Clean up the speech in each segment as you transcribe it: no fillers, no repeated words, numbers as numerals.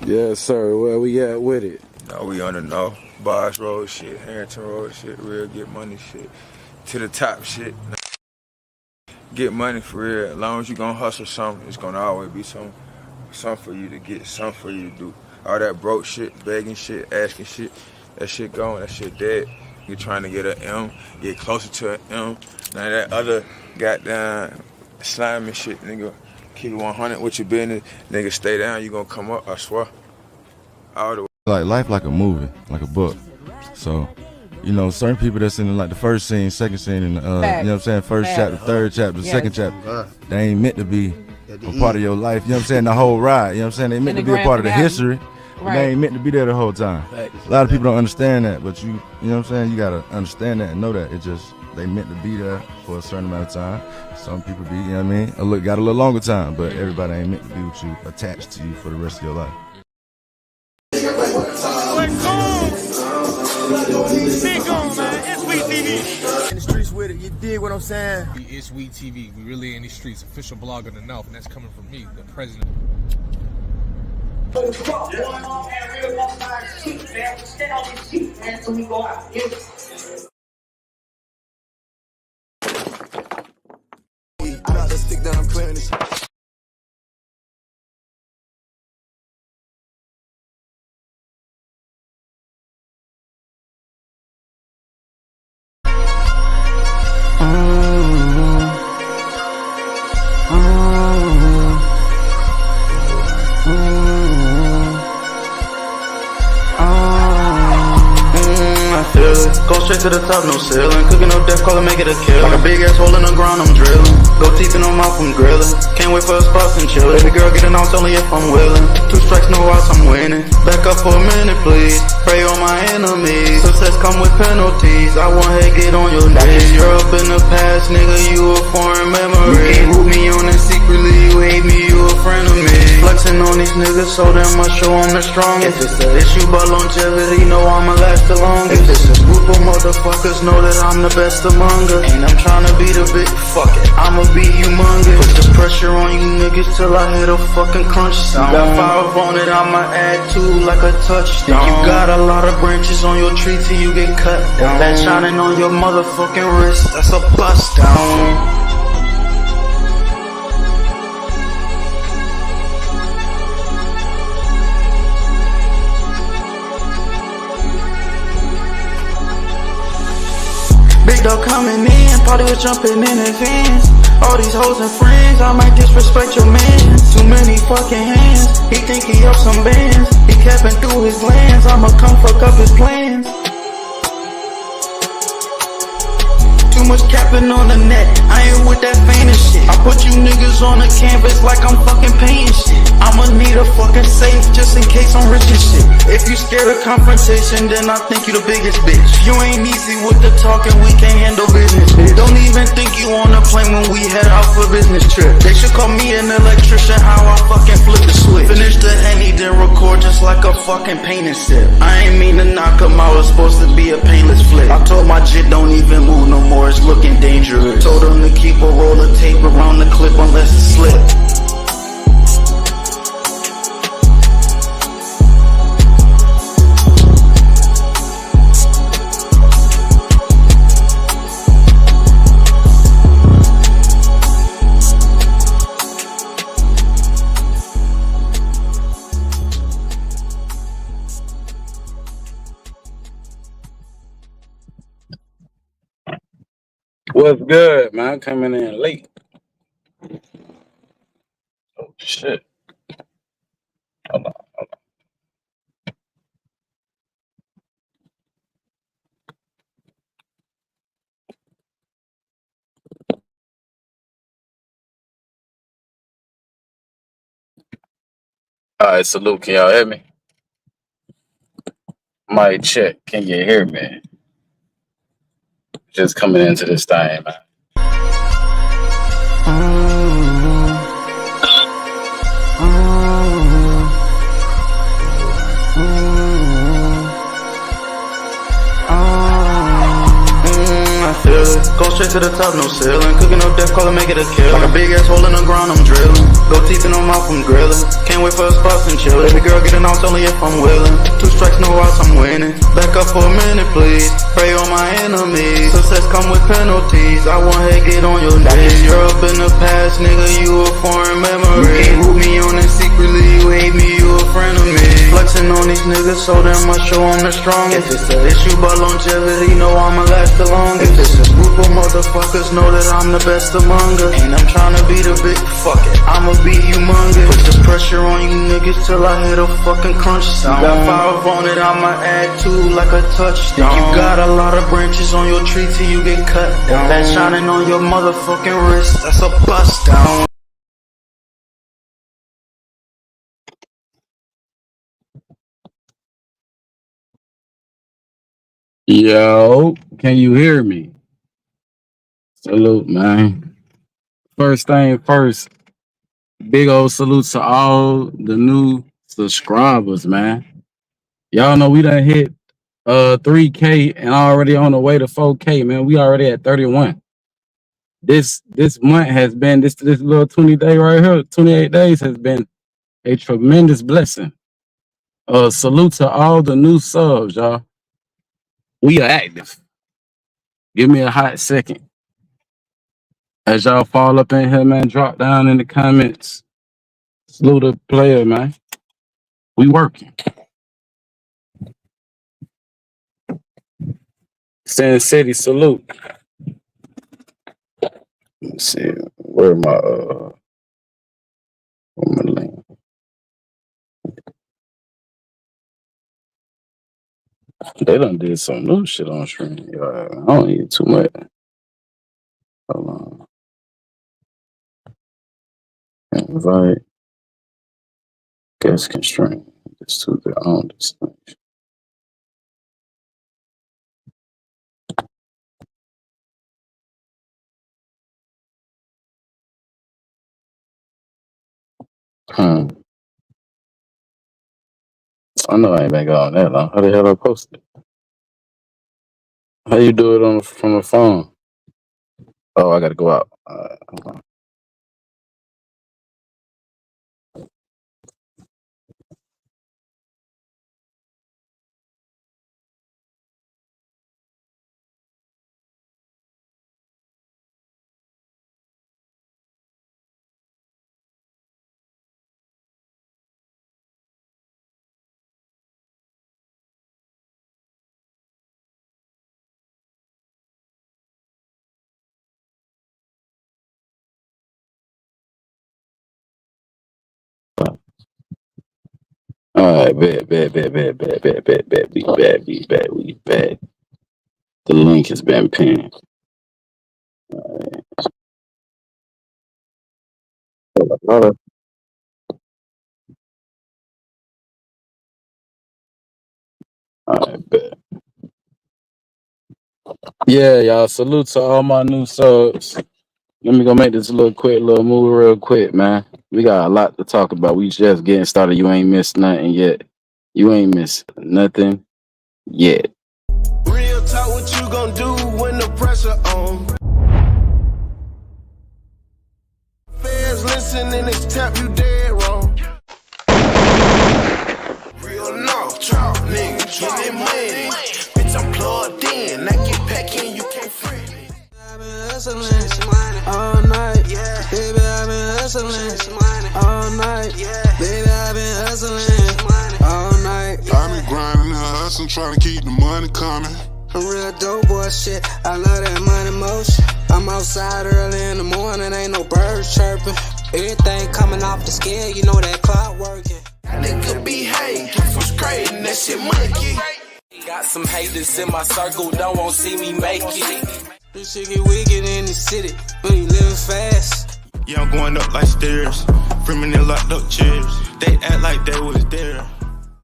Yes, sir. Where we at with it? Now we on the north, Boss Road shit, Harrington Road shit, real get money shit. To the top shit. Get money for real. As long as you gonna hustle something, it's gonna always be something for you to get, something for you to do. All that broke shit, begging shit, asking shit, that shit gone, that shit dead. You trying to get an M, get closer to an M. Now that other goddamn slimy shit, nigga, keep it 100 with your business, nigga, stay down, you gonna come up, I swear. All the way. Like life like a movie, like a book. So, you know, certain people that's in like the first scene, second scene, and you know what I'm saying, first chapter, third chapter, second chapter, they ain't meant to be a part of your life. You know what I'm saying, the whole ride. You know what I'm saying, they meant to be a part of the history. But they ain't meant to be there the whole time. A lot of people don't understand that, but you know what I'm saying, you gotta understand that and know that. It just, they meant to be there for a certain amount of time. Some people be, you know what I mean, got a little longer time, but everybody ain't meant to be with you, attached to you for the rest of your life. In the streets with it, you dig what I'm saying? It's We TV. We really in these streets. Official blog of the North, and that's coming from me, the president. Not the stick that I'm clearing this. Go straight to the top, no ceiling. Cooking up death, call it, make it a kill. Like a big ass hole in the ground, I'm drilling. Go deep in the mouth, I'm grilling. Can't wait for a spot and chill. Baby girl, get an ounce only if I'm willing. 2 strikes, no outs, I'm winning. Back up for a minute, please. Pray on my enemies. Success come with penalties. I want head, get on your knees. You're up in the past, nigga, you a foreign memory. You can't root me on it secretly, you hate me, you a friend of me. Flexing on these niggas, so damn I show I'm the strongest. If it's an issue about longevity, know I'ma last the longest. If it's a group of motherfuckers, know that I'm the best among us. And I'm tryna be the big, fuck it, I'ma be humongous. Put the pressure on you niggas till I hit a fucking crunch sound. Got 5 on it, I'ma add 2 like a touchdown. Think you got a lot of branches on your tree till you get cut down. That shining on your motherfucking wrist, that's a bust down. Big dog coming in, party was jumping in advance. All these hoes and friends, I might disrespect your man. Too many fucking hands, he think he up some bands. He capping through his lands, I'ma come fuck up his plans. Too much capping on the net, I ain't with that famous shit. I put you niggas on the canvas like I'm fucking painting shit. I'ma need a fucking safe just in case I'm rich and shit. If you scared of confrontation, then I think you the biggest bitch. You ain't easy with the talking, we can't handle business, bitch. Don't even think you on a plane when we head out for business trip. They should call me an electrician, how I fucking flip the switch. Finish the Henny, then record just like a fucking painting sip. I ain't mean to knock him out, it's supposed to be a painless flip. I told my jit don't even move no more, it's looking dangerous. Told him to keep a roll of tape around the clip unless it slip. What's good, man? Coming in late. Oh shit. Hold on. Alright, salute. Can y'all hear me? Mic check. Can you hear me? Just coming into this thing, man. feeling. Go straight to the top, no ceiling. Cooking up death, call it, make it a kill. Like a big ass hole in the ground, I'm drilling. Go deep in no mouth, I'm grilling. Can't wait for a spots and chill. Baby girl, get an ounce only if I'm willing. 2 strikes, no outs, I'm winning. Back up for a minute, please. Pray on my enemies. Success come with penalties. I want head, get on your knees. You're up in the past, nigga, you a foreign memory. You can't root me on it secretly, you hate me, you a friend of me. Flexing on these niggas so damn much, show I'm the strongest. If it's an issue about longevity, know I'ma last the longest. If it's a group of motherfuckers, know that I'm the best among us. And I'm tryna be the big, fuck it, I'ma be humongous. Put the pressure on you niggas till I hit a fucking crunch sound. Got 5 on it, I'ma add 2 like a touchdown. You got a lot of branches on your tree till you get cut down. That shining on your motherfucking wrist, that's a bust down. Yo, can you hear me? Salute, man. First thing first, big old salute to all the new subscribers, man. Y'all know we done hit 3K and already on the way to 4K, man. We already at 31. This month has been this little 20 day right here, 28 days has been a tremendous blessing. Salute to all the new subs, y'all. We are active. Give me a hot second. As y'all fall up in here, man, drop down in the comments. Salute the player, man. We working. Sin City, salute. Let's see. Where my link? They done did some new shit on stream. Yeah, I don't need too much. Hold on. Invite. Guest constraint. Just to their own distinction. I know I ain't been going that long. How the hell I post it? How you do it from the phone? Oh, I gotta go out. Hold on. All right, bet. We back. The link has been pinned. All right, bet. Yeah, y'all. Salute to all my new subs. Let me go make this little move real quick, man. We got a lot to talk about. We just getting started. You ain't missed nothing yet. You ain't missed nothing yet. Real talk, what you gonna do when the pressure on? Fans listen in this tap, you dead wrong. Real no, trap, nigga, get money. Bitch, I'm plugged in, I get packing, you can't free me. I've been hustling all night, yeah. Baby, I've been hustling all night, yeah. Baby, I've been hustling all night. I've been grinding and hustling, trying to keep the money coming. I'm real dope boy shit, I love that money motion. I'm outside early in the morning, ain't no birds chirping. Everything coming off the scale, you know that clock working. That nigga be hanging from straight and that shit monkey. Got some haters in my circle, don't want to see me make it. This shit get wicked in the city, but you living fast. Yeah, I'm going up like stairs, from in locked up chairs. They act like they was there.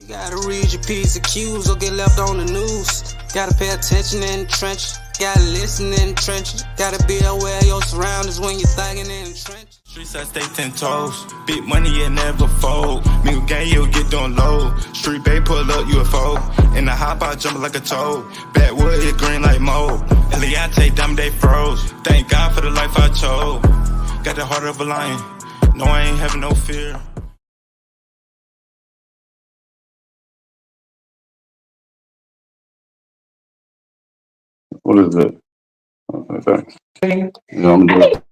You gotta read your P's and Q's or get left on the news. Gotta pay attention in the trenches, gotta listen in the trenches. Gotta be aware of your surroundings when you're thugging in the trenches. Streets I stay 10 toes, big money it never fold. Me gang you get down low, street bay pull up UFO. In the hop, I jump like a toad. Backwood, it green like mold. Eliante, dumb, they froze. Thank God for the life I chose. Got the heart of a lion. No, I ain't having no fear. What is it? Okay. Yeah, I'm good.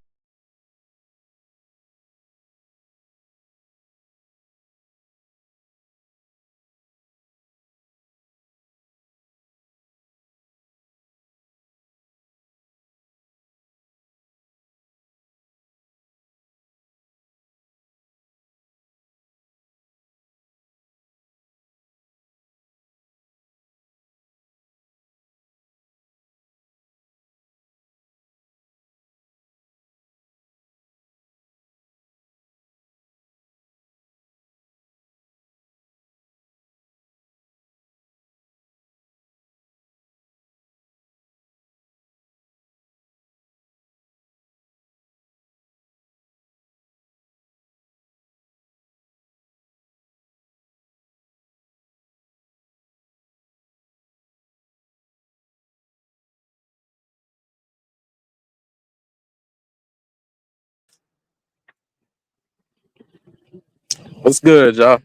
What's good, y'all?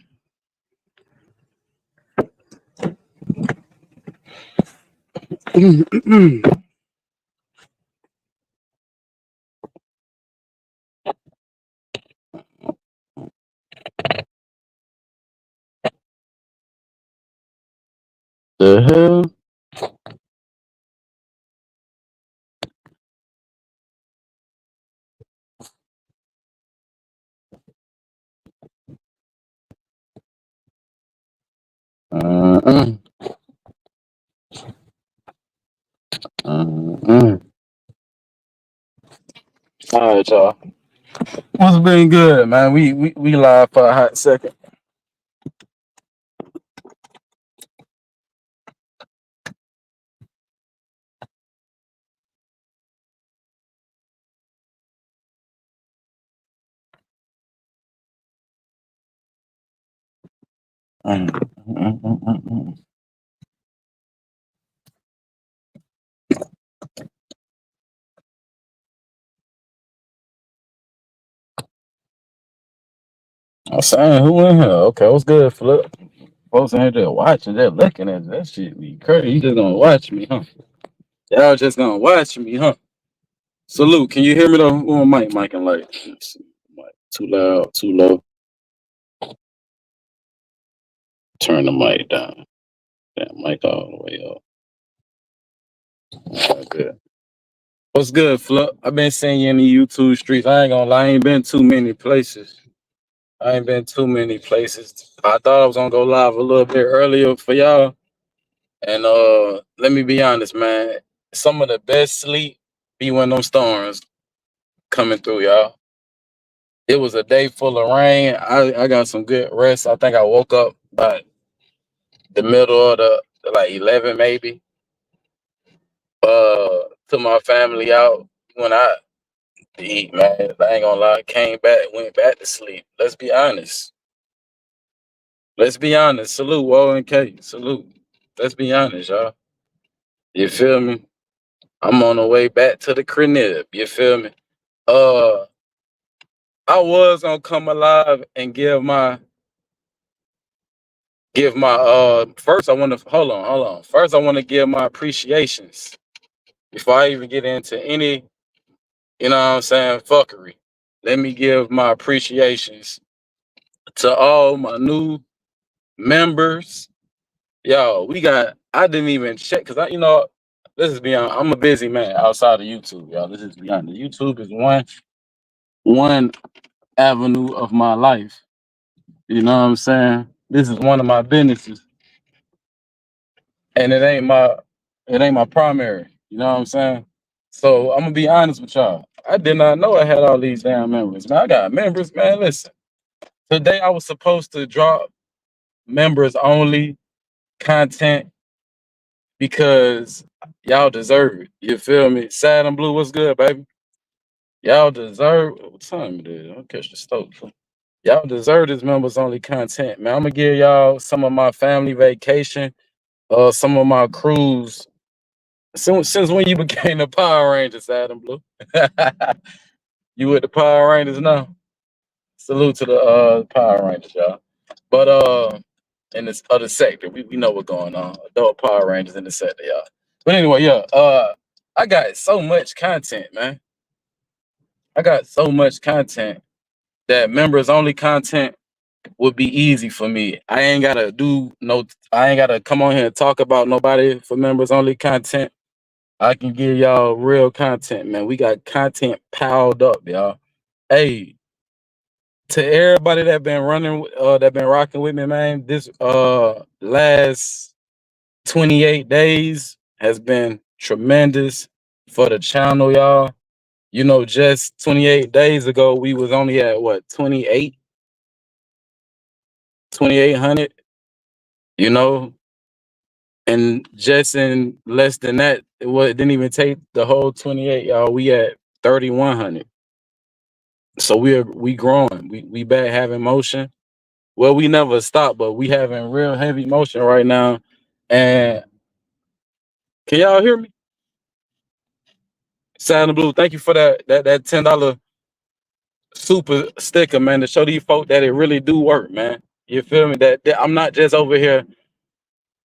The hell? Uh-uh. Uh-uh. All right, y'all. What's been good, man? We live for a hot second. Mm. I'm saying, who in here? Okay, what's good, Flip? Folks in here just watching, they're looking at that shit. Be crazy. You just gonna watch me, huh? Y'all just gonna watch me, huh? Salute. Can you hear me though? Oh, mic and light. Let's see. Mic too loud, too low. Turn the mic down. Damn, mic all the way up. All good. What's good, Flip? I've been seeing you in the YouTube streets. I ain't gonna lie, I ain't been too many places. I thought I was gonna go live a little bit earlier for y'all. And let me be honest, man. Some of the best sleep be when them storms coming through, y'all. It was a day full of rain. I got some good rest. I think I woke up by the middle of the like 11 maybe. Took my family out, went out to eat, man. I ain't gonna lie, came back, went back to sleep. Let's be honest. Salute, Woe and K. Salute. Let's be honest, y'all. You feel me? I'm on the way back to the crib. You feel me? I was gonna come alive and give my first I wanna hold on. First I wanna give my appreciations before I even get into any, you know what I'm saying, fuckery. Let me give my appreciations to all my new members. Yo, I didn't even check because let's just be honest, I'm a busy man outside of YouTube, y'all. Let's just be honest. YouTube is one avenue of my life. You know what I'm saying? This is one of my businesses. And it ain't my primary. You know what I'm saying? So I'm gonna be honest with y'all. I did not know I had all these damn members. Man, I got members, man. Listen. Today I was supposed to drop members only content because y'all deserve it. You feel me? Sad and Blue, what's good, baby? Y'all deserve what time it is? I'll catch the stove. Y'all deserve this members only content, man. I'm gonna give y'all some of my family vacation some of my crews since when you became the Power Rangers, Adam Blue. You with the Power Rangers now? Salute to the Power Rangers, y'all. But in this other sector, we know what's going on. Adult Power Rangers in the sector, y'all. But anyway, yeah, I got so much content, man. I got so much content that members only content would be easy for me. I ain't gotta come on here and talk about nobody for members only content. I can give y'all real content, man. We got content piled up, y'all. Hey, to everybody that been rocking with me, man, this last 28 days has been tremendous for the channel, y'all. You know, just 28 days ago, we was only at what, 2,800, you know, and just in less than that, it didn't even take the whole 28, y'all. We at 3,100. So we growing. We back having motion. Well, we never stop, but we having real heavy motion right now. And can y'all hear me? Sound Blue, thank you for that $10 super sticker, man, to show these folk that it really do work, man. You feel me? That I'm not just over here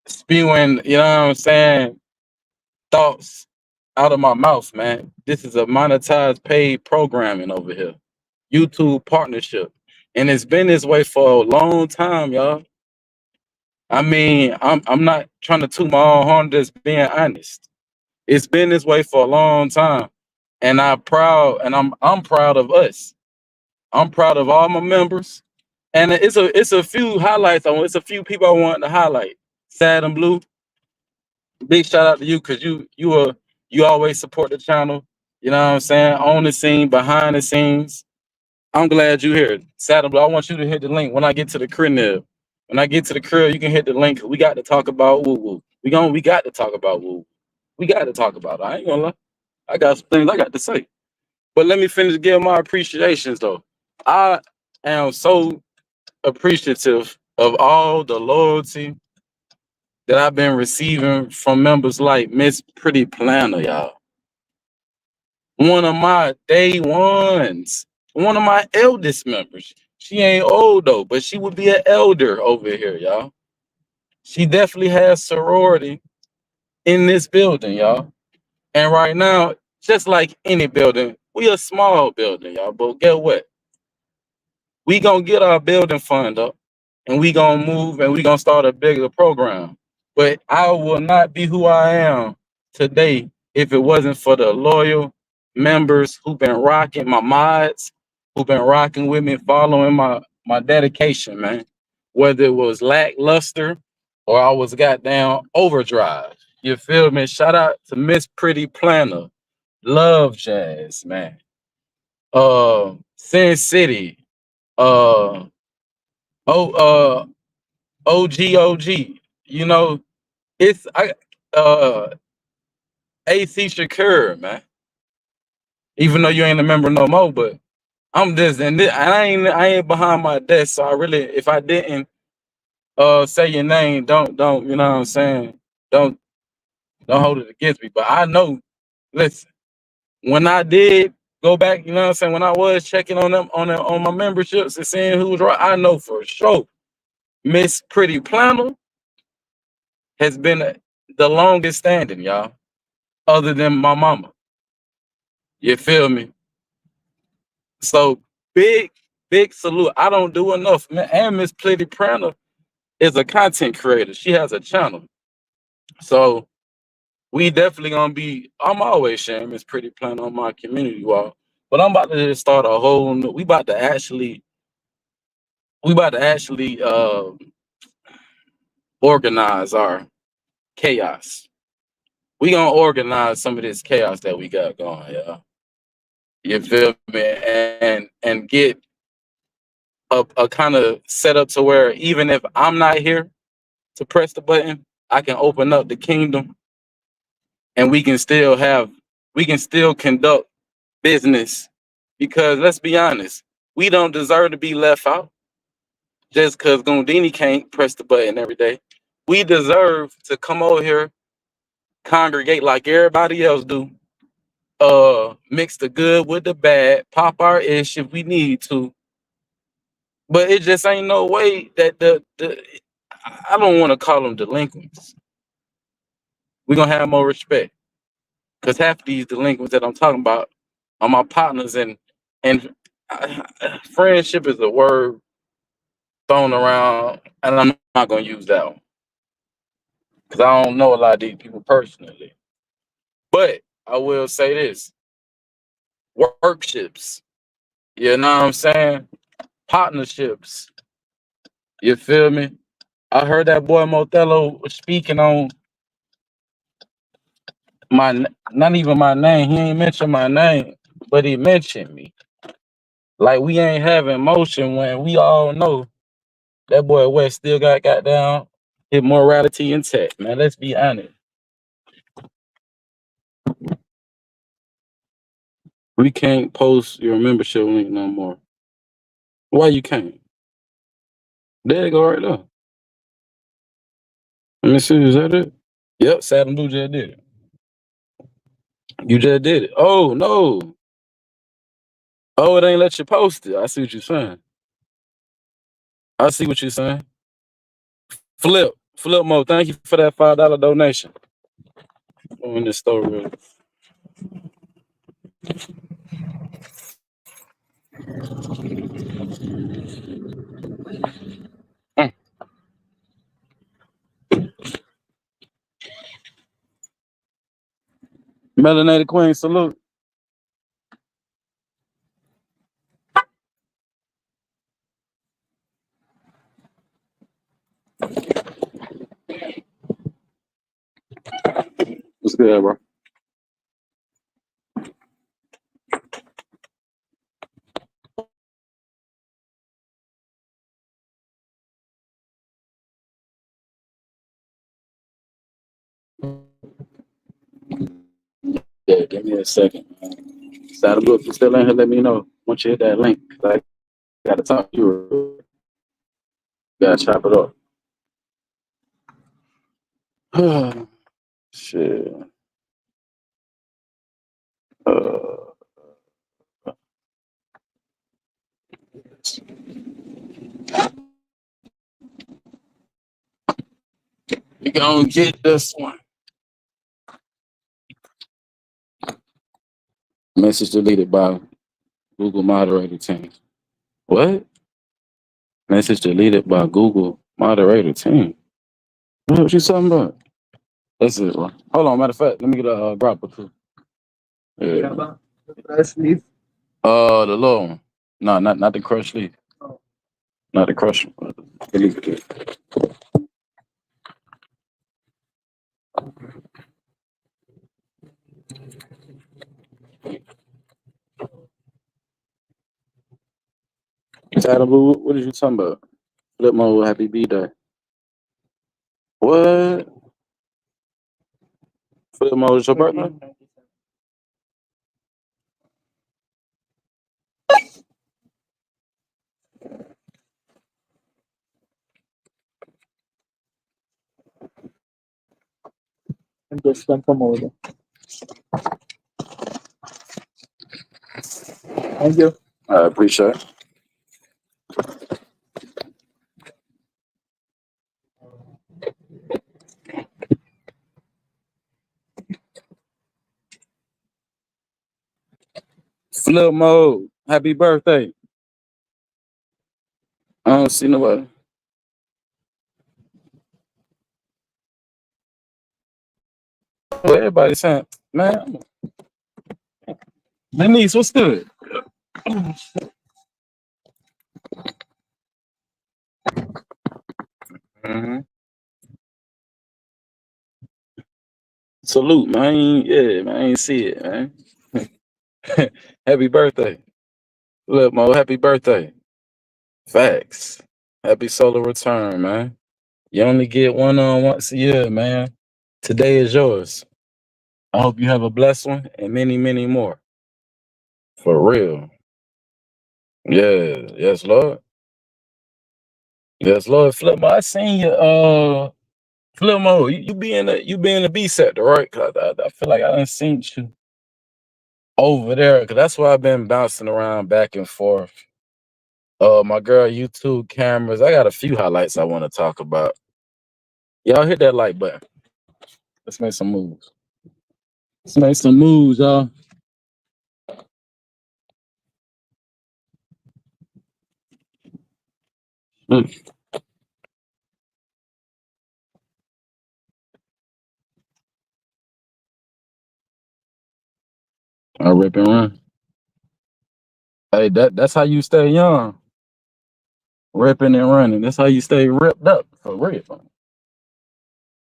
spewing, you know what I'm saying, thoughts out of my mouth, man. This is a monetized paid programming over here. YouTube partnership. And it's been this way for a long time, y'all. I mean, I'm not trying to toot my own horn, just being honest. It's been this way for a long time. And I'm proud of us. I'm proud of all my members. And it's a few highlights. It's a few people I want to highlight. Sad and Blue, big shout out to you because you always support the channel. You know what I'm saying? On the scene, behind the scenes. I'm glad you're here. Sad and Blue, I want you to hit the link when I get to the crib. When I get to the crib, you can hit the link. We got to talk about woo woo. We got to talk about woo. We got to talk about it. I ain't gonna lie. I got some things I got to say. But let me finish giving my appreciations though. I am so appreciative of all the loyalty that I've been receiving from members like Miss Pretty Planner, y'all. One of my day ones, one of my eldest members. She ain't old though, but she would be an elder over here, y'all. She definitely has sorority in this building, y'all. And right now, just like any building, we a small building, y'all. But get what? We gonna get our building fund up, and we gonna move, and we gonna start a bigger program. But I will not be who I am today if it wasn't for the loyal members who've been rocking, my mods who've been rocking with me, following my dedication, man. Whether it was lackluster or I was goddamn overdrive. You feel me? Shout out to Miss Pretty Planner. Love Jazz, man. Sin City. OG. You know, it's AC Shakur, man. Even though you ain't a member no more, but I'm this and this. I ain't behind my desk, so I really, if I didn't say your name, don't you know what I'm saying? Don't hold it against me. But I know, listen, when I did go back, you know what I'm saying, when I was checking on them on my memberships and seeing who was right, I know for sure Miss Pretty Planner has been the longest standing, y'all, other than my mama. You feel me? So big salute. I don't do enough, man. And Miss Pretty Planner is a content creator. She has a channel. So we definitely gonna be, I'm always sharing Miss Pretty Planner on my community wall. But I'm about to start a whole new, we about to actually organize our chaos. We gonna organize some of this chaos that we got going, y'all. You feel me? And get a kind of setup to where even if I'm not here to press the button, I can open up the kingdom and we can still conduct business, because let's be honest, we don't deserve to be left out just because Gondini can't press the button every day. We deserve to come over here, congregate like everybody else do. Mix the good with the bad, pop our ish if we need to. But it just ain't no way that I don't want to call them delinquents. We're gonna have more respect. Because half of these delinquents that I'm talking about are my partners, and friendship is a word thrown around, and I'm not gonna use that one because I don't know a lot of these people personally. But I will say this: workships. You know what I'm saying? Partnerships. You feel me? I heard that boy Mothello was speaking on not even my name. He ain't mentioned my name, but he mentioned me. Like we ain't having emotion when we all know that boy West still got down his morality intact, man. Let's be honest. We can't post your membership link no more. Why you can't? There you go right there. Let me see, is that it? Yep, Saddam Blue just did it. You just did it. Oh no. Oh, it ain't let you post it. I see what you're saying. I see what you're saying. Flip Mo, thank you for that $5 donation. Go in this store real. Mm. Melanated Queen, salute. What's good, bro? Yeah, give me a second. Saddam Blue, if you're still in here, let me know. Once you hit that link, 'cause I gotta talk to you. Gotta chop it up. Shit. You gonna get this one. Message deleted by Google moderator team. What? Message deleted by Google moderator team. What you talking about? That's it, bro. Hold on, matter of fact, let me get a drop or two. Yeah. The little one. No, not the crush leaf. Not the crush one. Delete it. Saddam Blue, what are you talking about? Flip mode, happy B-Day. What? Flip mode is your birthday? And just confirm over Thank you. I appreciate it. Flip mode, happy birthday. I don't see nobody. Well, everybody saying, man, Denise, what's good? Mm-hmm. Salute, man. Yeah, man, I ain't see it, man. Happy birthday. Look, Mo, happy birthday. Facts. Happy solar return, man. You only get one on once a year, man. Today is yours. I hope you have a blessed one and many, many more. For real. Yeah. Yes, Lord. Yes, Lord. Flip, I seen you Flimo, you be in the B sector, right? 'Cause I feel like I done seen you over there, cause that's why I've been bouncing around back and forth. My girl, YouTube cameras. I got a few highlights I want to talk about. Y'all hit that like button. Let's make some moves. Let's make some moves, y'all. I rip and run. Hey, that's how you stay young. Ripping and running. That's how you stay ripped up for real.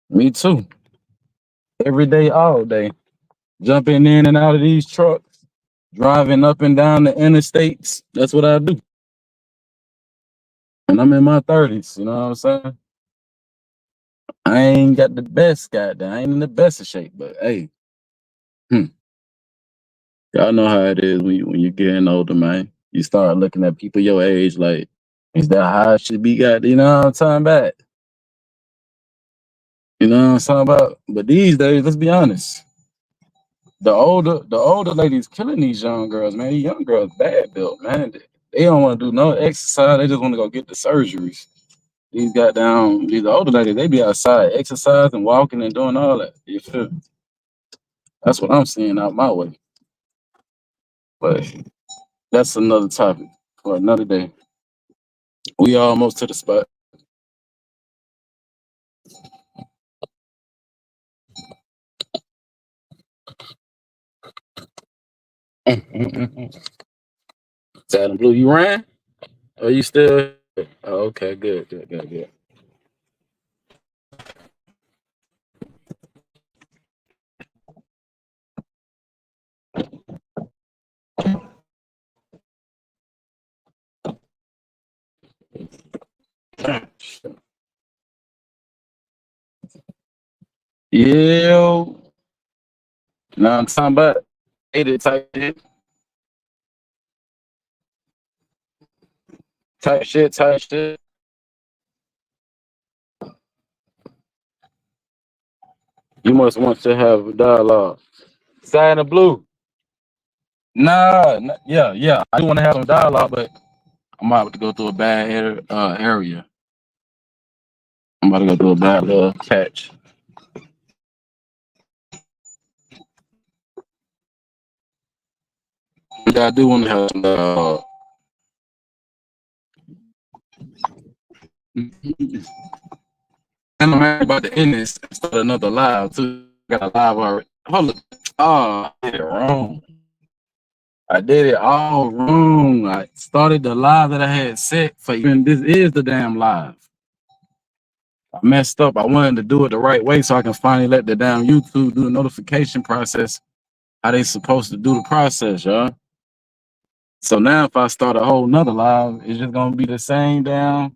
Me too. Every day, all day. Jumping in and out of these trucks, driving up and down the interstates. That's what I do. And I'm in my 30s, you know what I'm saying? I ain't got the best goddamn. I ain't in the best of shape, but hey, y'all know how it is when you getting older, man. You start looking at people your age like, is that how I should be got? You know what I'm talking about? You know what I'm talking about? But these days, let's be honest. The older ladies killing these young girls, man. These young girls bad built, man. They don't want to do no exercise. They just want to go get the surgeries. These older ladies, they be outside exercising, walking, and doing all that. You feel me? That's what I'm seeing out my way. But that's another topic for another day. We almost to the spot. Satin Blue, you ran? Are you still? Oh, okay, good. Yeah. Now I'm talking about edit type shit. Type shit. You must want to have a dialogue. Satin Blue. Yeah. I do want to have some dialogue, but I'm about to go through a bad area. I'm about to go through a bad little patch. Yeah, I do want to have some dialogue. And I'm about to end this and start another live too. Got a live already. Hold up. Oh, I did it wrong. I did it all wrong. I started the live that I had set for you, and this is the damn live. I messed up. I wanted to do it the right way so I can finally let the damn YouTube do the notification process how they supposed to do the process, y'all. So now if I start a whole nother live, it's just gonna be the same damn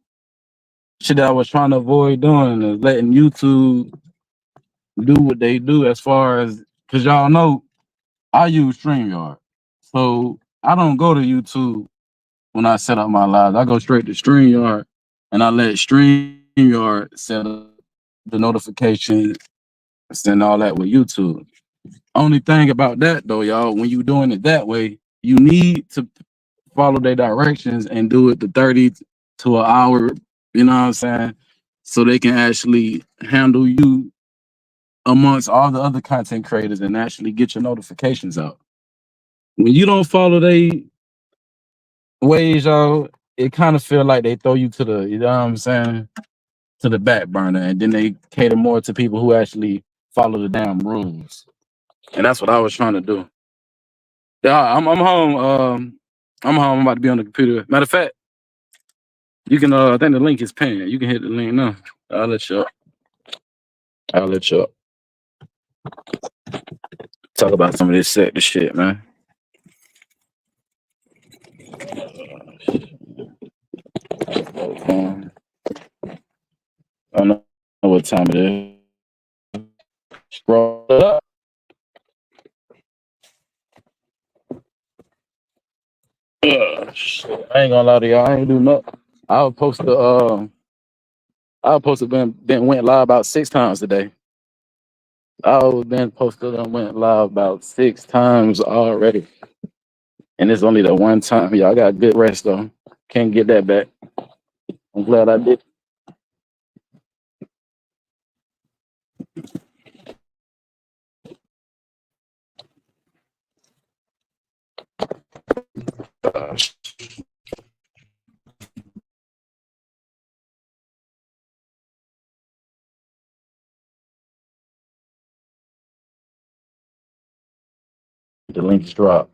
shit that I was trying to avoid doing, is letting YouTube do what they do as far as, because y'all know I use StreamYard. So I don't go to YouTube when I set up my lives. I go straight to StreamYard and I let StreamYard set up the notifications and all that with YouTube. Only thing about that though, y'all, when you doing it that way, you need to follow their directions and do it the 30 to an hour, you know what I'm saying? So they can actually handle you amongst all the other content creators and actually get your notifications out. When you don't follow they ways, y'all, it kind of feel like they throw you to the, you know what I'm saying, to the back burner, and then they cater more to people who actually follow the damn rules. And that's what I was trying to do. Yeah, I'm home. I'm home. I'm about to be on the computer. Matter of fact, you can I think the link is pinned. You can hit the link now. I'll let you up. Talk about some of this sector shit, man. I don't know what time it is. Scroll up. Shit. I ain't gonna lie to y'all. I ain't do nothing. I'll post the I posted been went live about 6 times today. I've been posted and went live about 6 times already. And it's only the one time. Y'all got good rest though. Can't get that back. I'm glad I did. Gosh. The links dropped.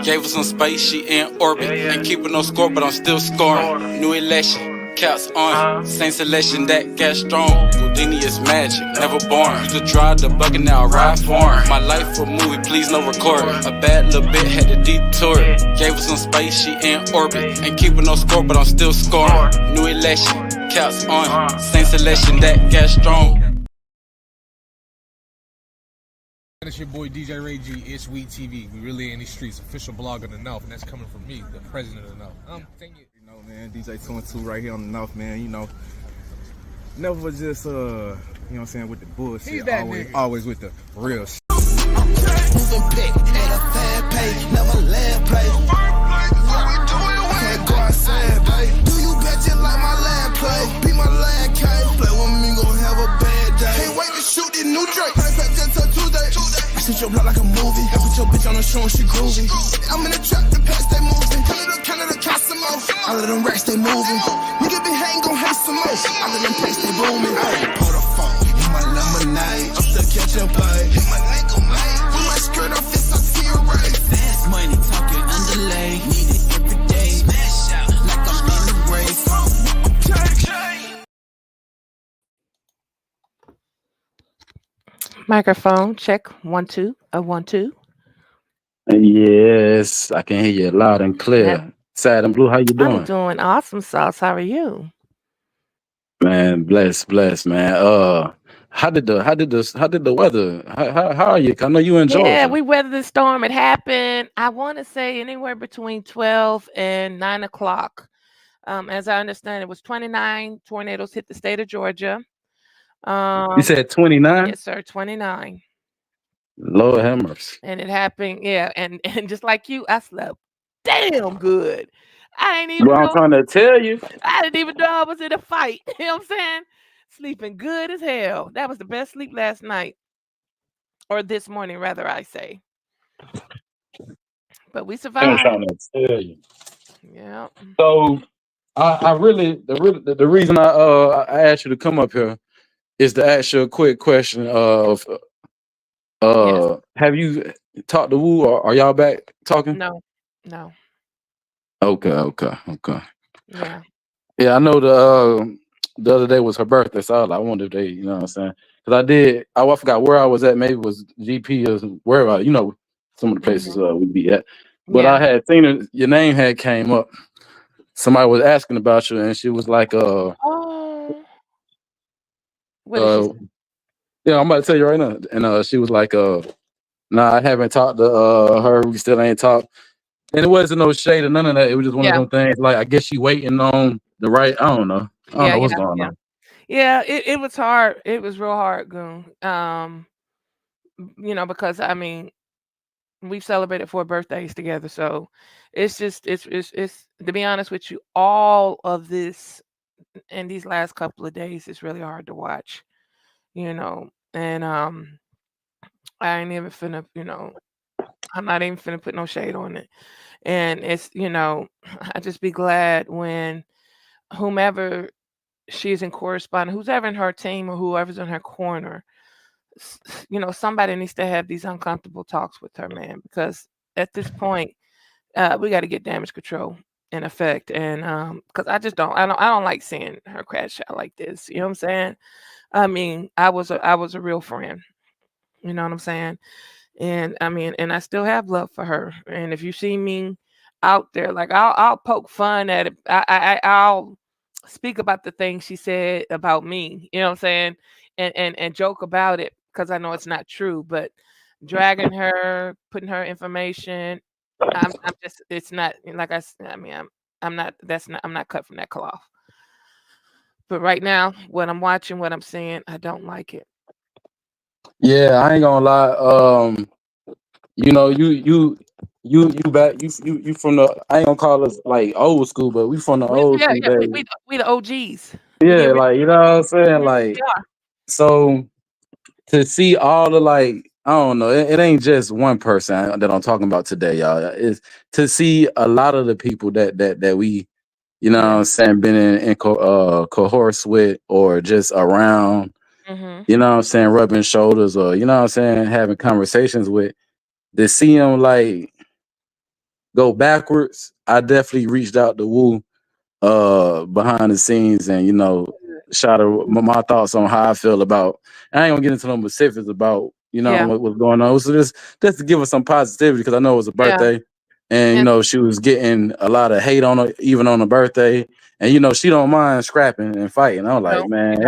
Gave her some space, she in orbit. Ain't keeping no score, but I'm still scoring. New election, caps on. Same selection, that gas strong. Houdini is magic, never born. Used to drive the bucket, now I ride foreign. My life a movie, please no record. A bad little bit, had to detour. Gave her some space, she in orbit. Ain't keeping no score, but I'm still scoring. New election, caps on. Same selection, that gas strong. It's your boy DJ Ray G. It's Weed TV. We really in these streets. Official blog of the North, and that's coming from me, the president of the North. Thank you. You know, man, DJ 2 and 2 right here on the North, man. You know, never just you know what I'm saying, with the bullshit. He's that always, nigga. always with the real shit. Moving pick at a fan page, never land play. Can't go outside, babe. Do you bet you like my land play? Be my land cave. Play with me, gon' have a bad day. Can't wait to shoot this new Drake. Just till Tuesday. I shoot your block like a movie. I put your bitch on the show and she groovy. I'm in the trap, the past they moving. Canada, Cosmo. All of them racks they moving. Nigga be hating, gon' hate some more. All of them places they booming. Pour the phone in my lemonade. I'm still catching play. Hit my nigga, mate. With my skirt off, it's I see a ray. Fast money talking underlay. Need it every day. Smash out like I'm in the race. Microphone check 1 2 1 2. Yes, I can hear you loud and clear. Yeah. Sad and Blue, how you I'm doing? doing awesome, Sauce. How are you? Man, bless, man. How did the weather? How are you? I know you in Georgia. Yeah, we weathered the storm. It happened, I want to say, anywhere between 12 and 9 o'clock. As I understand, it was 29 tornadoes hit the state of Georgia. You said 29? Yes, sir, 29. Lord have mercy. And it happened, yeah. And just like you, I slept damn good. I ain't even Well, I'm know. trying to tell you. I didn't even know I was in a fight. You know what I'm saying? Sleeping good as hell. That was the best sleep last night. Or this morning, rather, I say. But we I'm survived. trying to tell you. Yeah. So I really the reason I asked you to come up here is to ask you a quick question of Yes. have you talked to Wu, or are y'all back talking? No. Okay. Yeah. Yeah, I know the other day was her birthday, so I wonder if they, you know what I'm saying? Because I forgot where I was at. Maybe it was GP or wherever, some of the places we'd be at. But Yeah. I had seen it, your name had came up. Somebody was asking about you, and she was like, Oh. What did she say? yeah, I'm about to tell you right now. And she was like, nah, I haven't talked to her. We still ain't talked. And it wasn't no shade or none of that. It was just one of them things. Like, I guess she waiting on the right. I don't know. I don't know what's going on. Yeah, it was hard. It was real hard, Goon. Because I mean, we've celebrated 4 birthdays together, so it's to be honest with you, all of this in these last couple of days is really hard to watch, and I ain't even finna, I'm not even finna put no shade on it. And it's, I just be glad when whomever she's in correspondence, who's ever in her team or whoever's in her corner, somebody needs to have these uncomfortable talks with her, man, because at this point, we got to get damage control in effect. And because I don't like seeing her crash out like this. You know what I'm saying? I mean, I was a real friend. You know what I'm saying? And I mean, and I still have love for her. And if you see me out there, like I'll poke fun at it. I'll speak about the things she said about me. You know what I'm saying? And joke about it because I know it's not true. But dragging her, putting her information. I'm just it's not like I mean I'm not that's not I'm not cut from that cloth. But right now, what I'm watching, what I'm seeing, I don't like it. Yeah, I ain't gonna lie. You know, you back you from the I ain't gonna call us like old school, but we from the old Yeah, school yeah, days. we the OGs. We the Yeah, original. like you know what I'm saying? We Like are. so to see all the like I don't know, it ain't just one person that I'm talking about today, y'all. It's to see a lot of the people that we, you know what Yeah. I'm saying, been in cohorts with or just around, Mm-hmm. you know what I'm saying, rubbing shoulders or you know what I'm saying, having conversations with, to see them like go backwards. I definitely reached out to Woo behind the scenes and shot her my thoughts on how I feel about. I ain't gonna get into no specifics about Yeah. what's going on. So just to give her some positivity because I know it was a Yeah. birthday and And she was getting a lot of hate on her even on her birthday and she don't mind scrapping and fighting. I'm like, man.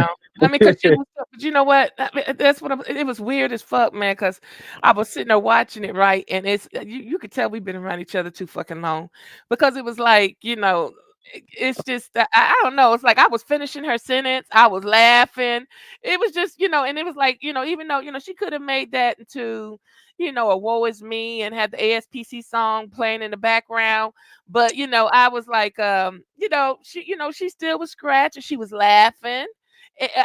I mean, cause she was, but you know what? I mean, that's what it was weird as fuck, man. Cause I was sitting there watching it, right, and it's you could tell we've been around each other too fucking long, because it was like it's just I don't know. It's like I was finishing her sentence, I was laughing. It was just and it was like even though she could have made that into a woe is me and had the ASPC song playing in the background, but I was like she still was scratching, she was laughing.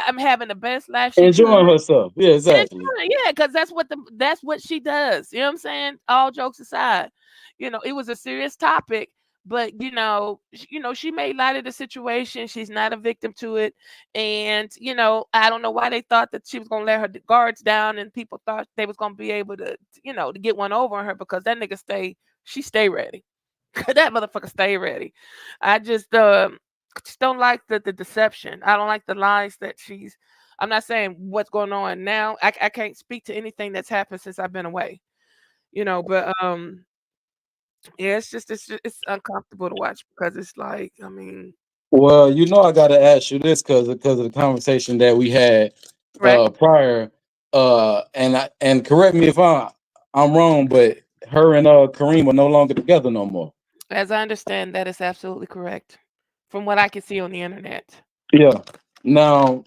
I'm having the best laugh she could. Enjoying herself. Yeah, exactly. Yeah, because that's what she does. You know what I'm saying? All jokes aside, it was a serious topic, but she made light of the situation. She's not a victim to it, and I don't know why they thought that she was gonna let her guards down, and people thought they was gonna be able to get one over on her because that nigga stay ready. That motherfucker stay ready. I just don't like the deception. I don't like the lies that she's. I'm not saying what's going on now. I can't speak to anything that's happened since I've been away. But yeah, it's uncomfortable to watch because it's like I mean, Well, I gotta ask you this because of the conversation that we had right? prior. And correct me if I'm wrong, but her and Kareem are no longer together no more. As I understand, that is absolutely correct, from what I can see on the internet. Yeah. Now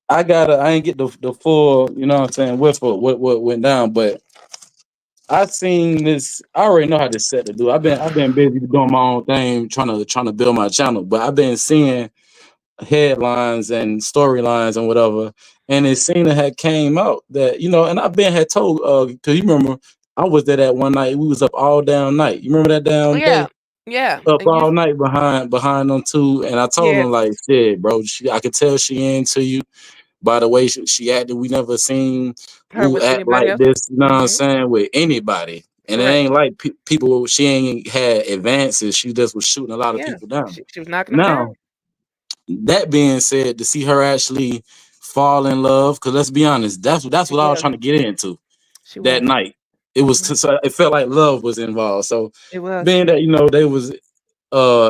I ain't get the full, what I'm saying, what went down, but I seen this. I already know how this set to do. I've been busy doing my own thing, trying to build my channel, but I've been seeing headlines and storylines and whatever. And it seemed to have came out that, and I've been had told cause you remember I was there that one night. We was up all down night. You remember that Oh, down yeah, day? yeah, Up and you, all night behind them two. And I told yeah, them like, shit, bro, I could tell she into you by the way she acted. We never seen her Woo with act anybody like else. this, you know what I'm Hmm. saying, with anybody. And it Correct. ain't like people, she ain't had advances. She just was shooting a lot of Yeah, people down. she was knocking them down. Now, that being said, to see her actually fall in love, because let's be honest, that's She what I was was. trying to get into She that was. night. It was Hmm. so it felt like love was involved. So It was. being that they was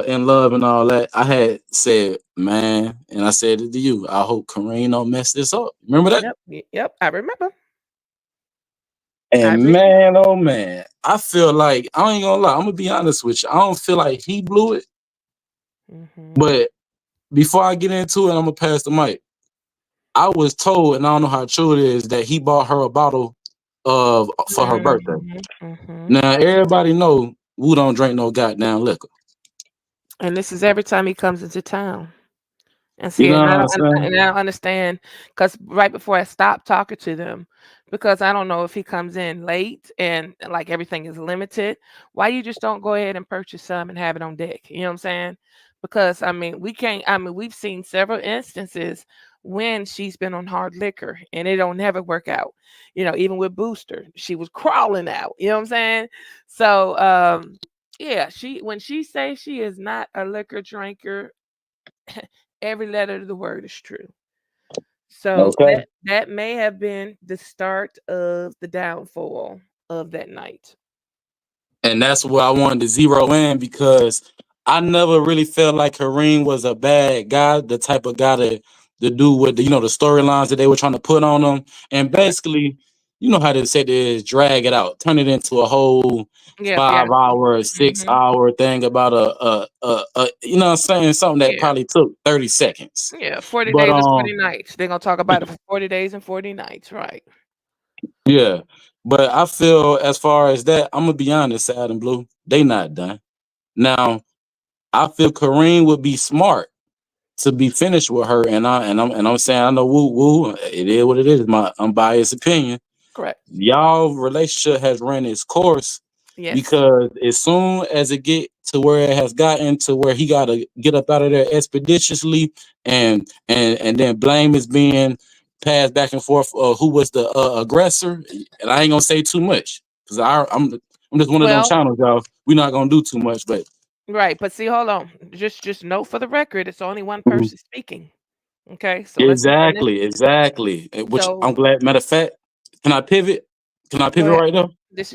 in love and all that, I had said, man, and I said it to you, I hope Kareem don't mess this up. Remember that? Yep. Yep. I remember. I And re. man, oh man, I feel like I ain't gonna lie. I'm gonna be honest with you. I don't feel like he blew it, Hmm. but before I get into it, I'm gonna pass the mic. I was told, and I don't know how true it is, that he bought her a bottle for her birthday. Hmm. Hmm. Now everybody know Woo don't drink no goddamn liquor. And this is every time he comes into town. And You see, know and what I'm saying? I don't understand because right before I stopped talking to them, because I don't know if he comes in late and like everything is limited, why you just don't go ahead and purchase some and have it on deck? You know what I'm saying? Because I mean, we can't. I mean, we've seen several instances when she's been on hard liquor and it don't never work out. Even with Booster, she was crawling out. You know what I'm saying? So, yeah, when she says she is not a liquor drinker, every letter of the word is true. So Okay. that may have been the start of the downfall of that night. And that's where I wanted to zero in because I never really felt like Kareem was a bad guy, the type of guy to do with the storylines that they were trying to put on him. And basically, you know how they say is drag it out, turn it into a whole Yeah, 5 hour, 6 hour thing about you know what I'm saying, something that yeah, probably took 30 seconds. yeah. 40 But days and 40 nights. They're gonna talk about it for 40 days and 40 nights, right? yeah. But I feel as far as that, I'm gonna be honest, Sad and Blue, they not done. Now, I feel Kareem would be smart to be finished with her, and I'm saying I know woo, it is what it is, my unbiased opinion. Correct. Y'all relationship has ran its course Yes. because as soon as it get to where it has gotten to where he got to get up out of there expeditiously, and then blame is being passed back and forth, who was the aggressor, and I ain't gonna say too much because I'm just one of them Well, channels, y'all. We're not gonna do too much, but right, but see, hold on. Just note for the record, it's only one Mhm. person speaking. Okay, so let's and this, exactly. Which I'm so glad. Matter of fact, can I pivot? Can I go pivot ahead. right now? This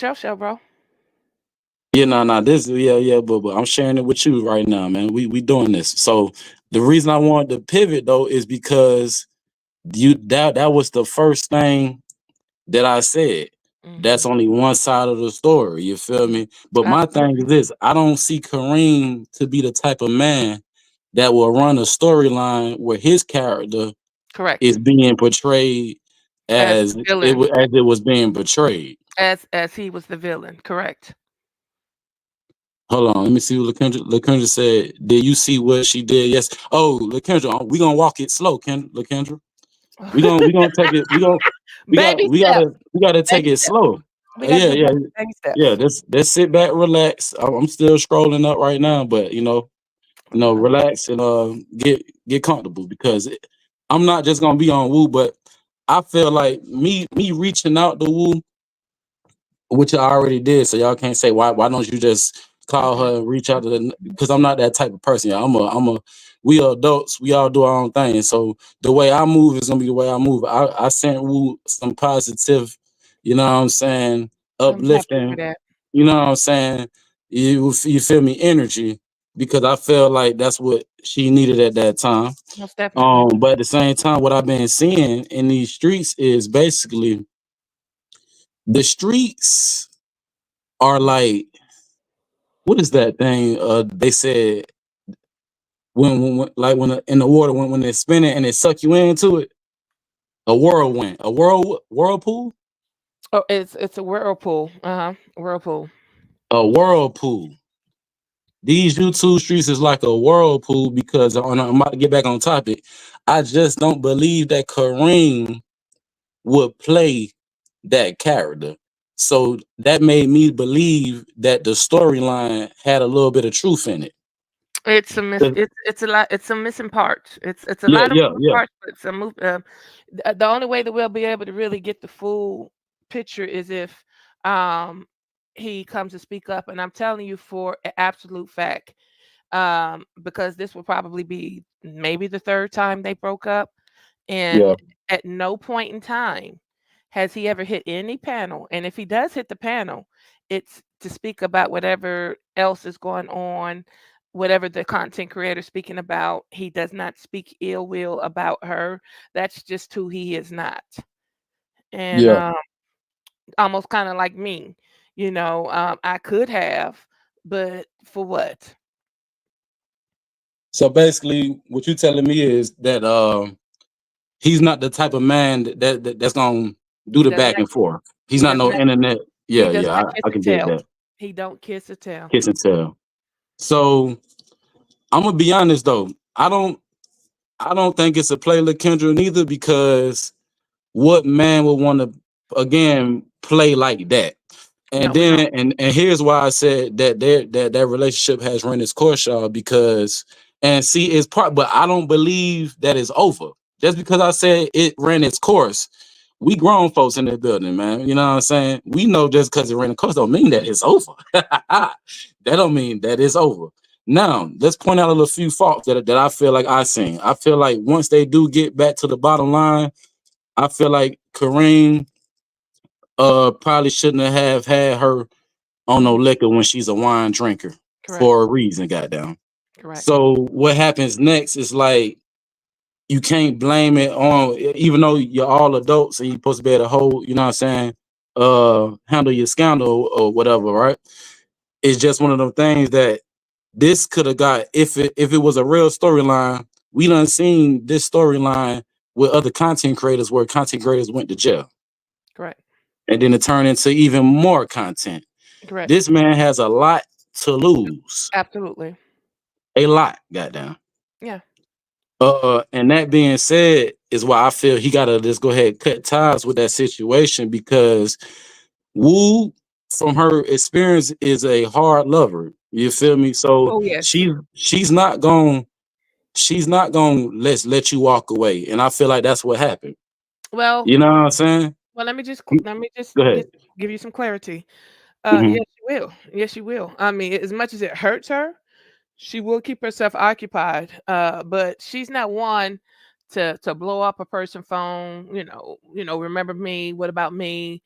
your show, bro. Yeah, no, this, but I'm sharing it with you right now, man. We doing this. So the reason I wanted to pivot though is because that was the first thing that I said. That's only one side of the story. You feel me? But my thing is Absolutely. this: I don't see Kareem to be the type of man that will run a storyline where his character Correct. is being portrayed As as the villain, as it was being portrayed. as he was the villain. Correct. Hold on, let me see what LaKendra said. Did you see what she did? Yes. Oh, LaKendra, we gonna walk it slow, LaKendra. We gonna take it. Baby We steps. gotta take Baby it steps. slow. We gotta Yeah, do yeah, baby yeah. steps. Let's sit back, relax. I'm still scrolling up right now, but relax and get comfortable because I'm not just gonna be on Woo, but I feel like me reaching out to Woo, which I already did, so y'all can't say why don't you just call her and reach out to the, because I'm not that type of person. Yeah, we are adults, we all do our own thing. So the way I move is gonna be the way I move. I sent Woo some positive, you know what I'm saying, I'm happy for uplifting, that. you know what I'm saying, you feel me, energy, because I feel like that's what she needed at that time. Most definitely. But at the same time, what I've been seeing in these streets is basically the streets are like, what is that thing? They said when in the water when it's spinning and it suck you into it, a whirlwind, whirlpool, Oh, it's a whirlpool. Whirlpool. a whirlpool. These YouTube streets is like a whirlpool because I'm about to get back on topic. I just don't believe that Kareem would play that character. So that made me believe that the storyline had a little bit of truth in it. It's a lot. It's some missing parts. It's a Yeah, lot of moving yeah. parts, but some move. The only way that we'll be able to really get the full picture is if he comes to speak up. And I'm telling you for an absolute fact, because this will probably be maybe the third time they broke up, and Yeah. at no point in time has he ever hit any panel. And if he does hit the panel, it's to speak about whatever else is going on, whatever the content creator speaking about. He does not speak ill will about her. That's just who he is not. And Yeah. almost kind of like me, I could have, but for what? So basically, what you telling me is that he's not the type of man that's gonna do He the does back not. and forth. He's He not does no not. internet. He Yeah, does yeah, not kiss I and can dig tell. that. He don't kiss or tell. Kiss and tell. So I'm gonna be honest though. I don't think it's a play LaKendra neither, because what man would want to again play like that? And No, we don't. then and here's why I said that that relationship has run its course, y'all, because and see it's part, but I don't believe that it's over. Just because I said it ran its course, we grown folks in the building, man. You know what I'm saying? We know just because it ran its course don't mean that it's over. That don't mean that it's over. Now, let's point out a little few faults that I feel like I seen. I feel like once they do get back to the bottom line, I feel like Kareem probably shouldn't have had her on no liquor when she's a wine drinker. Correct. For a reason, goddamn. Correct. So what happens next is like you can't blame it on, even though you're all adults and you're supposed to be able to hold, you know what I'm saying, handle your scandal or whatever, right? It's just one of those things that this could have got, if it was a real storyline, we done seen this storyline with other content creators where content creators went to jail. Correct. And then it turned into even more content. Correct. This man has a lot to lose. Absolutely. A lot, goddamn. Yeah. And that being said, is why I feel he gotta just go ahead and cut ties with that situation, because Wu, from her experience, is a hard lover. You feel me? So Oh yes. she's not gonna let you walk away. And I feel like that's what happened. Well, You know what I'm saying? well, let me just Go ahead. give you some clarity. Mhm. Yes, you will. Yes, you will. I mean, as much as it hurts her, she will keep herself occupied. But she's not one to blow up a person's phone. Remember me? What about me?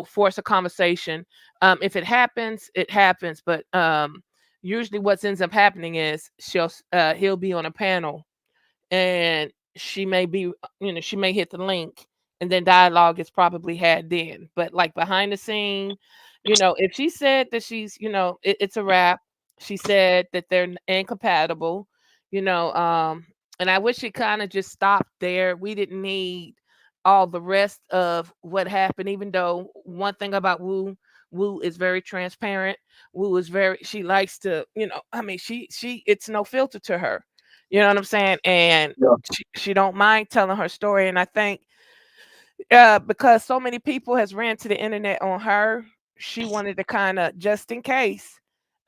Force a conversation. If it happens, it happens. But usually, what ends up happening is he'll be on a panel, and she may be, she may hit the link, and then dialogue is probably had then. But like behind the scene, if she said that she's, it's a wrap. She said that they're incompatible, and I wish it kind of just stopped there. We didn't need all the rest of what happened, even though one thing about Wu is very transparent. Wu is she likes to, I mean, she it's no filter to her. You know what I'm saying? And Yeah. she don't mind telling her story. And I think because so many people has ran to the internet on her, she wanted to kind of, just in case,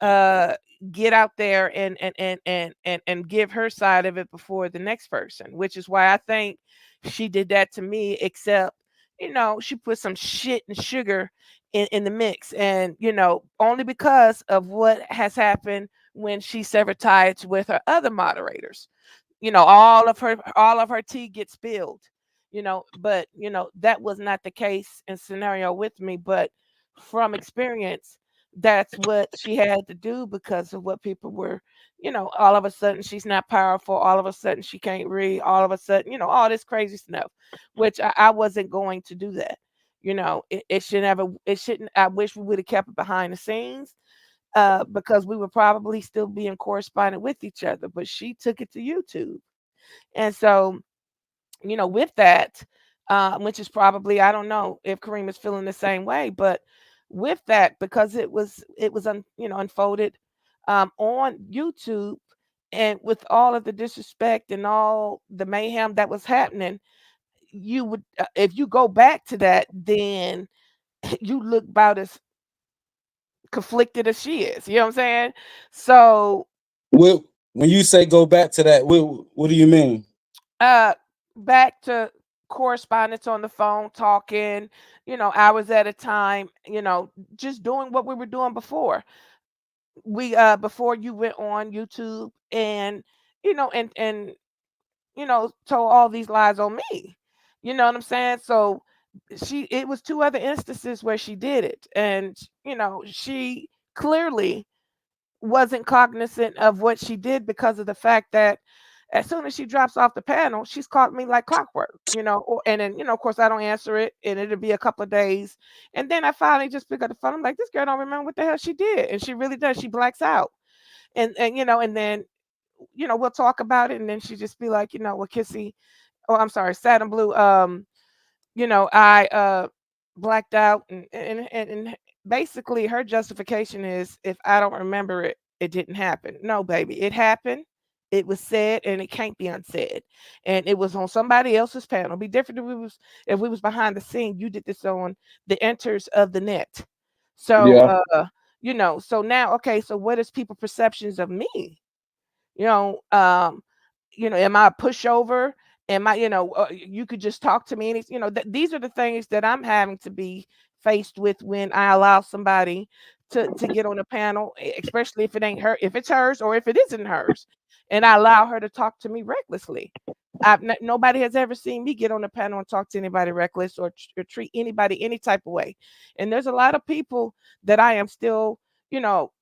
get out there and give her side of it before the next person, which is why I think she did that to me, except she put some shit and sugar in the mix, and only because of what has happened when she severed ties with her other moderators. All of her tea gets spilled. But that was not the case in scenario with me. But from experience, that's what she had to do because of what people were. All of a sudden she's not powerful. All of a sudden she can't read. All of a sudden, all this crazy stuff, which I wasn't going to do that. It should never. It shouldn't. I wish we would have kept it behind the scenes. Because we would probably still be in correspondence with each other, but she took it to YouTube. And so, with that, which is probably, I don't know if Kareem is feeling the same way, but with that, because it was unfolded on YouTube, and with all of the disrespect and all the mayhem that was happening, you would, if you go back to that, then you look about as conflicted as she is. You know what I'm saying? So Well, when you say go back to that, what do you mean? back to correspondence on the phone, talking, hours at a time, just doing what we were doing before. We before you went on YouTube and told all these lies on me. You know what I'm saying? So it was two other instances where she did it, and she clearly wasn't cognizant of what she did, because of the fact that as soon as she drops off the panel, she's called me like clockwork, and then, of course, I don't answer it, and it'll be a couple of days. And then I finally just pick up the phone. I'm like, this girl don't remember what the hell she did. And she really does. She blacks out. And then, we'll talk about it. And then she just be like, well, Kissy, oh, I'm sorry, Sad and Blue. I blacked out, and basically her justification is, if I don't remember it, it didn't happen. No, baby, it happened. It was said, and it can't be unsaid. And it was on somebody else's panel. It'd be different if we was behind the scene. You did this on the enters of the net. So Yeah. so now, okay, so what is people perceptions of me? Am I a pushover? Am I, you could just talk to me, and it's, these are the things that I'm having to be faced with when I allow somebody to get on a panel, especially if it ain't her, if it's hers or if it isn't hers, and I allow her to talk to me recklessly. Nobody has ever seen me get on a panel and talk to anybody reckless, or treat anybody any type of way. And there's a lot of people that I am still, that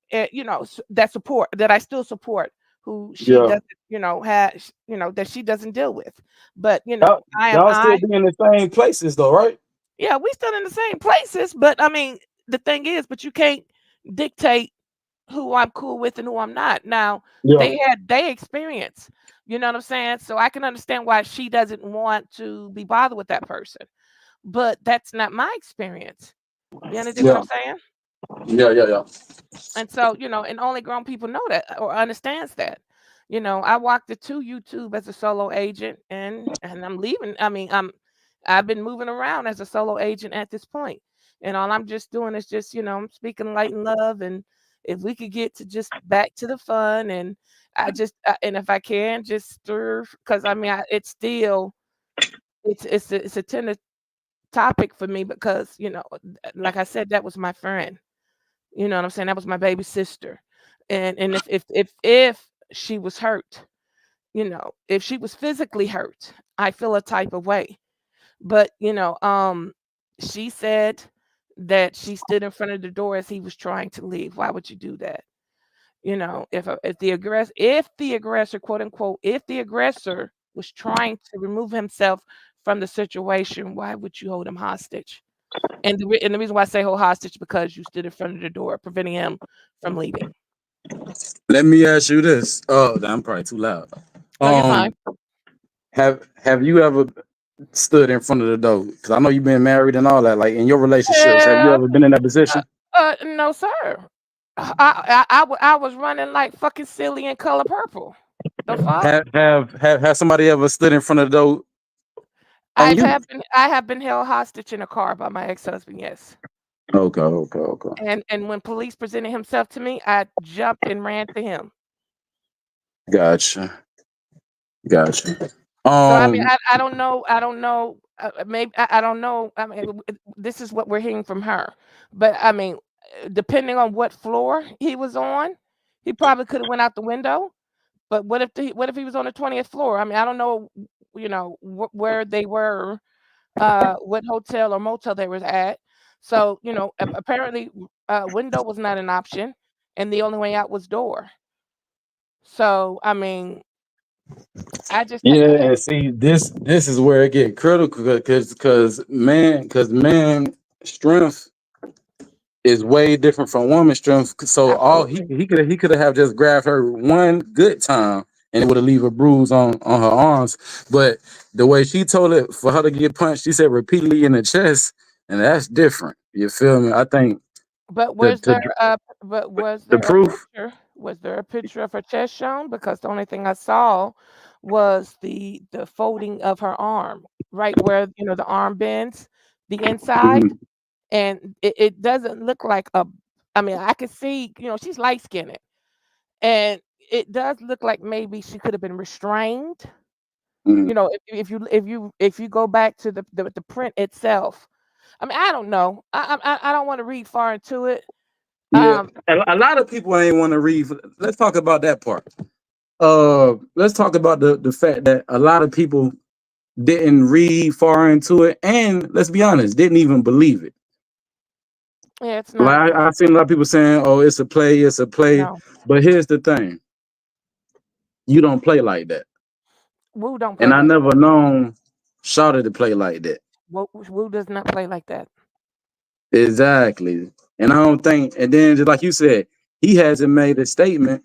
I still support, who she Yeah. doesn't, has, that she doesn't deal with. But Y'all, y'all still be in the same places though, right? yeah, we still in the same places. But I mean, the thing is, but you can't dictate who I'm cool with and who I'm not. Now, Yeah. they had their experience, you know what I'm saying? So I can understand why she doesn't want to be bothered with that person. But that's not my experience. You understand what Yeah. I'm saying? Yeah. And so, and only grown people know that or understands that. I walked it to YouTube as a solo agent and I'm leaving. I mean, I've been moving around as a solo agent at this point. And all I'm just doing is just, I'm speaking light and love. And if we could get to just back to the fun and and if I can just stir, because I mean, it's still, it's a tender topic for me because, like I said, that was my friend. You know what I'm saying? That was my baby sister. And if she was hurt, if she was physically hurt, I feel a type of way. But, she said that she stood in front of the door as he was trying to leave. Why would you do that? If the aggressor, quote unquote, if the aggressor was trying to remove himself from the situation, why would you hold him hostage? And the reason why I say hold hostage because you stood in front of the door, preventing him from leaving. Let me ask you this. Oh, I'm probably too loud. No, you're fine. Have you ever stood in front of the door? Because I know you've been married and all that. Like in your relationships, have you Yeah. ever been in that position? No, sir. I was running like fucking silly in Color Purple. The fuck? Have somebody ever stood in front of the door I on you? have been held hostage in a car by my ex-husband. Yes. Okay. And when police presented himself to me, I jumped and ran to him. Gotcha. So I mean, I don't know. Maybe I don't know. I mean, this is what we're hearing from her. But I mean, depending on what floor he was on, he probably could have went out the window. But what if he was on the 20th floor? I mean, I don't know. Where they were, what hotel or motel they was at. So apparently, window was not an option, and the only way out was door. So I mean, I just Yeah, and see this is where it get critical because man strength is way different from woman's strength. So all he could have just grabbed her one good time and it would have leave a bruise on her arms. But the way she told it for her to get punched, she said repeatedly in the chest, and that's different. You feel me? I think But the was the there a proof. picture? Was there a picture of her chest shown? Because the only thing I saw was the folding of her arm, right where the arm bends, the inside, Mhm. and it doesn't look like a. I mean, I could see, she's light skinned, and it does look like maybe she could have been restrained. Mhm. If you go back to the print itself, I mean, I don't know. I don't want to read far into it. Yeah, a lot of people ain't want to read. Let's talk about that part. Let's talk about the fact that a lot of people didn't read far into it, and let's be honest, didn't even believe it. Yeah, it's not. Like I've seen a lot of people saying, "Oh, it's a play, it's a play." No, But here's the thing: you don't play like that, Wu don't play and I like never known Shawty to play like that. Wu does not play like that. Exactly, and I don't think. And then, just like you said, he hasn't made a statement.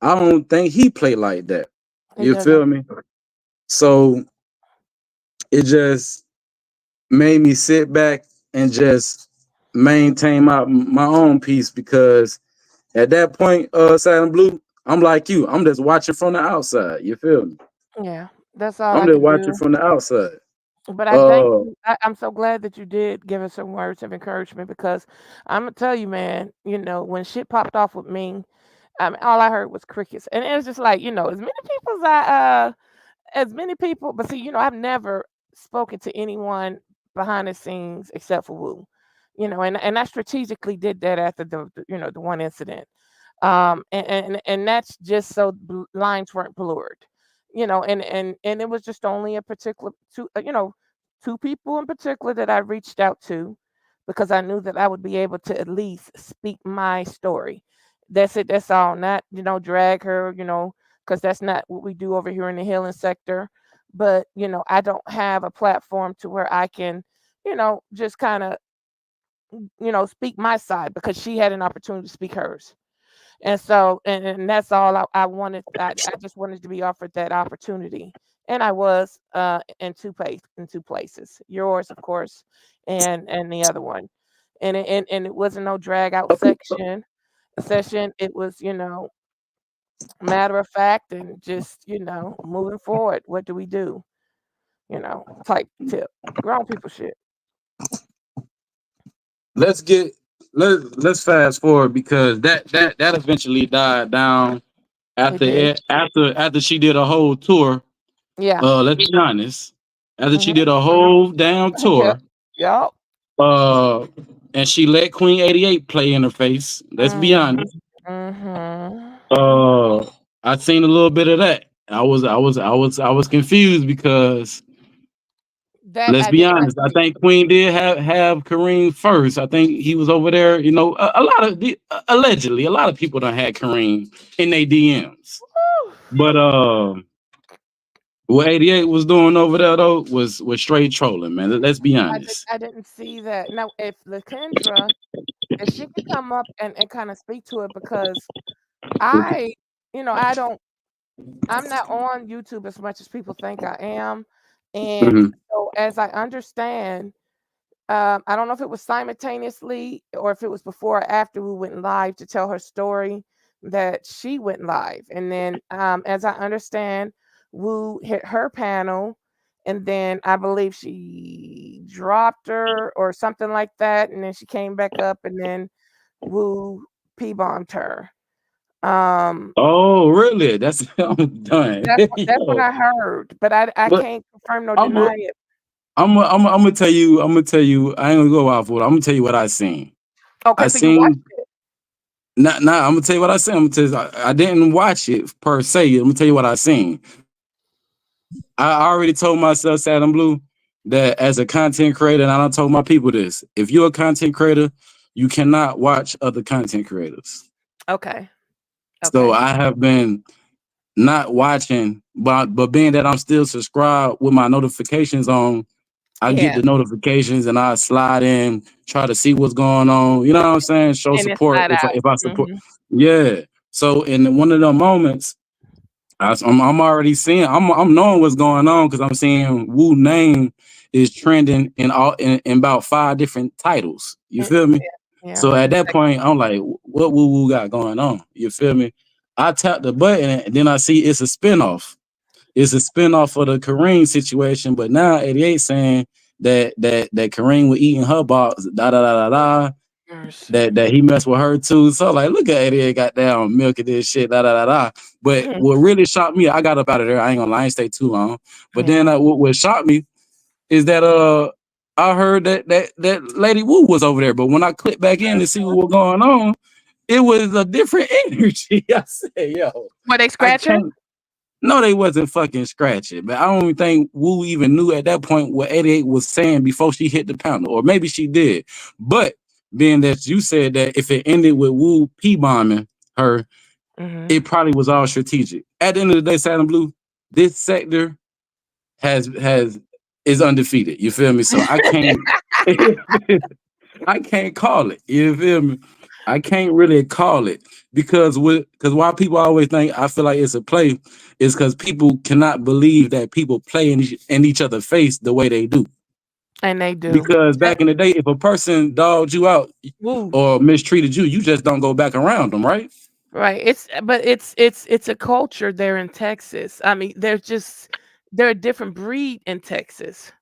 I don't think he played like that. He You doesn't. feel me? So it just made me sit back and just maintain my own peace because at that point, Silent Blue, I'm like you. I'm just watching from the outside. You feel me? Yeah, that's all I'm I just can watching do. from the outside. But I thank Uh, you. I'm so glad that you did give us some words of encouragement because I'm gonna tell you, man. When shit popped off with me, all I heard was crickets, and it was just like, as many people. But see, I've never spoken to anyone behind the scenes except for Wu. And I strategically did that after the one incident. And that's just so lines weren't blurred. And it was just only a particular two people in particular that I reached out to because I knew that I would be able to at least speak my story. That's it. That's all. Not, drag her, because that's not what we do over here in the healing sector. But, I don't have a platform to where I can, just kind of, speak my side because she had an opportunity to speak hers. And so, and that's all I wanted. I just wanted to be offered that opportunity. And I was in two places. Yours, of course, and the other one. And it wasn't no drag out session. It was, matter of fact and just, moving forward. What do we do? Type tip. Grown people shit. Let's fast forward because that eventually died down It did. after she did a whole tour. Yeah. Let's be honest. After she did a whole damn tour, Yep. and she let Queen 88 play in her face. Let's be honest. Mm-hmm. I seen a little bit of that. I was confused because That let's I be did not honest. I see. think Queen did have Kareem first. I think he was over there. A lot of allegedly, a lot of people done had Kareem in their DMs. But what 88 was doing over there though was straight trolling, man. Let's be honest. I didn't see that. Now, if Lakendra, if she could come up and kind of speak to it, because I don't. I'm not on YouTube as much as people think I am. And so, as I understand, I don't know if it was simultaneously or if it was before or after we went live to tell her story that she went live. And then, as I understand, Wu hit her panel, and then I believe she dropped her or something like that. And then she came back up, and then Wu P-bombed her. Oh, really? That's I'm done. That's what I heard, but I But can't confirm nor I'm deny it. gonna tell you. I'm gonna tell you. I ain't gonna go off with it. I'm gonna tell you what I seen. Okay, I so you watched seen. it. I'm gonna tell you what I seen. I'm gonna tell you, I didn't watch it per se. I'm gonna tell you what I seen. I already told myself, Satin Blue, that as a content creator, and I done told my people this: if you're a content creator, you cannot watch other content creators. Okay. So I have been not watching, but being that I'm still subscribed with my notifications on, I get Yeah. the notifications and I slide in, try to see what's going on. You know what I'm saying? Show And it's support not out. if I support. Yeah. So in one of them moments, I'm already seeing. I'm knowing what's going on because I'm seeing Wu name is trending in about 5 different titles. You feel me? Yeah. So at that point, I'm like, what Wu got going on? You feel me? I tap the button and then I see it's a spinoff. It's a spinoff of the Kareem situation, but now 88 saying that Kareem was eating her box, that he messed with her too. So like, look at 88 got down milking this shit, But what really shocked me, I got up out of there. I ain't gonna lie, I ain't stay too long. But then what shocked me is that I heard that Lady Wu was over there, but when I clicked back in to see what was going on, it was a different energy. I said, yo. Were they scratching? No, they wasn't fucking scratching. But I don't even think Wu even knew at that point what 88 was saying before she hit the panel. Or maybe she did. But being that you said that if it ended with Wu P-bombing her, it probably was all strategic. At the end of the day, Satin Blue, this sector is undefeated. You feel me? So I can't I can't call it. You feel me? I can't really call it because why people always think I feel like it's a play is because people cannot believe that people play in each other's face the way they do. And they do. Because back in the day, if a person dogged you out or mistreated you, you just don't go back around them, right? Right. It's a culture there in Texas. I mean, they're a different breed in Texas.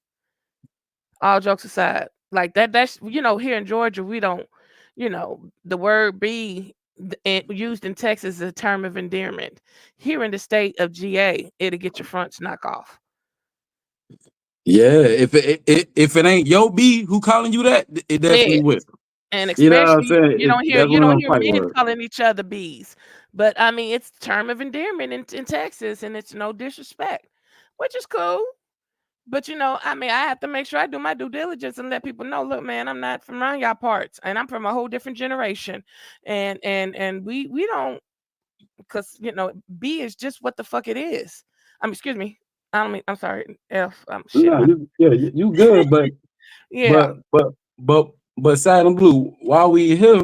All jokes aside, like that's here in Georgia, we don't, the word "be" used in Texas is a term of endearment. Here in the state of GA, it'll get your fronts knock off. Yeah, if it ain't your B who calling you that, it definitely will. And You know what I'm especially saying? you don't hear That's one of them fight men words. calling each other bees. But I mean, it's a term of endearment in Texas, and it's no disrespect, which is cool. But I mean, I have to make sure I do my due diligence and let people know, look, man, I'm not from around y'all parts, and I'm from a whole different generation, and we don't, because B is just what the fuck it is. I mean, excuse me. I don't mean. I'm sorry. F. Shit. No, you good, Yeah. but Sad and Blue, while we here,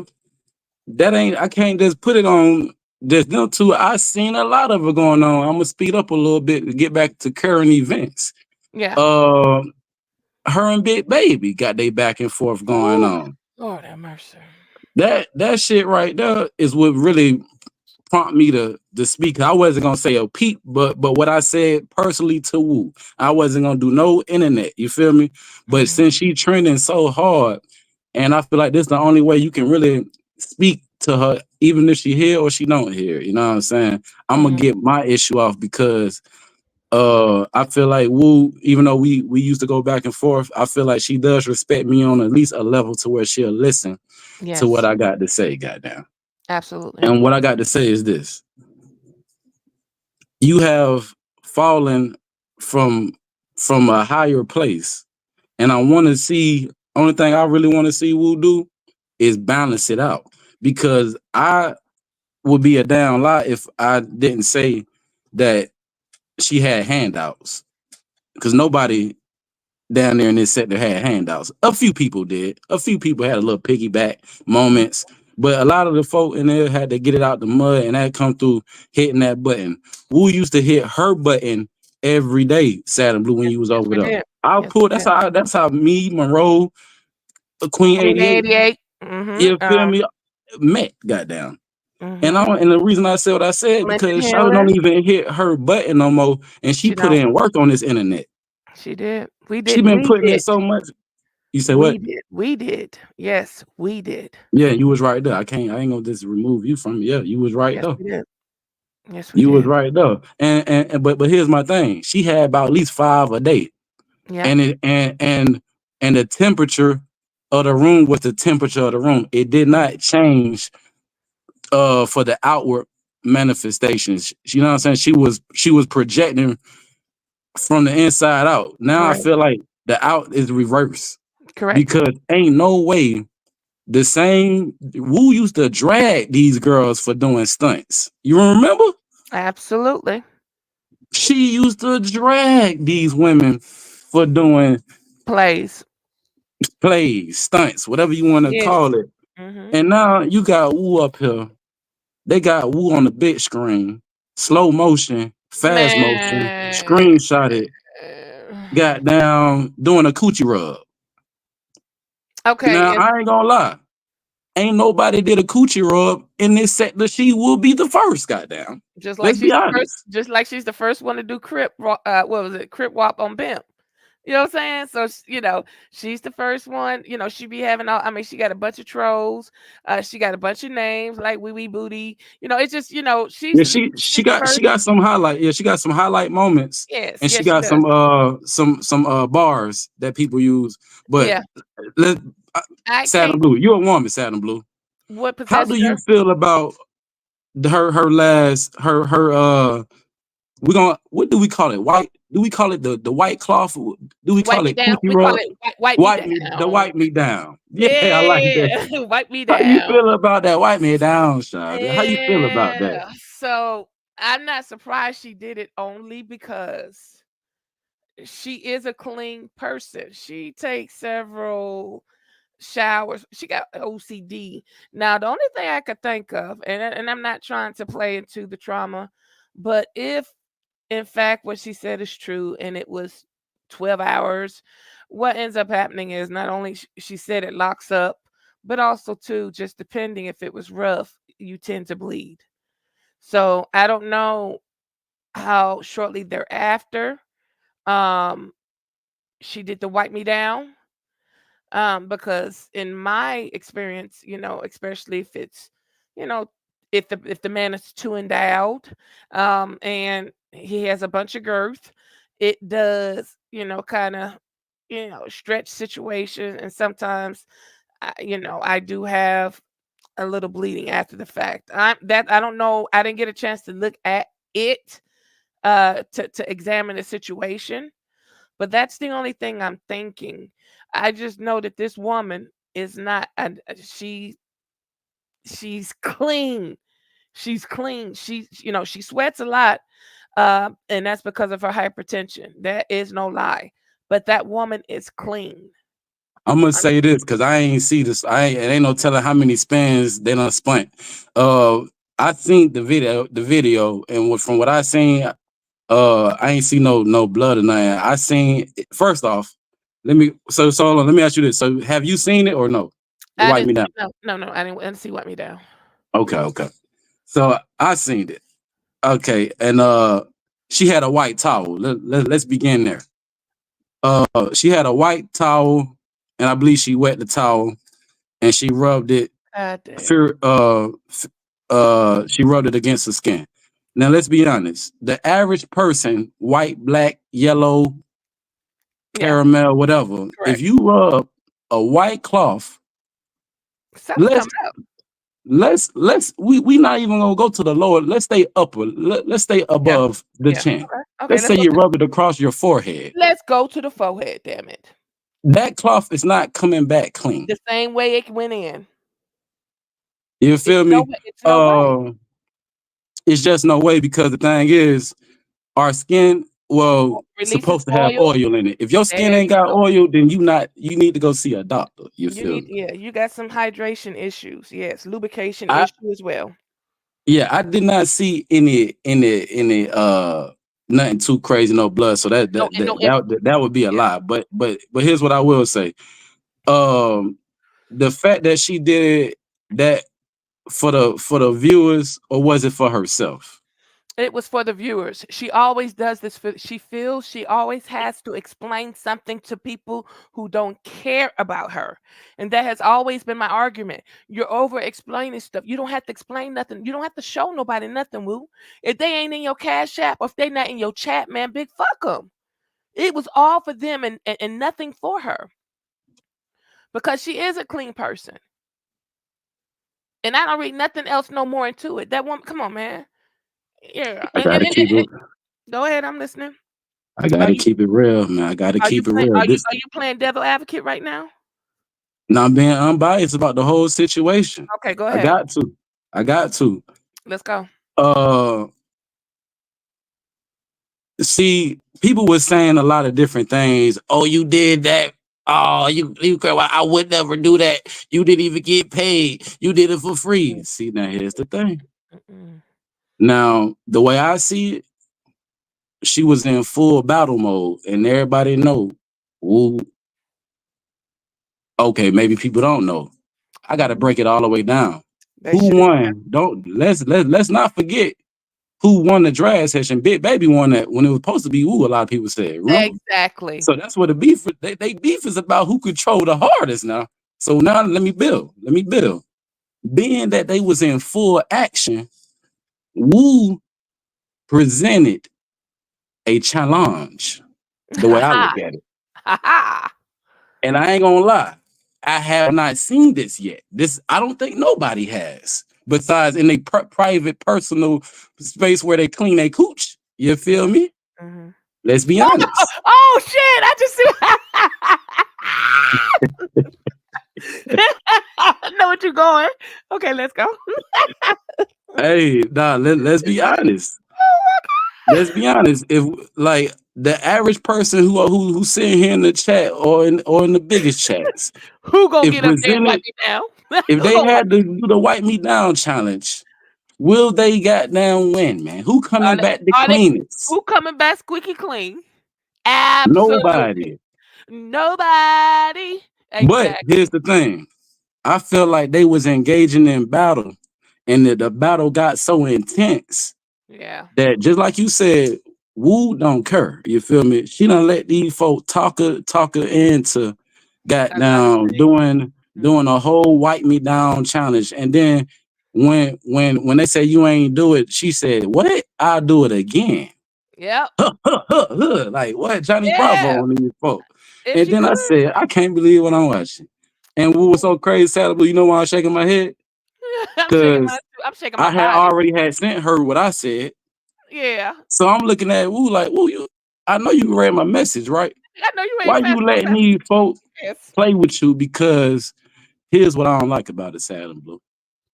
that ain't, I can't just put it on just them two. I seen a lot of it going on. I'm gonna speed up a little bit to get back to current events. Yeah. Her and Big Baby got they back and forth going on. Lord have mercy. That shit right there is what really prompt me to speak. I wasn't gonna say a peep, but what I said personally to Woo, I wasn't gonna do no internet. You feel me? But since she trending so hard, and I feel like this is the only way you can really speak to her, even if she hear or she don't hear. You know what I'm saying? I'm gonna get my issue off because I feel like Woo, even though we used to go back and forth, I feel like she does respect me on at least a level to where she'll listen to what I got to say. Goddamn. Absolutely. And what I got to say is this: you have fallen from a higher place, and I want to see. Only thing I really want to see Woo do is balance it out, because I would be a damn lie if I didn't say that she had handouts, because nobody down there in this sector had handouts. A few people did. A few people had a little piggyback moments, but a lot of the folk in there had to get it out the mud, and that come through hitting that button. Woo used to hit her button every day, Sad and Blue, when you was over there. I pulled. That's how me, Monroe, Queen 88. You feel me? Met, goddamn. And the reason I said what I said, because she don't even hit her button no more, and she put in work on this internet. She did. We did. She been putting in so much. You say what? We did. Yes, we did. Yeah, you was right there. I ain't gonna just remove you from it. Yeah, you was right there. We did. Yes, we you did. was right there. And but here's my thing. She had about at least 5 a day. Yeah. And the temperature of the room was the temperature of the room. It did not change for the outward manifestations. You know what I'm saying? She was projecting from the inside out. Now I feel like the out is reverse. Correct. Because ain't no way the same Woo used to drag these girls for doing stunts. You remember? Absolutely. She used to drag these women for doing plays, stunts, whatever you want to call it. And now you got Woo up here. They got Woo on the big screen, slow motion, fast motion, screenshot it, got down doing a coochie rub. Okay. Now I ain't gonna lie. Ain't nobody did a coochie rub in this sector. She will be the first, goddamn. Just like she's the first one to do Crip. What was it? Crip Wop on Pimp. You know what I'm saying? So she's the first one. She be having all. I mean, she got a bunch of trolls. She got a bunch of names like Wee Wee Booty. It's just she got some highlight. Yeah, she got some highlight moments. Yes, and she got some bars that people use. But Sad and Blue, you're a woman, Sad and Blue. How do you feel about her last what do we call it? White? Do we call it the white cloth? Do we call it coochie rub? Wipe me down. Yeah, I like that. Wipe me down. How you feel about that? Wipe me down, Sean. How you feel about that? So I'm not surprised she did it only because she is a clean person. She takes several showers. She got OCD. Now, the only thing I could think of, and I'm not trying to play into the trauma, but if in fact what she said is true and it was 12 hours, what ends up happening is not only she said it locks up, but also too, just depending if it was rough, you tend to bleed. So I don't know how shortly thereafter she did the wipe me down. Because in my experience, especially if it's, if the man is too endowed, and he has a bunch of girth, it does, kind of, stretch situation. And sometimes, I do have a little bleeding after the fact. I don't know. I didn't get a chance to look at it, to examine the situation. But that's the only thing I'm thinking. I just know that this woman is not. She's clean. She's clean. She sweats a lot, and that's because of her hypertension. That is no lie. But that woman is clean. I'm gonna say this because I ain't see this. It ain't no telling how many spins they done spun. I think the video, and from what I seen, I ain't see no blood or nothing. I seen first off. Let me ask you this. So have you seen it or no? Wipe me down. No, I didn't see Wipe Me Down. Okay. So I seen it. Okay, and she had a white towel. Let's begin there. She had a white towel, and I believe she wet the towel, and she rubbed it. She rubbed it against the skin. Now let's be honest. The average person, white, black, yellow, caramel, whatever. Correct. If you rub a white cloth, we not even gonna go to the lower. Let's stay upper. Let's stay above the chin. Okay, let's say you rub it across your forehead. Let's go to the forehead. Damn it! That cloth is not coming back clean. The same way it went in. You feel me? It's just no way because the thing is, our skin supposed to have oil in it. If your skin ain't got oil, then you need to go see a doctor. You feel me? Yeah, you got some hydration issues. Yes, lubrication issue as well. Yeah, I did not see any nothing too crazy, no blood. So that would be a lie. But here's what I will say. The fact that she did that for the viewers, or was it for herself? It was for the viewers. She always does this. She feels she always has to explain something to people who don't care about her. And that has always been my argument. You're over explaining stuff. You don't have to explain nothing. You don't have to show nobody nothing, Woo. If they ain't in your Cash App or if they not in your chat, man, big fuck them. It was all for them and nothing for her. Because she is a clean person. And I don't read nothing else no more into it. That woman, come on, man. Yeah. Go ahead, I'm listening. I gotta keep it real, man. I gotta keep it real. Are you playing devil advocate right now? No, I'm being unbiased about the whole situation. Okay, go ahead. I got to. Let's go. See, people were saying a lot of different things. Oh, you did that. Oh, you I would never do that. You didn't even get paid. You did it for free. See, now here's the thing. Now, the way I see it, she was in full battle mode, and everybody know. Ooh, okay, maybe people don't know. I got to break it all the way down. Who won? Let's not forget who won the drag session. Big Baby won that when it was supposed to be Woo. A lot of people said, remember? Exactly. So that's what the beef. They beef is about who control the hardest now. So now let me build. Being that they was in full action, Woo presented a challenge. The way I look at it, and I ain't gonna lie, I have not seen this yet. I don't think nobody has. Besides in a private, personal space where they clean their cooch. You feel me? Mm-hmm. Let's be honest. Oh shit! I just I know what you're going. Okay, let's go. Hey, nah, let's be honest. Let's be honest. If like the average person who's sitting here in the chat or in the biggest chats, who gonna get up there and wipe me down? If they had to do the Wipe Me Down challenge, will they goddamn win, man? Who coming back the cleanest? Who coming back squeaky clean? Absolutely. Nobody. Exactly. But here's the thing. I feel like they was engaging in battle, and the battle got so intense. Yeah. That just like you said, Woo don't care. You feel me? She done let these folk talk her into goddamn doing a whole Wipe Me Down challenge. And then when they say you ain't do it, she said, what? I'll do it again. Yep. Like what? Johnny Bravo on these folks. And then I said, I can't believe what I'm watching. And what was so crazy, sadly, you know why I'm shaking my head? Because I had already had sent her what I said. Yeah. So I'm looking at Woo like, Woo, I know you read my message, right? I know you ain't Why fat. you letting these folks Yes. play with you? Because here's what I don't like about it, Sad and Blue.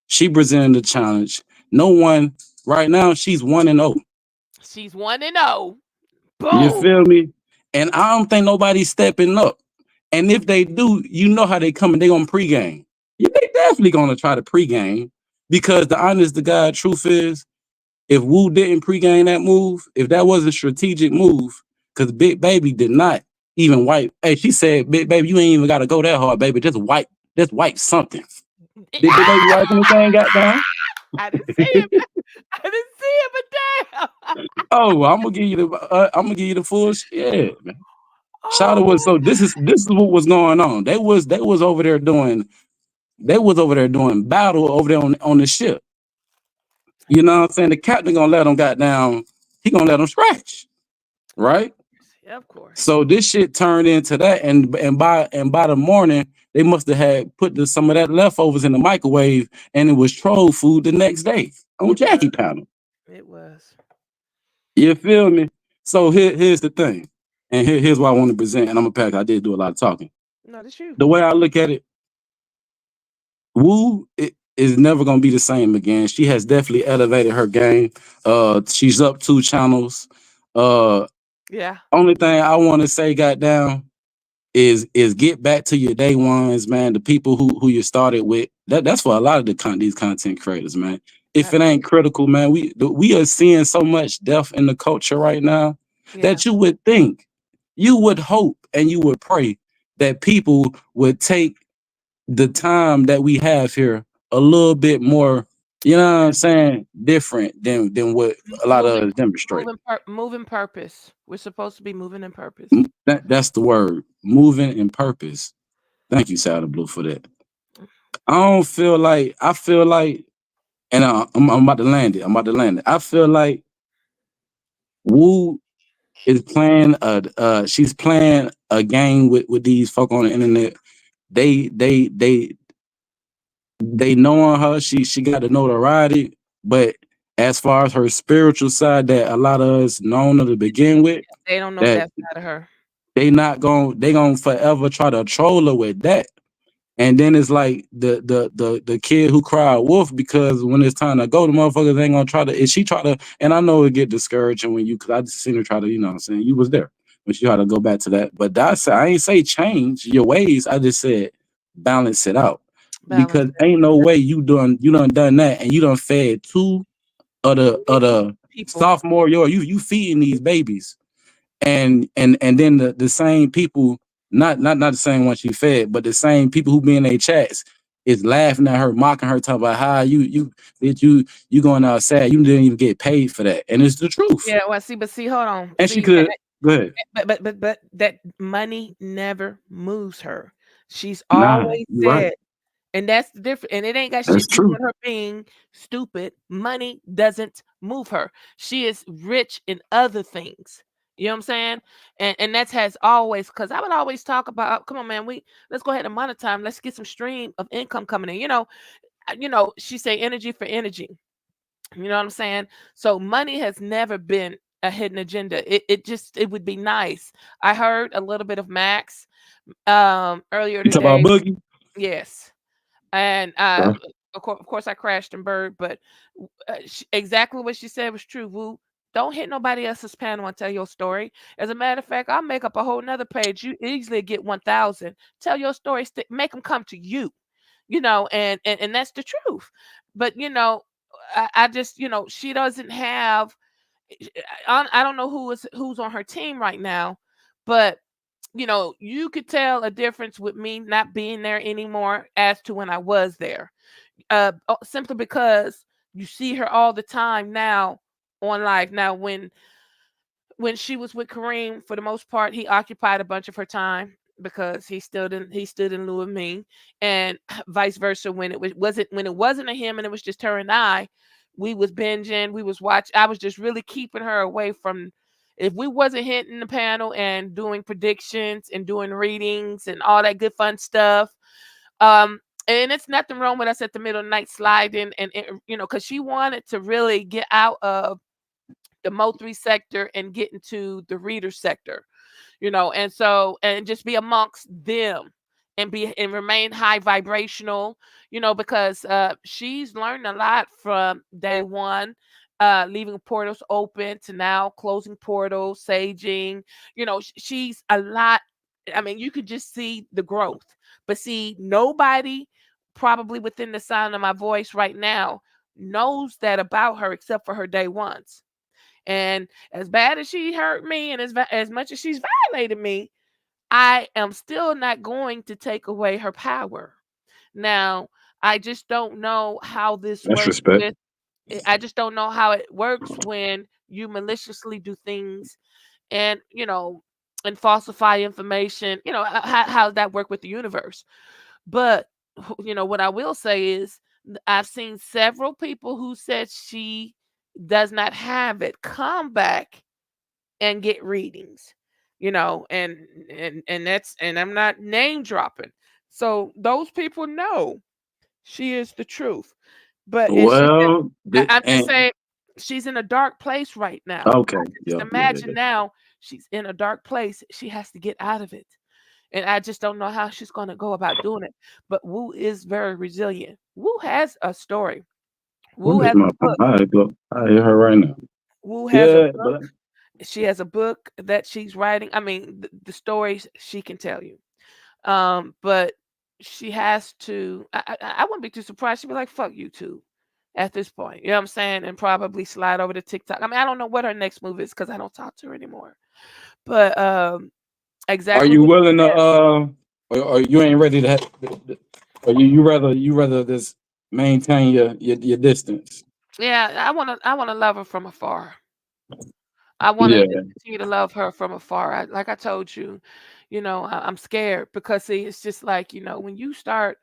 She presented the challenge. No one right now. She's 1-0. She's 1-0. You Boom. feel me? And I don't think nobody's stepping up. And if they do, you know how they coming. They gonna pregame. Yeah, they definitely gonna try to pregame because the honest to God truth is, if Wu didn't pregame that move, if that was a strategic move, because Big Baby did not even wipe. Hey, she said, Big Baby, you ain't even got to go that hard, baby. Just wipe something. Did Big Baby wipe anything? Goddamn. I didn't see him. I didn't see him, but damn. Oh, I'm gonna give you the full shit, man. Shout out Oh, was so this is what was going on. They was over there doing battle over there on the ship. You know what I'm saying? The captain gonna let them goddamn, he gonna let them scratch, right? yeah, of course. So this shit turned into that, and by the morning they must have had put some of that leftovers in the microwave, and it was troll food the next day on Jackie panel. It was. You feel me? So here's the thing, and here's what I want to present. And I'm a pack. I did do a lot of talking. No, that's you. The way I look at it, Wu is never gonna be the same again. She has definitely elevated her game. She's up 2 channels. Yeah. Only thing I want to say, goddamn, is get back to your day ones, man. The people who you started with. That's for a lot of these content creators, man. If it ain't critical, man, we are seeing so much death in the culture right now that you would think, you would hope, and you would pray that people would take the time that we have here a little bit more, you know what I'm saying, different than what a lot of us demonstrate. Moving purpose. We're supposed to be moving in purpose. That's the word, moving in purpose. Thank you, Saddle Blue, for that. I feel like, and I'm about to land it. I feel like Wu is playing she's playing a game with these folk on the internet. They knowing her, she got the notoriety, but as far as her spiritual side that a lot of us known her to begin with, They don't know that that side of her. they gonna forever try to troll her with that. And then it's like the kid who cried wolf, because when it's time to go, the motherfuckers ain't gonna try to. If she try to, and I know it get discouraging when you, because I just seen her try to, you know what I'm saying, you was there, but she try to go back to that. But I ain't say change your ways. I just said balance it out, because ain't no way you done that, and you done fed 2 other sophomore year. You feeding these babies, and then the same people. Not the same one she fed, but the same people who be in their chats is laughing at her, mocking her, talking about how you going outside, you didn't even get paid for that, and it's the truth. Yeah, well, see, hold on. And she could go ahead. But that money never moves her. She's Nah, always you right. said, and that's the difference. And it ain't got That's shit to do true. with her being stupid. Money doesn't move her. She is rich in other things. You know what I'm saying? And that has always, because I would always talk about, come on, man, let's go ahead and monetize. Let's get some stream of income coming in. You know, she say energy for energy. You know what I'm saying? So money has never been a hidden agenda. It would be nice. I heard a little bit of Max earlier You today. talking about Boogie? Yes. And of course I crashed and burned, but exactly what she said was true. Woo, don't hit nobody else's panel and tell your story. As a matter of fact, I'll make up a whole nother page. You easily get 1,000. Tell your story, make them come to you. You know, and that's the truth. But I just, she doesn't have. I don't know who's on her team right now, but you could tell a difference with me not being there anymore as to when I was there. Simply because you see her all the time now on live. Now, when she was with Kareem, for the most part, he occupied a bunch of her time because he stood in lieu of me, and vice versa. When it wasn't a him and it was just her and I, we was binging, we was watching. I was just really keeping her away from. If we wasn't hitting the panel and doing predictions and doing readings and all that good fun stuff, and it's nothing wrong with us at the middle of the night sliding, and because she wanted to really get out of the Mo3 sector and get into the reader sector. you know, and so and just be amongst them and remain high vibrational, you know, because she's learned a lot from day one, leaving portals open to now closing portals, saging, you know, she's a lot. I mean, you could just see the growth. But see, nobody probably within the sound of my voice right now knows that about her except for her day ones. And as bad as she hurt me and as much as she's violated me, I am still not going to take away her power. Now, I just don't know how this That's works respect. I just don't know how it works when you maliciously do things and, you know, and falsify information, you know, how does that work with the universe? But, you know, what I will say is I've seen several people who said she does not have it come back and get readings, you know, and I'm not name dropping. So those people know she is the truth. But Well, I'm just and saying she's in a dark place right now. okay, I yeah, just imagine now she's in a dark place. She has to get out of it. And I just don't know how she's going to go about doing it. But Wu is very resilient. Wu has a story. Wu Where's has my a phone? book. I hear her right now. Wu has a Yeah, book. but She has a book that she's writing. I mean, the stories she can tell you. But she has to. I wouldn't be too surprised. She'd be like, "Fuck YouTube," at this point. You know what I'm saying? And probably slide over to TikTok. I mean, I don't know what her next move is because I don't talk to her anymore. But are exactly you what you willing to said. or you ain't ready to or you rather just maintain your distance? Yeah, I wanna love her from afar. I want to Yeah. continue to love her from afar. Like I told you, you know, I'm scared because see, it's just like, you know, when you start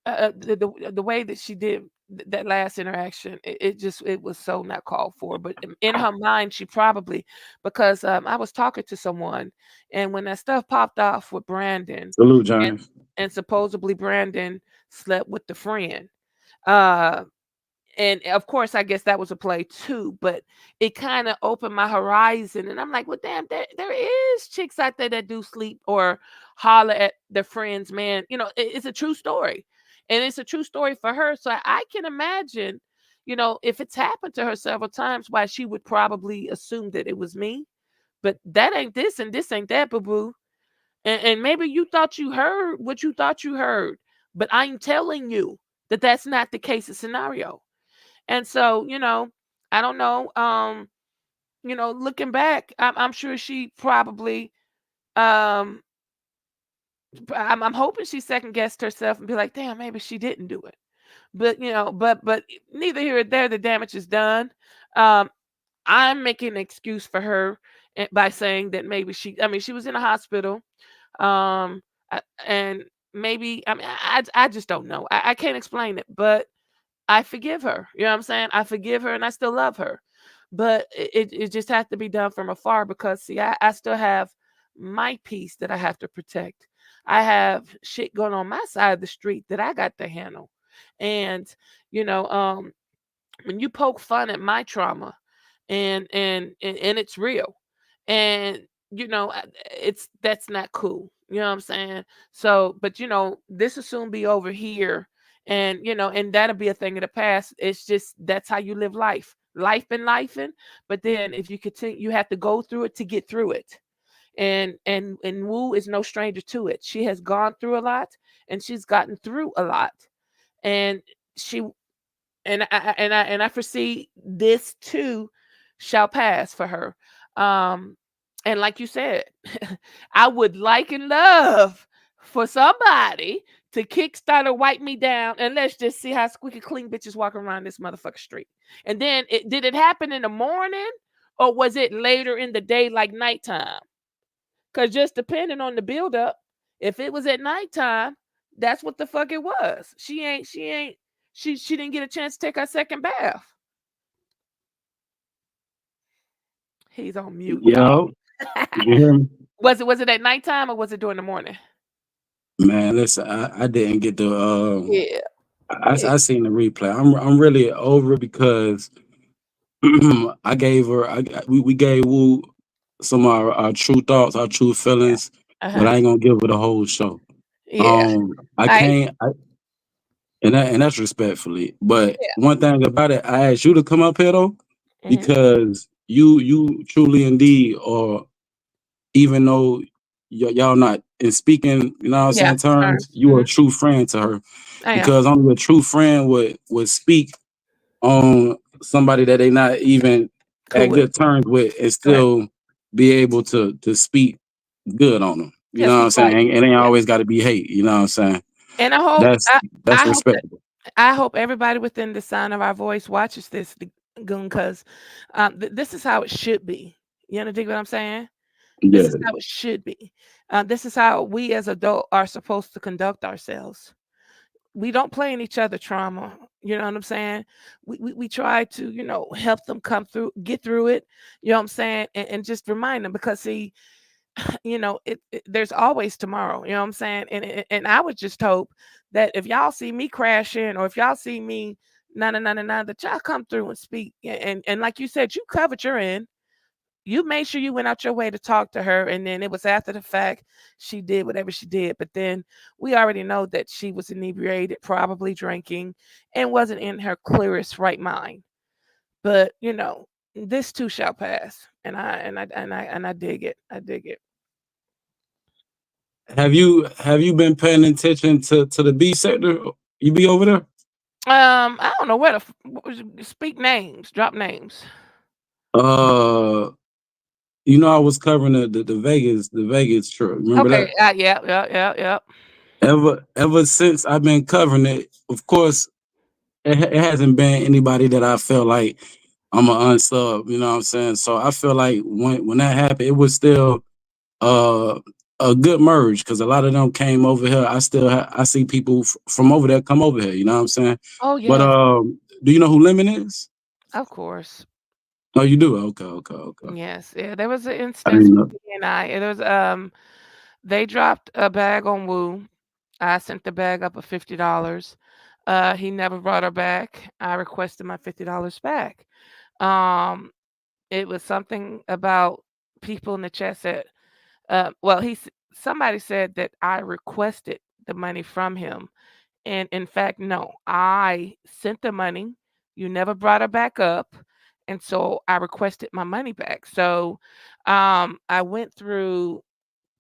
the way that she did that last interaction, it was so not called for. But in her mind, she probably because I was talking to someone, and when that stuff popped off with Brandon, Salute, and James. supposedly Brandon slept with the friend. Uh, and of course, I guess that was a play too, but it kind of opened my horizon. And I'm like, well, damn, there is chicks out there that do sleep or holler at their friends, man. You know, it's a true story. And it's a true story for her. So I can imagine, you know, if it's happened to her several times, why she would probably assume that it was me. But that ain't this and this ain't that, boo boo. And maybe you thought you heard what you thought you heard, but I'm telling you that that's not the case of scenario. And so, you know, I don't know. You know, looking back, I'm sure she probably um I'm hoping she second guessed herself and be like, damn, maybe she didn't do it. But you know, but neither here or there, the damage is done. Um, I'm making an excuse for her by saying that maybe I mean, she was in a hospital. And maybe, I mean, I just don't know. I can't explain it, but I forgive her. You know what I'm saying? I forgive her and I still love her. But it just has to be done from afar because see, I still have my peace that I have to protect. I have shit going on my side of the street that I got to handle. And, you know, when you poke fun at my trauma and it's real. And you know, that's not cool. You know what I'm saying? So, but you know, this will soon be over here and you know, and that'll be a thing of the past. It's just that's how you live life. Life been lifing, but then if you continue, you have to go through it to get through it. And Wu is no stranger to it. She has gone through a lot and she's gotten through a lot. And she and I foresee this too shall pass for her. And like you said, I would like and love for somebody to kickstart or wipe me down, and let's just see how squeaky clean bitches walking around this motherfucker street. And then, did it happen in the morning, or was it later in the day, like nighttime? Because just depending on the buildup, if it was at nighttime, that's what the fuck it was. She didn't get a chance to take her second bath. He's on mute, y'all. Yo, you hear me? Was it at nighttime or was it during the morning? Man, listen, I didn't get the Yeah. I seen the replay. I'm really over it because I gave her we gave Wu some of our true thoughts, our true feelings, but I ain't gonna give it a whole show. Yeah. I can't, and that's respectfully. But Yeah. one thing about it, I asked you to come up here though, because you truly indeed, or even though y'all not in speaking, you know what I'm saying, terms, you are a true friend to her. I am. Because only a true friend would speak on somebody that they not even Cool at with. good terms with and still be able to speak good on them. You know what I'm saying? It ain't always got to be hate. You know what I'm saying? And I hope That's I hope that, respectable. I hope everybody within the sound of our voice watches this, Goon, because this is how it should be. You understand what I'm saying? This is Yeah. how it should be. This is how we as adults are supposed to conduct ourselves. We don't play in each other trauma. You know what I'm saying? We try to, you know, help them come through, get through it. You know what I'm saying? And just remind them, because see, you know, there's always tomorrow. You know what I'm saying? And I would just hope that if y'all see me crashing, or if y'all see me that y'all come through and speak. And like you said, you covered your end. You made sure you went out your way to talk to her, and then it was after the fact she did whatever she did. But then we already know that she was inebriated, probably drinking, and wasn't in her clearest right mind. But you know, this too shall pass, and I dig it. I dig it. Have you been paying attention to the B sector? You be over there? I don't know where to speak names, drop names. You know, I was covering the Vegas trip. Remember Okay. that? Yeah. Ever since I've been covering it, of course, it hasn't been anybody that I felt like I'm an unsub. You know what I'm saying? So I feel like when that happened, it was still a good merge, because a lot of them came over here. I see people from over there come over here. You know what I'm saying? Oh But yeah. do you know who Lemon is? Of course. Oh, you do? Okay. Yes. Yeah. There was an I instance didn't with know. he and I. It was they dropped a bag on Woo. I sent the bag up of $50. He never brought her back. I requested my $50 back. Um, it was something about people in the chat said, well, somebody said that I requested the money from him. And in fact, no, I sent the money. You never brought her back up. And so I requested my money back. So I went through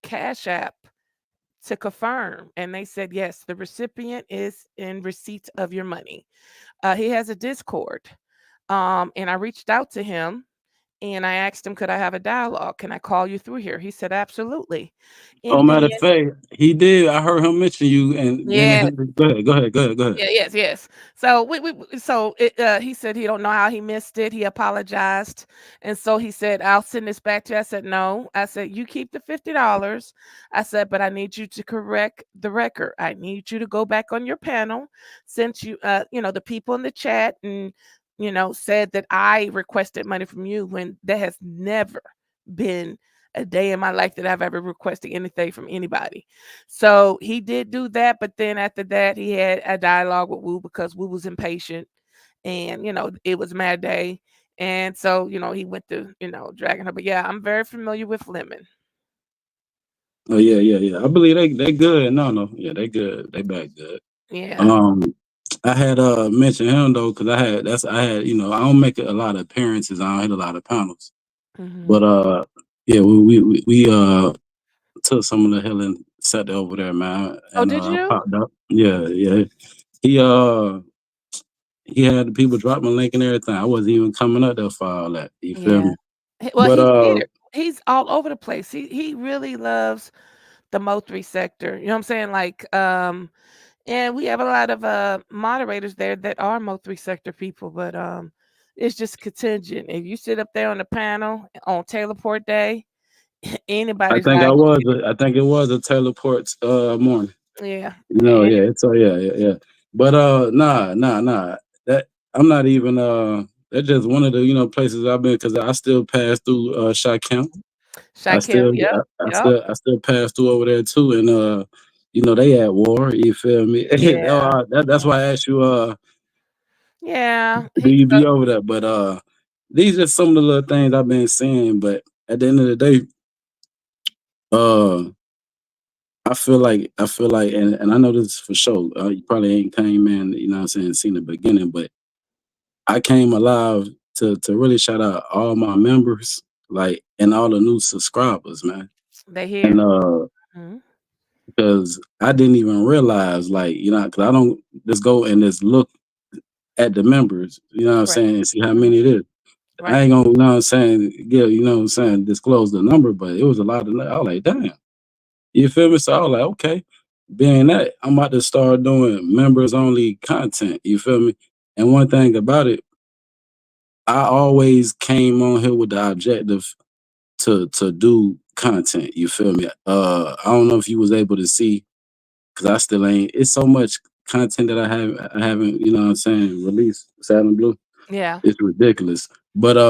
Cash App to confirm, and they said, yes, the recipient is in receipt of your money. He has a Discord. And I reached out to him and I asked him, could I have a dialogue? Can I call you through here? He said, absolutely. Oh, And matter then, of fact, he did. I heard him mention you, and yeah, then go ahead. yeah, yes. So he said he don't know how he missed it. He apologized, and so he said, "I'll send this back to you." I said, "No." I said, "You keep the $50." I said, "But I need you to correct the record. I need you to go back on your panel, since you the people in the chat and said that I requested money from you, when there has never been a day in my life that I've ever requested anything from anybody." So he did do that, but then after that, he had a dialogue with Woo, because Woo was impatient, and it was Mad Day, and so he went to dragging her. But yeah, I'm very familiar with Lemon. Oh yeah. I believe they good. No, yeah, they good. They back good. Yeah. I had mentioned him though, because I don't make a lot of appearances. I don't hit a lot of panels, but yeah, we took some of the healing set over there, man. Oh, And did I you? popped up. Yeah. He had the people drop my link and everything. I wasn't even coming up there for all that. You feel Yeah. me? Well, But he's here. He's all over the place. He really loves the Mo3 sector. You know what I'm saying? Like, and we have a lot of moderators there that are Mo3 sector people, but it's just contingent. If you sit up there on the panel on Taylor Port Day, anybody's I think it was a Taylor Ports morning. Yeah. Yeah. So yeah. But nah. That I'm not even that's just one of the places I've been, because I still pass through Shy Camp. I still pass through over there too, and they at war. You feel me? Yeah. That's why I asked you. Yeah. Do you be over there? But these are some of the little things I've been seeing. But at the end of the day, I feel like, and I know this for sure. You probably ain't came in, you know what I'm saying, seen the beginning, but I came alive to really shout out all my members, like, and all the new subscribers, man. They hear. And Mhm. because I didn't even realize, like, you know, because I don't just go and just look at the members, you know what I'm Right. saying, and see how many it is. I Right. ain't gonna, you know what I'm saying, you know what I'm saying, disclose the number, but it was a lot of, I was like, damn. You feel me? So I was like, okay, being that, I'm about to start doing members only content. You feel me? And one thing about it, I always came on here with the objective to do content. You feel me? I don't know if you was able to see, because I still ain't. It's so much content that I haven't, you know what I'm saying, released. Satin Blue. Yeah. It's ridiculous. But I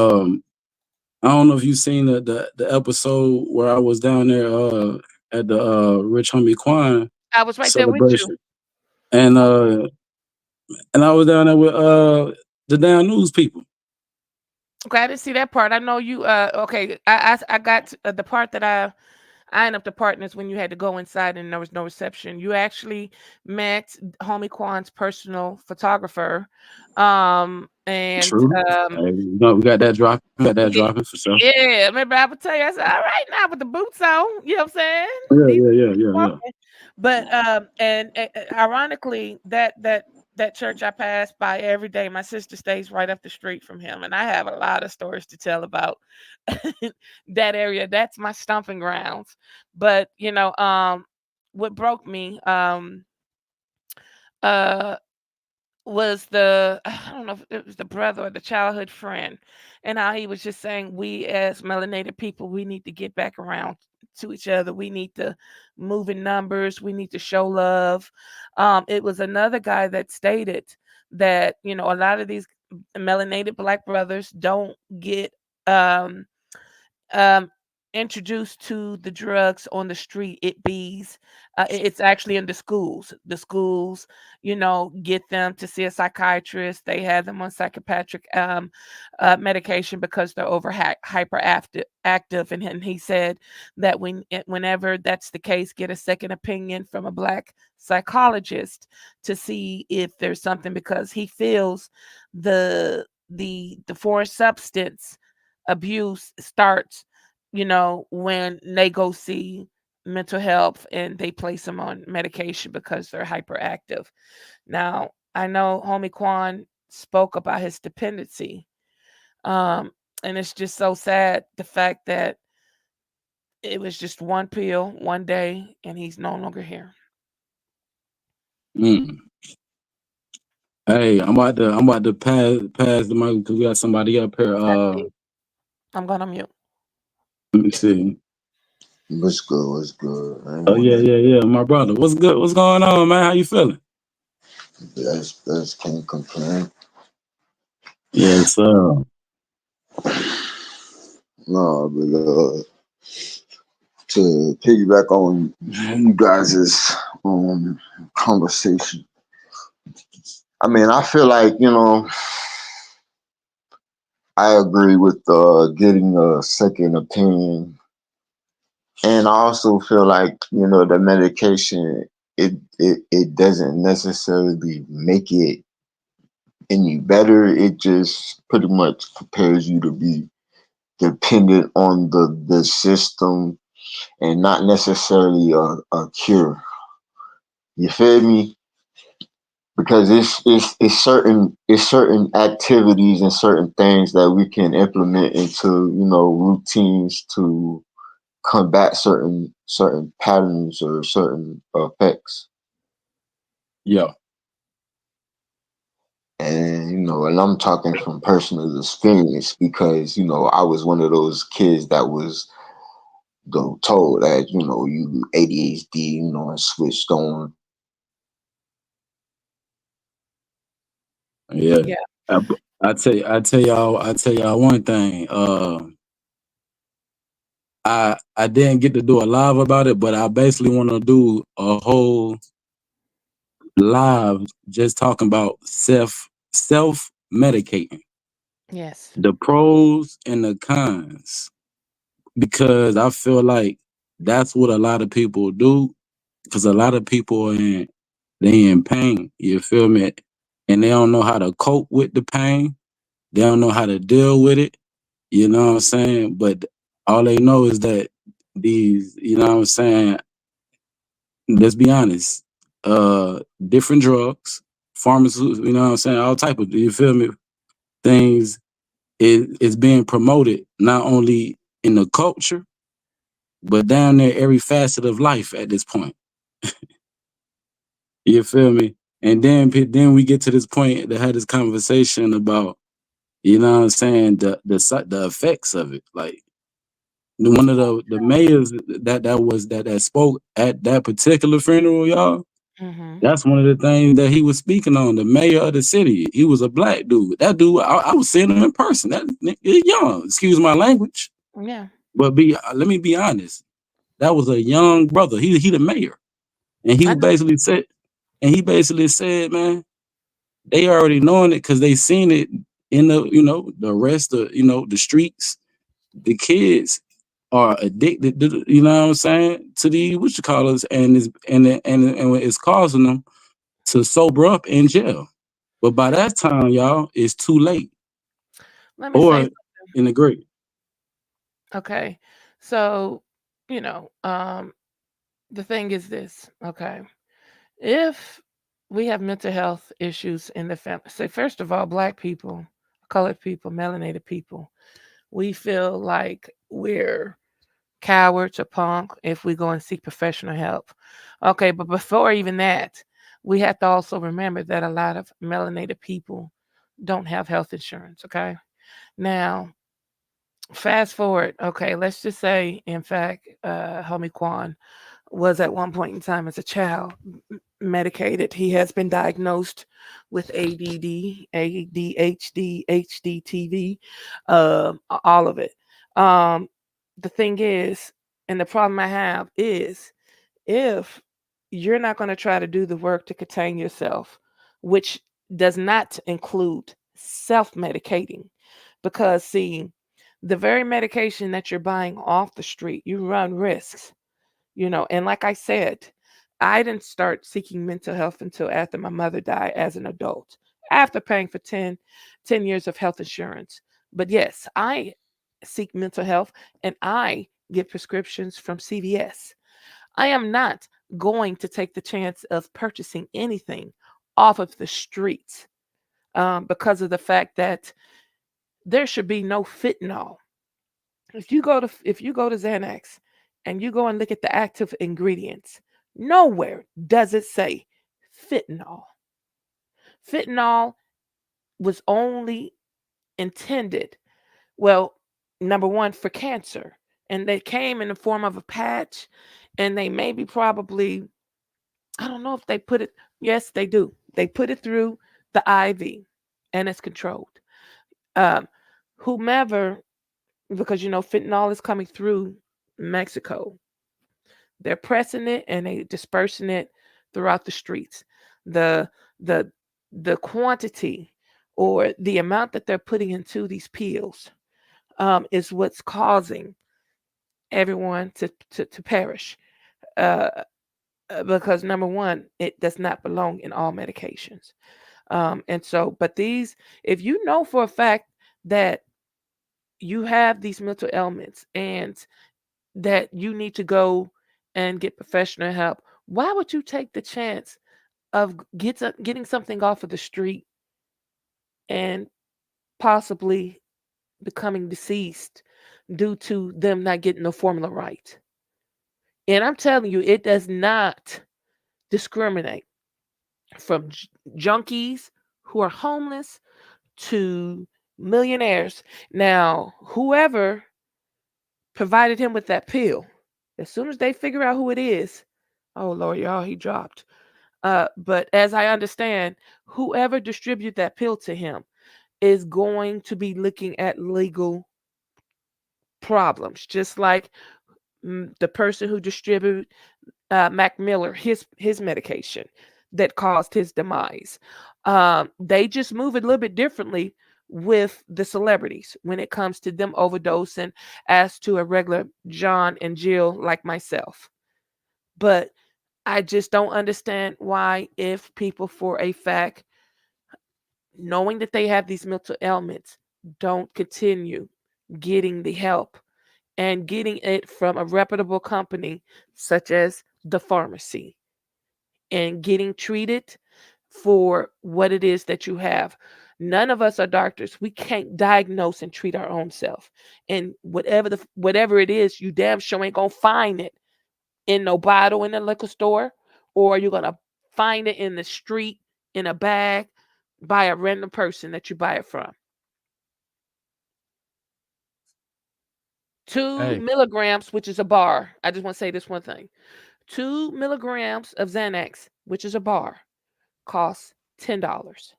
don't know if you seen the episode where I was down there at the Rich Homie Quan I was right there with you. celebration. And I was down there with the damn news people. Okay, I didn't see that part. I know you. Okay, I got the part that I ended up the partners when you had to go inside and there was no reception. You actually met Homie Quan's personal photographer, and True. Hey, you know, we got that dropping. We got that dropping for sure. yeah. Remember, I would tell you, I said, all right, now with the boots on, you know what I'm saying? Yeah. But and ironically, that church I pass by every day, my sister stays right up the street from him, and I have a lot of stories to tell about that area. That's my stomping grounds. But you know, what broke me was I don't know if it was the brother or the childhood friend, and how he was just saying, we as melanated people, we need to get back around to each other. We need to move in numbers. We need to show love. It was another guy that stated that, you know, a lot of these melanated Black brothers don't get introduced to the drugs on the street. It's actually in the schools. The schools, you know, get them to see a psychiatrist. They have them on psychiatric medication because they're hyperactive. And he said that whenever that's the case, get a second opinion from a Black psychologist to see if there's something, because he feels the foreign substance abuse starts, you know, when they go see mental health and they place them on medication because they're hyperactive. Now, I know Homie Quan spoke about his dependency. And it's just so sad, the fact that it was just one pill one day and he's no longer here. Hey, I'm about to pass the mic because we got somebody up here. I'm gonna mute. Let me see. What's good? Oh yeah. My brother. What's good? What's going on, man? How you feeling? That's can't complain. Yes, sir. No, but to piggyback on you guys' conversation, I mean, I feel like, you know, I agree with getting a second opinion, and I also feel like, you know, the medication, it doesn't necessarily make it any better. It just pretty much prepares you to be dependent on the system and not necessarily a cure. You feel me? Because it's certain activities and certain things that we can implement into, you know, routines to combat certain patterns or certain effects. Yeah. And, you know, and I'm talking from personal experience because, you know, I was one of those kids that was told that, you know, you ADHD, you know, and switched on. Yeah. I tell y'all one thing. I didn't get to do a live about it, but I basically want to do a whole live just talking about self medicating. Yes. The pros and the cons because I feel like that's what a lot of people do. Because a lot of people are they in pain. You feel me? And they don't know how to cope with the pain. They don't know how to deal with it. You know what I'm saying? But all they know is that these, you know what I'm saying? Let's be honest. Different drugs, pharmaceuticals, you know what I'm saying? All type of, you feel me? Things is being promoted not only in the culture, but down there every facet of life at this point. You feel me? And then we get to this point to have this conversation about, you know what I'm saying, the effects of it. Like one of the mayors that spoke at that particular funeral, y'all. Mm-hmm. That's one of the things that he was speaking on. The mayor of the city, he was a black dude. That dude, I was seeing him in person. That nigga young. Excuse my language, Yeah. but let me be honest. That was a young brother. He the mayor, and he basically said, man, they already knowing it because they seen it in the rest of the streets. The kids are addicted to, you know what I'm saying, to the whatchamacallits, and it's causing them to sober up in jail. But by that time, y'all, it's too late. Let me say Or something. in the grave. Okay. So, the thing is this, okay. If we have mental health issues in the family, say first of all, black people, colored people, melanated people, we feel like we're cowards or punk if we go and seek professional help. Okay, but before even that, we have to also remember that a lot of melanated people don't have health insurance. Okay. Now, fast forward. Okay, let's just say, in fact, homie Quan was at one point in time as a child medicated. He has been diagnosed with ADD, ADHD, HDTV, all of it. The thing is, and the problem I have is, if you're not going to try to do the work to contain yourself, which does not include self-medicating, because see, the very medication that you're buying off the street, you run risks, and like I said, I didn't start seeking mental health until after my mother died as an adult, after paying for 10 years of health insurance. But yes, I seek mental health and I get prescriptions from CVS. I am not going to take the chance of purchasing anything off of the streets because of the fact that there should be no fentanyl. If you go to Xanax and you go and look at the active ingredients, nowhere does it say fentanyl. Fentanyl was only intended, well, number one, for cancer. And they came in the form of a patch, and they maybe probably, I don't know if they put it, yes, they do. They put it through the IV, and it's controlled. Whomever, because fentanyl is coming through Mexico. They're pressing it and they dispersing it throughout the streets. The quantity or the amount that they're putting into these pills is what's causing everyone to perish. Because number one, it does not belong in all medications. And so, but these, if you know for a fact that you have these mental ailments and that you need to go and get professional help, why would you take the chance of getting something off of the street and possibly becoming deceased due to them not getting the formula right? And I'm telling you, it does not discriminate from junkies who are homeless to millionaires. Now, whoever provided him with that pill, as soon as they figure out who it is, oh Lord, y'all, he dropped. But as I understand, whoever distributed that pill to him is going to be looking at legal problems, just like the person who distributed Mac Miller his medication that caused his demise. They just move it a little bit differently with the celebrities when it comes to them overdosing as to a regular John and Jill like myself. But I just don't understand why, if people for a fact, knowing that they have these mental ailments, don't continue getting the help and getting it from a reputable company such as the pharmacy and getting treated for what it is that you have. None of us are doctors. We can't diagnose and treat our own self. And whatever it is, you damn sure ain't gonna find it in no bottle in the liquor store, or you're gonna find it in the street in a bag by a random person that you buy it from. 2 Hey, milligrams, which is a bar. I just want to say this one thing. 2 milligrams of Xanax, which is a bar, costs $10.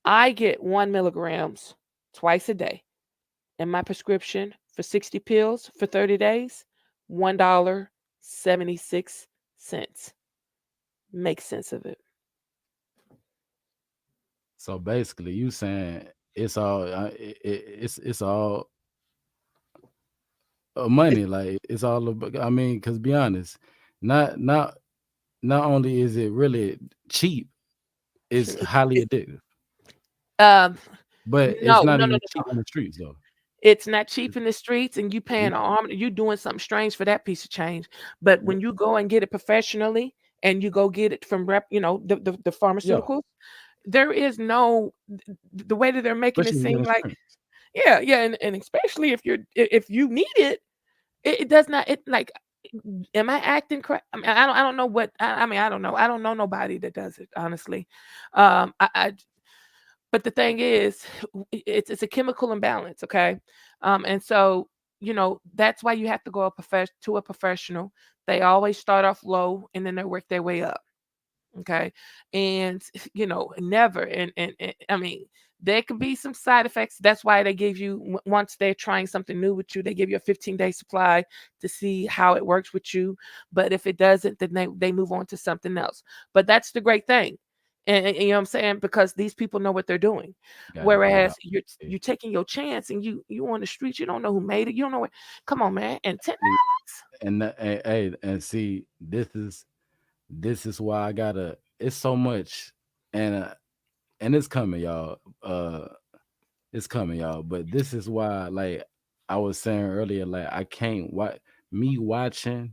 I get 1 milligrams twice a day, and my prescription for 60 pills for 30 days, $1.76. Make sense of it. so basically, you saying it's all it's all money. Like it's all about. I mean, because be honest, not only is it really cheap, it's highly addictive. Um, But it's no, not no, no, even no, cheap no. in the streets though. It's not cheap in the streets, and you paying an arm. You doing something strange for that piece of change. But when you go and get it professionally, and you go get it from the Yeah, pharmaceuticals, there is no the way that they're making it especially if you're in seem the like, streets. yeah, and especially if you need it, it does not. It like, am I acting correct? I mean, I don't know what. I mean, I don't know. I don't know nobody that does it, honestly. I but the thing is, it's a chemical imbalance, okay? And so, that's why you have to go to a professional. They always start off low and then they work their way up, okay? And never, and I mean, there could be some side effects. That's why they give you, once they're trying something new with you, they give you a 15-day supply to see how it works with you. But if it doesn't, then they move on to something else. But that's the great thing. And you know what I'm saying? Because these people know what they're doing. Got to get Whereas out. you're taking your chance, and you on the streets, you don't know who made it. You don't know what. Come on, man. And $10. See, and see, this is why I gotta. It's so much, and it's coming, y'all. It's coming, y'all. But this is why, like I was saying earlier, like I can't watching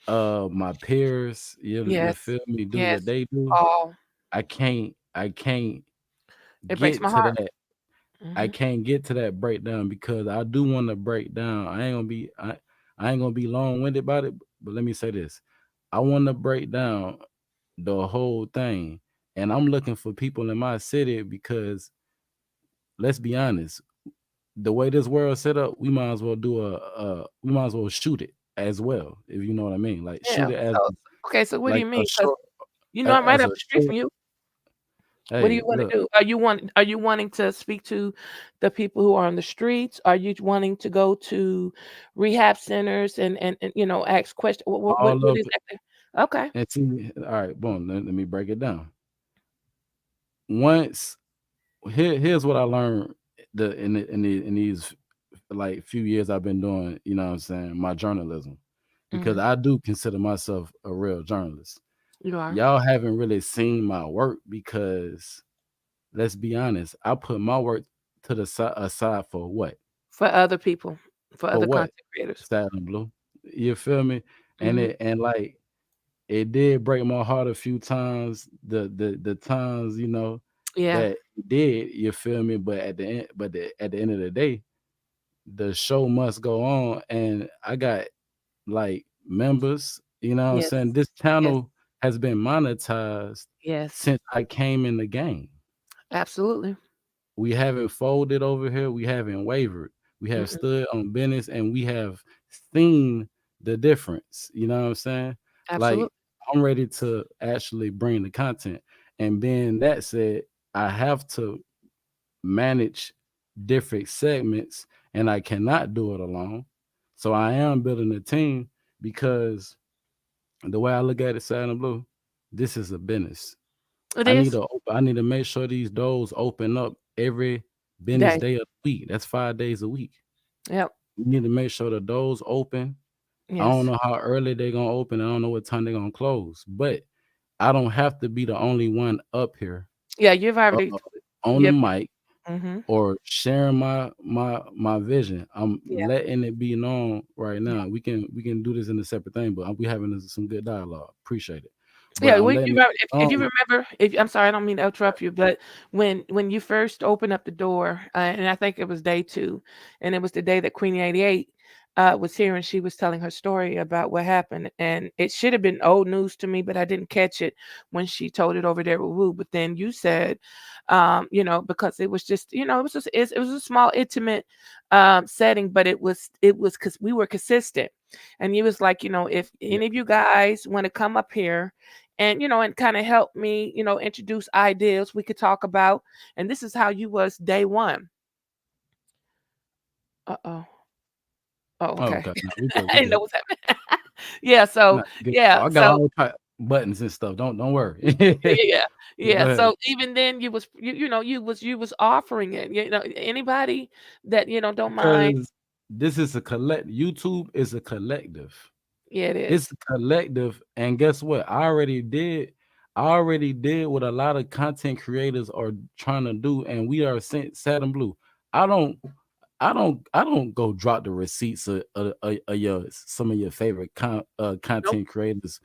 my peers, you Yes, feel me, do what yes. they do. Oh, I can't it breaks get my to heart. that. I Hmm. can't get to that breakdown because I do want to break down. I ain't gonna be long winded about it. But let me say this: I want to break down the whole thing, and I'm looking for people in my city because let's be honest, the way this world set up, we might as well we might as well shoot it as well, if you know what I mean. Like shoot Yeah. it as So okay. So what do like you a mean? Because short I'm right as up a the street short. from you. What do you Hey, want to look, do? Are you wanting to speak to the people who are on the streets? Are you wanting to go to rehab centers and ask questions? all What of it. exactly? Okay. And see, all right, boom. Let me break it down. Once here's what I learned in these like few years I've been doing, you know what I'm saying, my journalism. Because Hmm. I do consider myself a real journalist. You are Y'all haven't really seen my work because let's be honest, I put my work to the aside for what? for other people, for For other what? content creators. Sad and blue. You feel me? And Hmm. like it did break my heart a few times. The times, Yeah. that it did, you feel me? But at the end of the day, the show must go on. And I got like members, you know what I'm Yes. saying? This Yes. channel has been monetized Yes. since I came in the game. Absolutely. We haven't folded over here. We haven't wavered. We have Mm-mm. stood on business and we have seen the difference. You know what I'm saying? Like, Absolutely. I'm ready to actually bring the content. And being that said, I have to manage different segments and I cannot do it alone. So I am building a team because the way I look at it, Sad and Blue, this is a business. It is. I need to make sure these doors open up every business day of the week. That's 5 days a week. Yep. You need to make sure the doors open. I Yes. don't know how early they're gonna open. I don't know what time they're gonna close, but I don't have to be the only one up here Yeah, you've already. on the Yep. mic Mm-hmm. or sharing my vision. I'm Yeah. letting it be known right now. We can do this in a separate thing, but we having some good dialogue. Appreciate it. But Yeah, I'm when letting you it if you be known. remember, if I'm sorry, I don't mean to interrupt you, but when you first opened up the door, and I think it was day 2, and it was the day that Queen 88 was here, and she was telling her story about what happened, and it should have been old news to me, but I didn't catch it when she told it over there with Woo. But then you said, because it was just, it was just it was a small intimate setting, but it was because we were consistent, and you was like, if any of you guys want to come up here and and kind of help me introduce ideas we could talk about, and this is how you was day 1. Uh-oh. Oh, Oh, okay. okay. No, we good. I We didn't know good. what's happening. Yeah, so Nah, good. yeah, I got so all type buttons and stuff. Don't worry. yeah, Go yeah. ahead. So even then you was you was offering it. Anybody that don't mind. Because this is a collect. YouTube is a collective. Yeah, it It's is. a collective, and guess what? I already did what a lot of content creators are trying to do, and we are sad and blue. I don't go drop the receipts of your some of your favorite Nope. content creators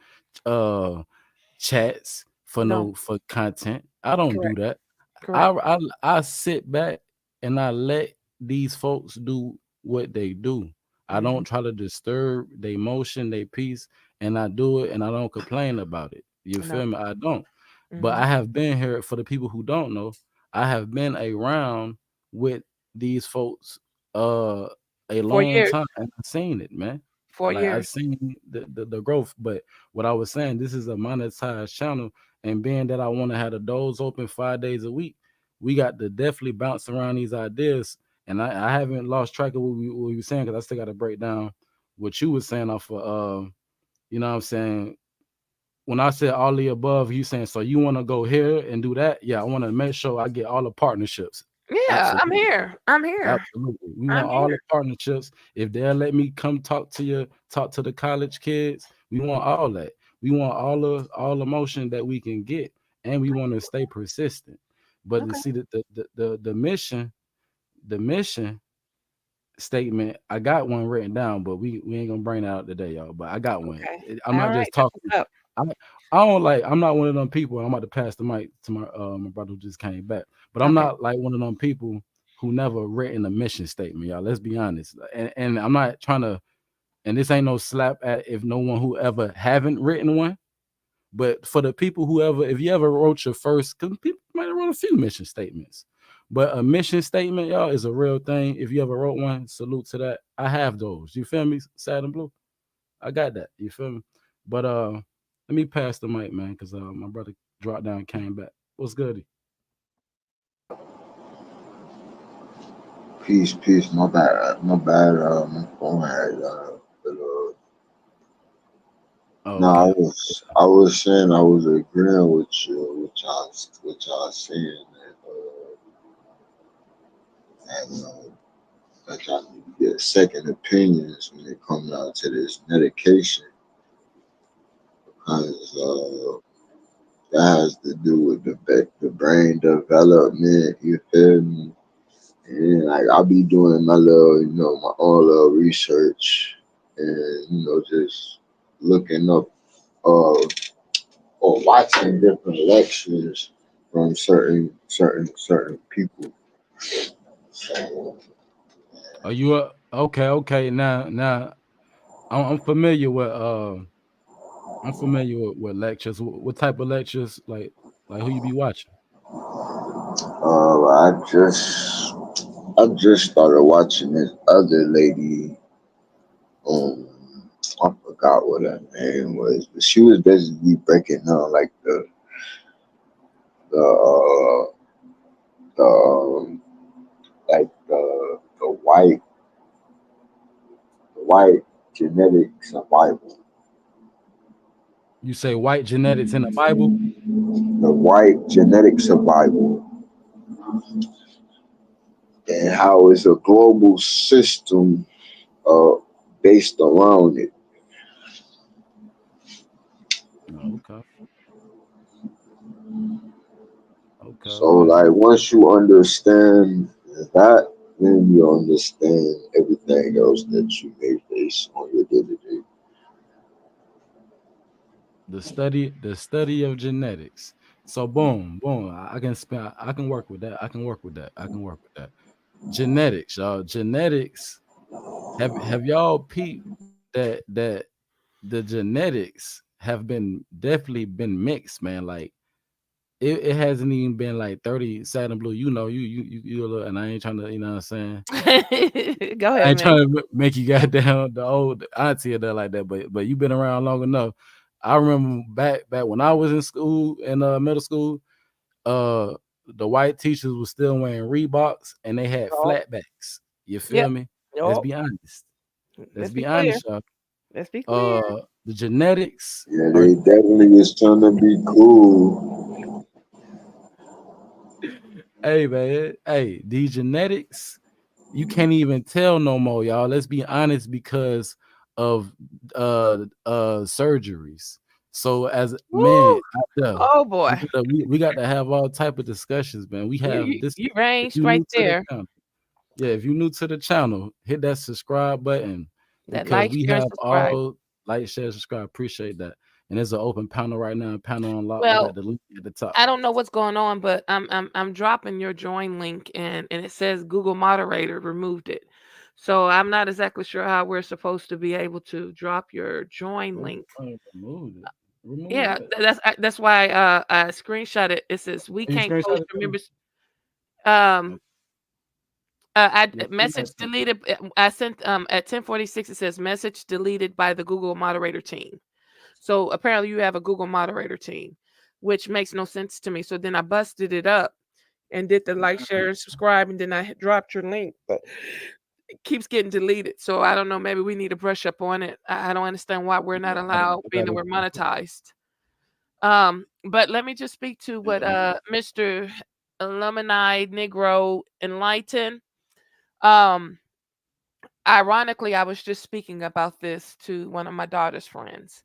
chats No. for content. I don't do Correct. that. Correct. I sit back and I let these folks do what they do. I don't try to disturb their emotion, their peace, and I do it and I don't complain about it. You No. feel me? I don't. But Mhm. I have been here for the people who don't know. I have been around with these folks a 4 long years. time and I've seen it, man. 4 Like I've years. seen the growth. But what I was saying, this is a monetized channel, and being that I want to have the doors open 5 days a week, we got to definitely bounce around these ideas. And I haven't lost track of what we were saying because I still got to break down what you were saying off of you know what I'm saying. When I said all the above, you saying so you want to go here and do that? Yeah, I want to make sure I get all the partnerships. Yeah, I'm Absolutely. here. I'm here. Absolutely. We I'm want all the here. partnerships. If they'll let me come talk to the college kids, we want all that. We want all the motion that we can get, and we want to stay persistent. But to Okay. see the mission statement, I got one written down, but we ain't gonna bring that out today, y'all. But I got one. Okay. I'm All not right. just That's talking. what's up. I'm not one of them people. I'm about to pass the mic to my brother who just came back. But I'm Okay. not like one of them people who never written a mission statement, y'all. Let's be honest. And I'm not trying to, and this ain't no slap at if no one who ever haven't written one. But for the people who if you ever wrote your first, because people might have wrote a few mission statements. But a mission statement, y'all, is a real thing. If you ever wrote one, salute to that. I have those. You feel me? Sad and blue. I got that. You feel me? But let me pass the mic, man, because my brother dropped down and came back. What's good? Peace. My bad. My phone had Oh, no, okay. I was saying I was agreeing with you, what y'all saying that y'all need to get second opinions when it comes out to this medication, because that has to do with the brain development. You feel me? And like I'll be doing my little, my own little research, and just looking up or watching different lectures from certain people. So, Are you okay? Now I'm familiar with lectures. What type of lectures? Like who you be watching? I just started watching this other lady. I forgot what her name was, but she was basically breaking down like the the like the white genetic survival. You say white genetics in the Bible? The white genetic survival. and how it's a global system based around it. Okay. Okay. So like once you understand that, then you understand everything else that you may face on your day-to-day. The study of genetics. So boom, boom. I can work with that. I can work with that. I can work with that. Genetics, y'all. Genetics. Have y'all peeped that the genetics have been definitely been mixed, man. Like it hasn't even been like 30 Satin Blue. You know, you a little, and I ain't trying to, you know what I'm saying? Go I ahead, ain't man. trying to make you goddamn the old auntie or that like that, but you've been around long enough. I remember back when I was in school, in middle school, the white teachers was still wearing Reeboks and they had Yup. flatbacks. You feel Yep. me? Let's Yup. be honest. Let's Let's be be clear. honest, y'all. Let's be clear. The genetics Yeah, are they definitely was trying to be cool. hey man, hey, the genetics, you can't even tell no more, y'all. Let's be honest, because of surgeries. So as men Woo! out there, Oh boy. we got to have all type of discussions, man. We have this. You If ranged you right new to the there. channel, yeah, if you're new to the channel, hit that subscribe button That because like, we share, and have subscribe. all like, share, subscribe. Appreciate that. And there's an open panel right now, panel unlocked. We Well, got the link at the top. I don't know what's going on, but I'm dropping your join link and it says Google moderator removed it. So I'm not exactly sure how we're supposed to be able to drop your join link. Remove it. Remove Yeah, it. that's why I screenshot it. It says we Oh, you can't screenshot post it your too? members. I Yeah, message deleted. I sent at 10:46. It says message deleted by the Google moderator team. So apparently you have a Google moderator team, which makes no sense to me. So then I busted it up and did the like, share, and subscribe, and then I dropped your link, but it keeps getting deleted. So I don't know. Maybe we need to brush up on it. I don't understand why we're not allowed, being that we're monetized. But let me just speak to what Mr. Alumni Negro Enlighten. Ironically, I was just speaking about this to one of my daughter's friends.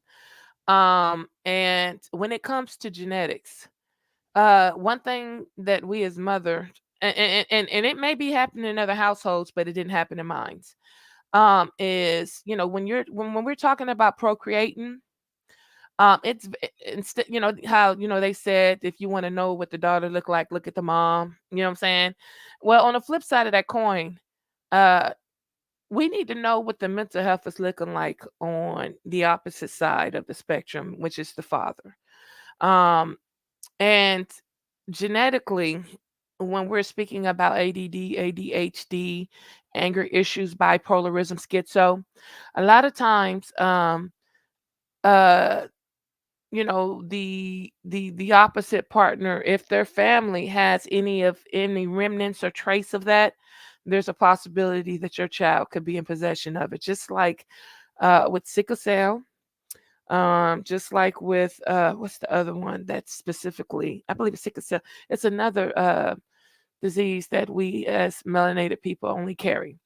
And when it comes to genetics, one thing that we as mothers, and it may be happening in other households, but it didn't happen in mine. Is when we're talking about procreating, it's instead, how they said if you want to know what the daughter look like, look at the mom. You know what I'm saying? Well, on the flip side of that coin, uh, we need to know what the mental health is looking like on the opposite side of the spectrum, which is the father. Um, and genetically, when we're speaking about ADD, ADHD, anger issues, bipolarism, schizo, a lot of times, uh, the opposite partner, if their family has any remnants or trace of that, there's a possibility that your child could be in possession of it. Just like with sickle cell, just like with what's the other one that's specifically, I believe it's sickle cell. It's another disease that we as melanated people only carry.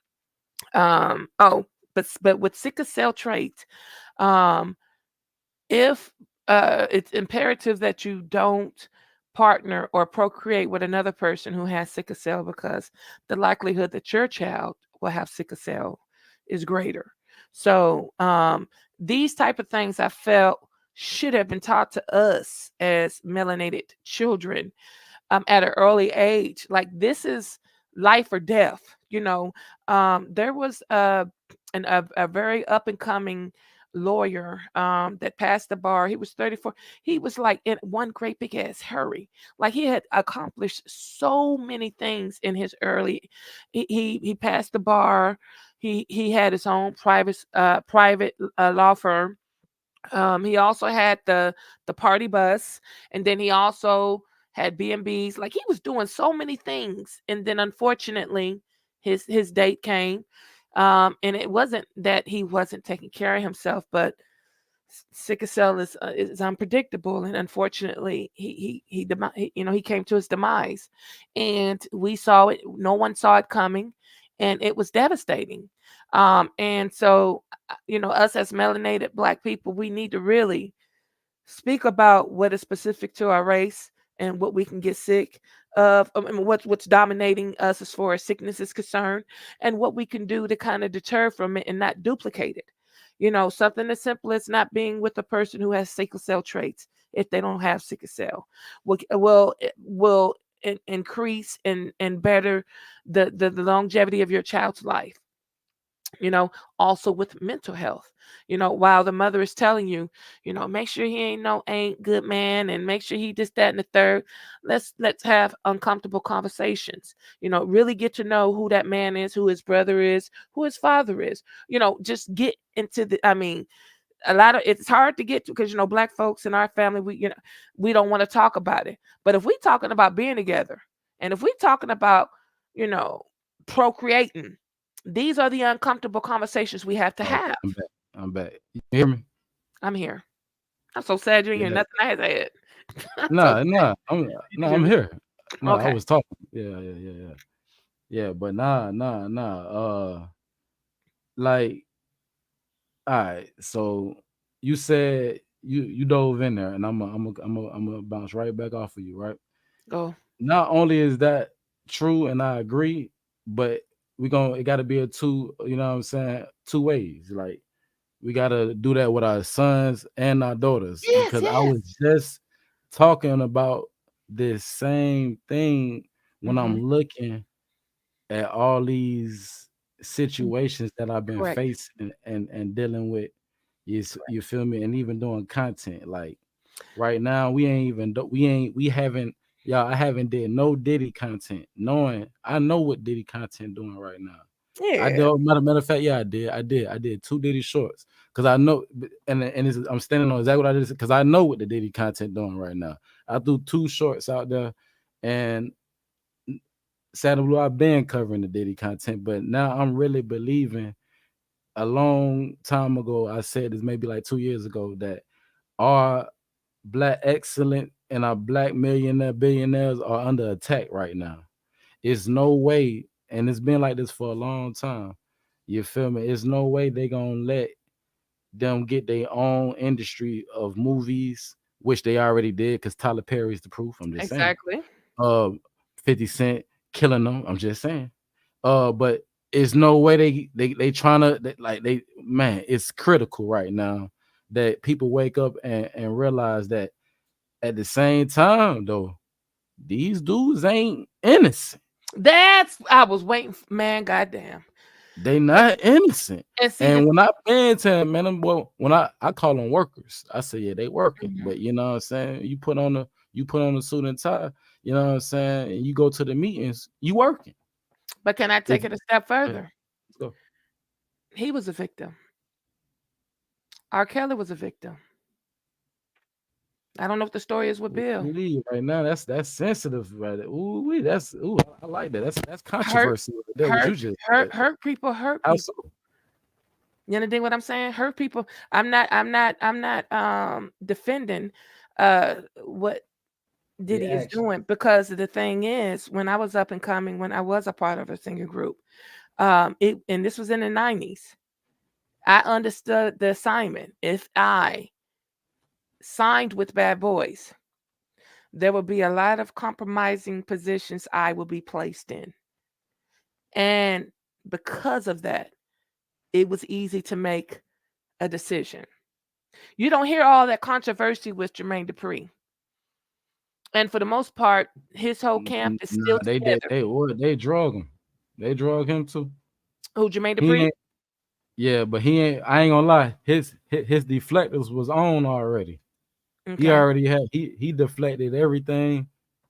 But with sickle cell trait, um, if it's imperative that you don't partner or procreate with another person who has sickle cell, because the likelihood that your child will have sickle cell is greater. So these type of things I felt should have been taught to us as melanated children at an early age. Like, this is life or death. There was a very up and coming lawyer that passed the bar. He was 34. He was like in one great big ass hurry. Like, he had accomplished so many things in his early. He passed the bar. He had his own private law firm. He also had the party bus, and then he also had B&Bs. Like, he was doing so many things, and then unfortunately, his date came, and it wasn't that he wasn't taking care of himself, but Sickle cell is unpredictable, and unfortunately, he came to his demise, and we saw it. No one saw it coming, and it was devastating. And so, us as melanated Black people, we need to really speak about what is specific to our race and what we can get sick of, what's dominating us as far as sickness is concerned, and what we can do to kind of deter from it and not duplicate it. Something as simple as not being with a person who has sickle cell traits if they don't have sickle cell will increase and better the longevity of your child's life. Also with mental health, while the mother is telling you, make sure he ain't good man, and make sure he this, that, and the third. Let's have uncomfortable conversations. Really get to know who that man is, who his brother is, who his father is. Just get into it's hard to get to, because Black folks in our family, we don't want to talk about it. But if we talking about being together, and if we talking about procreating, these are the uncomfortable conversations we have to have. I'm back. You hear me? I'm here. I'm so sad you didn't hear nothing I had said. I'm here. No, Okay. I was talking. Yeah. But nah. Like, all right. So you said you dove in there, and I'm gonna bounce right back off of you, right? Go. Not only is that true, and I agree, but it got to be a two ways. Like, we got to do that with our sons and our daughters. Yes, because I yes. was just talking about this same thing when I'm looking at all these situations that I've been Correct. facing and dealing with. You feel me? And even doing content. Like, right now, I haven't did no Diddy content, knowing I know what Diddy content doing right now. I Yeah. did. Matter of fact, yeah, I did 2 Diddy shorts, because I know, and I'm standing on exactly what I did, because I know what the Diddy content doing right now. I threw 2 shorts out there, and Sad and Blue, I've been covering the Diddy content, but now I'm really believing. A long time ago, I said this, maybe like 2 years ago, that our Black excellent and our Black billionaires are under attack right now. It's no way, and it's been like this for a long time. You feel me? It's no way they gonna let them get their own industry of movies, which they already did, because Tyler Perry's the proof. I'm just saying. Exactly. 50 Cent killing them. I'm just saying. But it's no way they trying to, man, it's critical right now that people wake up and realize that at the same time, though, these dudes ain't innocent. I was waiting, man. Goddamn. They not innocent. And when I been telling, man, when I call them workers, I say, yeah, they working. But you know what I'm saying? You put on the suit and tie, you know what I'm saying? And you go to the meetings, you working. But can I take it a step further? Let's go. He was a victim. R. Kelly was a victim. I don't know what the story is with Bill. Right now, that's sensitive, right? I like that. That's controversy. Hurt people. How so? You understand what I'm saying? Hurt people. I'm not defending what Diddy is doing, because the thing is, when I was up and coming, when I was a part of a singing group, and this was in the 90s, I understood the assignment. If I signed with Bad Boys, there will be a lot of compromising positions I will be placed in. And because of that, it was easy to make a decision. You don't hear all that controversy with Jermaine Dupri. And for the most part, his whole camp is still together. They drug him. They drug him too. Who, Jermaine Dupri? Yeah, but he ain't. I ain't gonna lie. His deflectors was on already. Okay. He already had. He deflected everything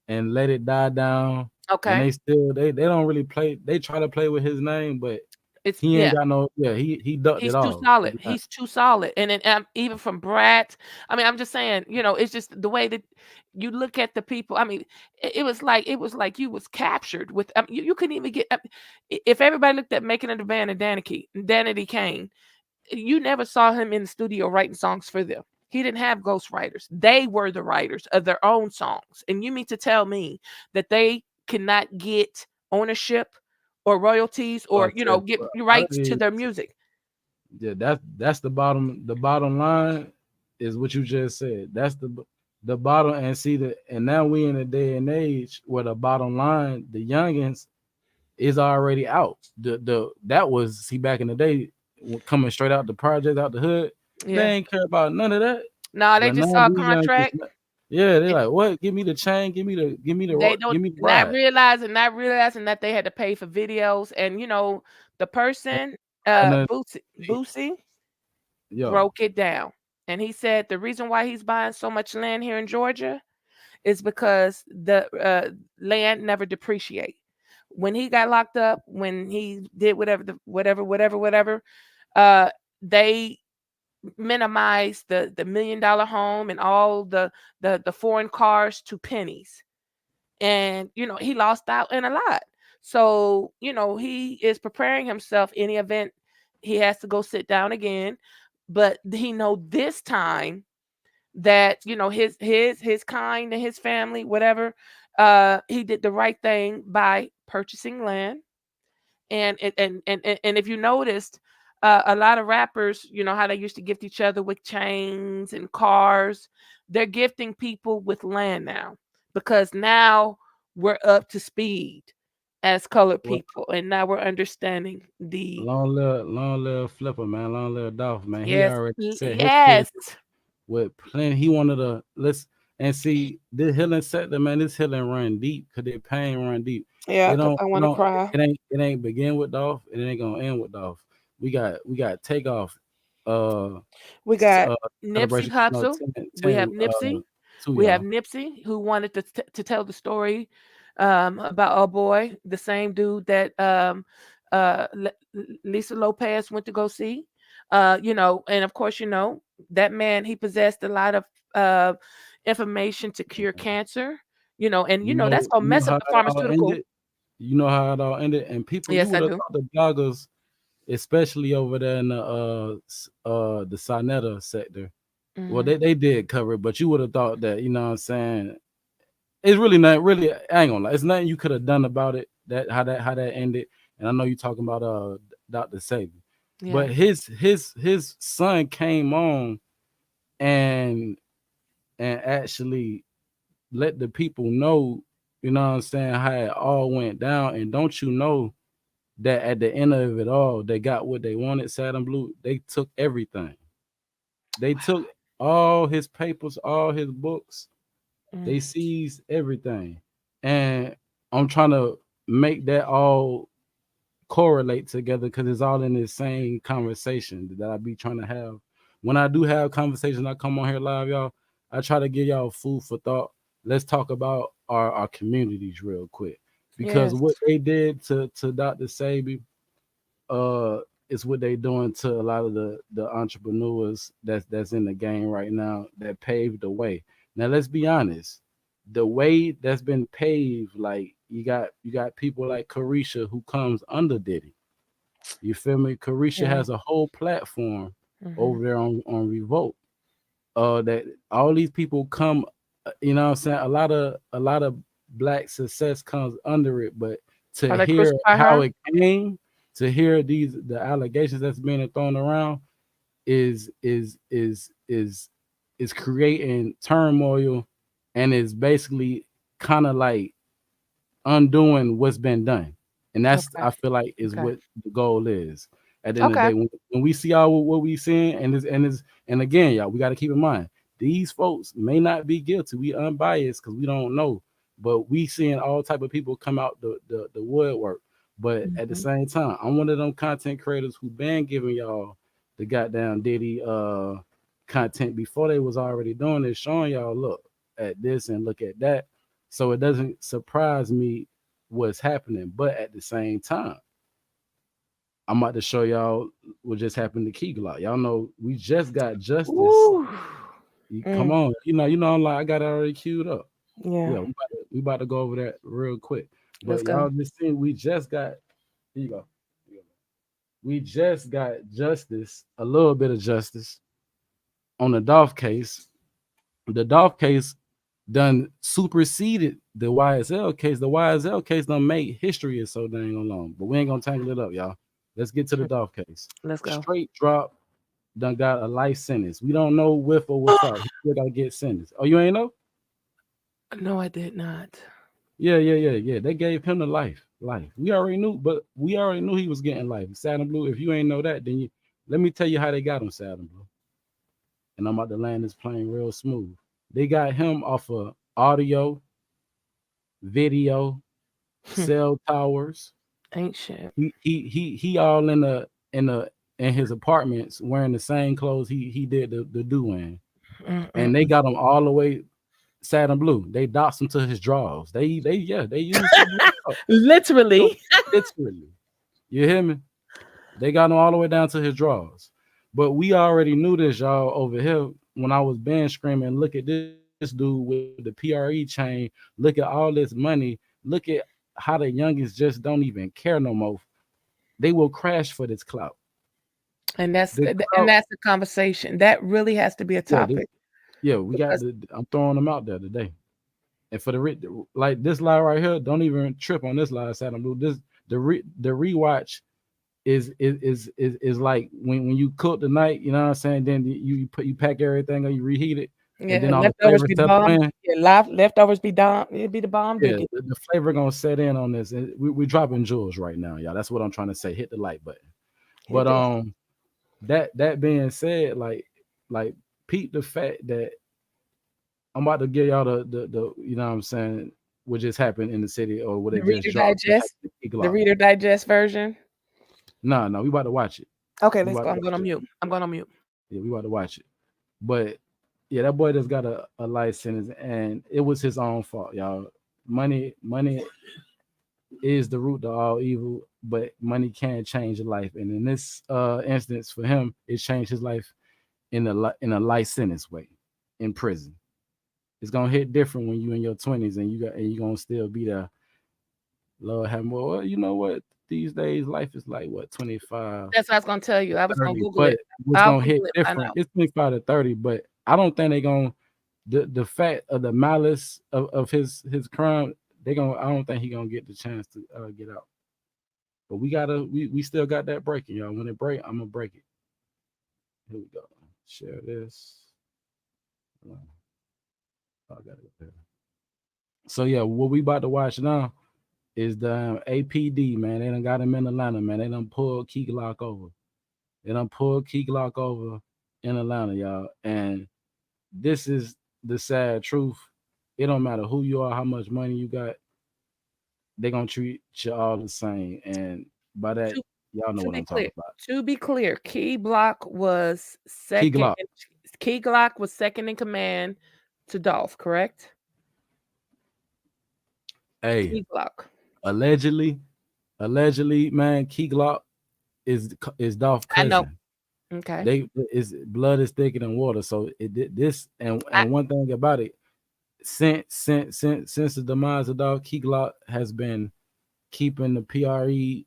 and let it die down. Okay. And they still they don't really play. They try to play with his name, but he ain't got no. Yeah, he ducked it all. He's too solid. He's too solid. And then even from Brat, I mean, I'm just saying, it's just the way that you look at the people. I mean, it was like you was captured with. You couldn't even get. If everybody looked at Making of the Band and Danity Kane, you never saw him in the studio writing songs for them. He didn't have ghostwriters. They were the writers of their own songs. And you mean to tell me that they cannot get ownership or royalties or get rights to their music? Yeah, that's the bottom line is what you just said. That's the bottom, and see and now we in a day and age where the bottom line, the youngins is already out. That was back in the day coming straight out the project, out the hood. Yeah. They ain't care about none of that. No, they But just now saw a these youngins, contract. yeah, they like, what? Give me the chain, give me the They don't give me the not ride. realizing that they had to pay for videos, and the person Boosie Yeah. broke it down, and he said the reason why he's buying so much land here in Georgia is because the land never depreciate. When he got locked up, when he did whatever, they minimized the $1 million home and all the foreign cars to pennies, and he lost out in a lot. So he is preparing himself in the event he has to go sit down again, but he know this time that his kind and his family, whatever, he did the right thing by purchasing land. And if you noticed, a lot of rappers, how they used to gift each other with chains and cars, they're gifting people with land now, because now we're up to speed as colored people, and now we're understing the long live Flipper, man. Long live Dolph, man. He yes, already said his yes. kids with plenty. He wanted to see this healing sector, man. This healing run deep, cause their pain run deep. Yeah, It don't, I want to cry. It ain't begin with Dolph. It ain't gonna end with Dolph. We got Takeoff. We got Celebration, Nipsey Hussle. We have Nipsey. We have Nipsey, who wanted to tell the story about our boy, the same dude that Lisa Lopez went to go see. And of course, that man, he possessed a lot of information to cure cancer. That's gonna mess up the pharmaceutical. You know how it all ended, and people. Yes, you would I have do. thought the bloggers, especially over there in the Sonetta sector. Well, they did cover it, but you would have thought that, what I'm saying, it's really not really. I ain't gonna lie, it's nothing you could have done about it. How that ended, and I know you're talking about Dr. Sabi, but his son came on and actually let the people know, what I'm saying, how it all went down. And don't you know that at the end of it all, they got what they wanted. Sad and Blue, they took everything. They took all his papers, all his books. They seized everything. And I'm trying to make that all correlate together, because it's all in the same conversation that I be trying to have. When I do have conversations, I come on here live, y'all, I try to give y'all food for thought. Let's talk about our communities real quick, because what they did to Dr. Sabi is what they doing to a lot of the entrepreneurs that's in the game right now, that paved the way. Now let's be honest, the way that's been paved, like you got people like Carisha, who comes under Diddy. You feel me? Carisha has a whole platform over there on Revolt. That all these people come, what I'm saying, a lot of black success comes under it, but to hear how it came, to hear the allegations that's being thrown around is creating turmoil, and is basically kind of like undoing what's been done. And that's I feel like is what the goal is. At the end of the day, when we see all what we seeing, and again, y'all, we got to keep in mind, these folks may not be guilty. We unbiased because we don't know, but we seeing all type of people come out the woodwork. But at the same time, I'm one of them content creators who been giving y'all the goddamn Diddy content before they was already doing it, showing y'all, look at this and look at that. So it doesn't surprise me what's happening. But at the same time, I'm about to show y'all what just happened to Key Glock. Y'all know we just got justice. Come on, I'm like, I got it already queued up. Yeah, we about to go over that real quick. But y'all just seen, we just got, here you go. we just got justice, a little bit of justice on the Dolph case. The Dolph case done superseded the YSL case. The YSL case done made history is so dang long, but we ain't gonna tangle it up, y'all. Let's get to the Dolph case. Let's go. Straight drop, done got a life sentence. We don't know with or without. He still gotta get sentenced. Oh, you ain't know? No, I did not. Yeah. They gave him the life. We already knew, but we already knew he was getting life. Sad and Blue. If you ain't know that, then let me tell you how they got him, Sad and Blue. And I'm about to land this plane real smooth. They got him off of audio, video, cell towers. Ain't shit. He all in his apartments wearing the same clothes he did the do in. And they got him all the way Sad and Blue. They doxed him to his drawers. They used literally. Literally. You hear me? They got him all the way down to his drawers. But we already knew this, y'all, over here. When I was been screaming, look at this dude with the PRE chain. Look at all this money. Look at how the youngest just don't even care no more. They will crash for this clout. And that's the conversation. That really has to be a topic. I'm throwing them out there today. And for like this lie right here, don't even trip on this lie, Sad and Blue. The rewatch is like when you cook the night, you know what I'm saying? Then you pack everything or you reheat it. Yeah, and then all leftovers the be flavor bomb. in. Yeah, leftovers be bomb. It'd be the bomb. Yeah, the flavor gonna set in on this. We're dropping jewels right now, y'all. That's what I'm trying to say. Hit the like button. But that being said, like peep the fact that I'm about to give y'all the you know what I'm saying, what just happened in the city or what The it Reader just dropped. Digest. The Reader Digest version. No, we about to watch it. Okay, We let's about go. to I'm going watch on it. mute. I'm going on mute. Yeah, we about to watch it. But yeah, that boy just got a life sentence, and it was his own fault, y'all. Money is the root to all evil, but money can change your life. And in this instance, for him, it changed his life in a life sentence way in prison. It's gonna hit different when you in your 20s and you gonna still be there. Lord have more. Well, you know what? These days, life is like what 25. That's what I was going to tell you. I was going to 30, Google but it. it's I'll gonna hit Google it. I different. know. It's 25 to 30, but I don't think they're gonna the fact of the malice of his crime. I don't think he gonna get the chance to get out. But we still got that breaking, y'all. When it break, I'm gonna break it. Here we go. Share this. I gotta go there. So yeah, what we about to watch now is the APD, man. They done got him in Atlanta, man. They done pulled Key Glock over. They done pulled Key Glock over in Atlanta, y'all. And this is the sad truth. It don't matter who you are, how much money you got. They gonna treat you all the same. And by that, y'all know what I'm talking about. To be clear, Key Glock was second. Glock. Key Glock was second in command to Dolph, correct? Hey, Key Glock. allegedly, man, Key Glock is Dolph cousin. I know. Okay. Blood is thicker than water. So this and one thing about it, since the demise of Dolph, Key Glock has been keeping the PRE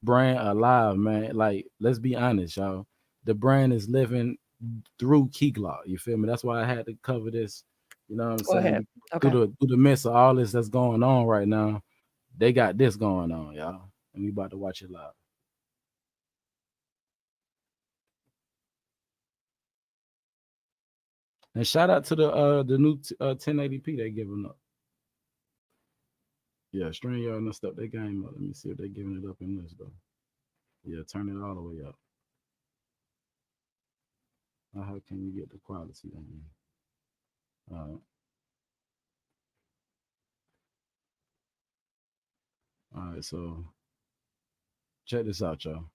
brand alive, man. Like, let's be honest, y'all. The brand is living through Key Glock. You feel me? That's why I had to cover this. You know what I'm Go saying? ahead. Okay. Through the midst of all this that's going on right now, they got this going on, y'all. And we about to watch it live. And shout out to the new 1080p they giving up. Yeah, StreamYard and stuff, they game up. Let me see if they're giving it up in this though. Yeah, turn it all the way up. Now, how can you get the quality on here? All right, so check this out, y'all.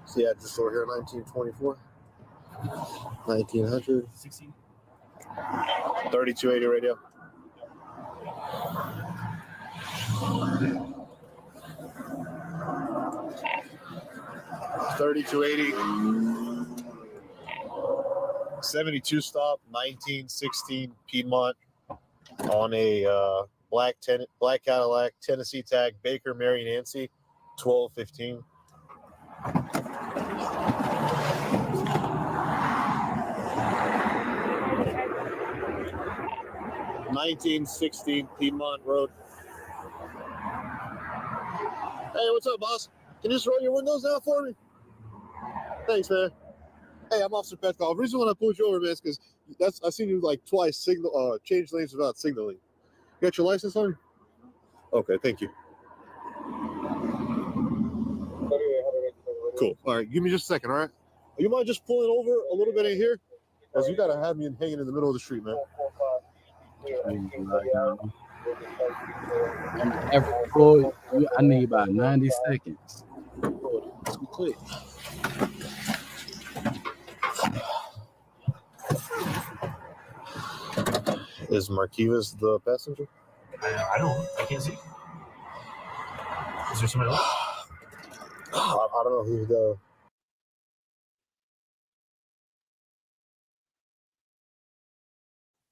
See, I just saw here 1924, 1900, 3280 radio. $32.80. 72 stop, 1916 Piedmont on a black Cadillac, Tennessee tag, Baker Mary Nancy, 1215. $19.16 Piedmont Road. Hey, what's up, boss? Can you just roll your windows down for me? Thanks, man. Hey, I'm Officer Petkoff. The reason when I pulled you over, man, is because I've seen you like twice change lanes without signaling. You got your license on? Okay, thank you. Cool. All right, give me just a second, all right? You mind just pulling over a little bit in here? Because you got to have me hanging in the middle of the street, man. I need about 90 seconds. Too quick. Is Marquivas the passenger? I can't see. Is there somebody else? I don't know who the.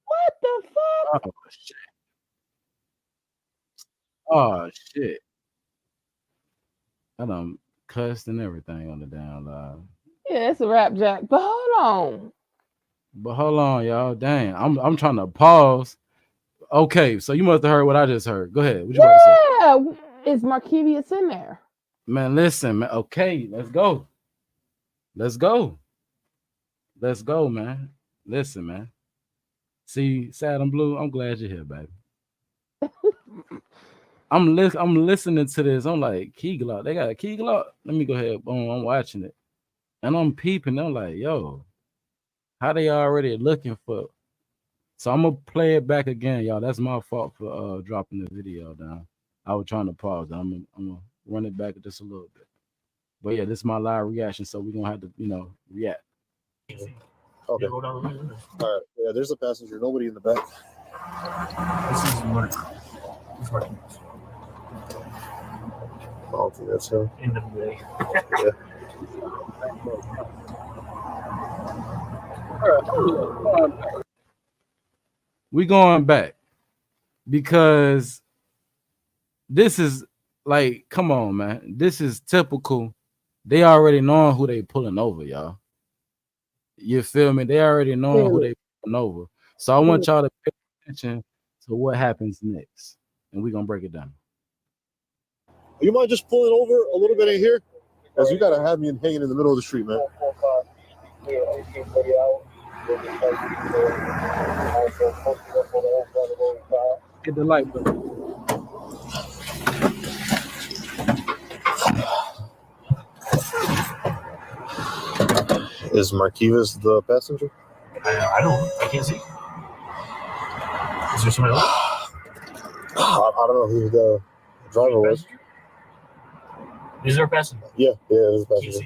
What the fuck? Oh shit. Oh shit. I done cussed and everything on the down live. Yeah, it's a rap, Jack. But hold on, y'all. Dang, I'm trying to pause. Okay, so you must have heard what I just heard. Go ahead. What you about to say? Yeah, is Marquivas in there? Man, listen, man. Okay, let's go. Let's go, man. Listen, man. See, Sad and Blue, I'm glad you're here, baby. I'm listening to this. I'm like, Key Glock. They got a Key Glock. Let me go ahead. Boom, I'm watching it. And I'm peeping. I'm like, yo, how they already looking for? So I'm gonna play it back again, y'all. That's my fault for dropping the video down. I was trying to pause it. I'm gonna run it back just a little bit. But yeah, this is my live reaction, so we're gonna have to, react. Okay. All right. Yeah, there's a passenger. Nobody in the back. This is Marquivas. I don't think that's him. NWA. Yeah. We going back because this is like, come on, man. This is typical. They already know who they pulling over, y'all. You feel me? They already know who they pulling over. So I want y'all to pay attention to what happens next, and we're gonna break it down. You mind just pulling over a little bit in here? Because you got to have me hanging in the middle of the street, man. Hit the light button. Is Marquivas the passenger? I can't see. Is there somebody else? I don't know who the driver was. Is there a passenger? Yeah, there's a passenger.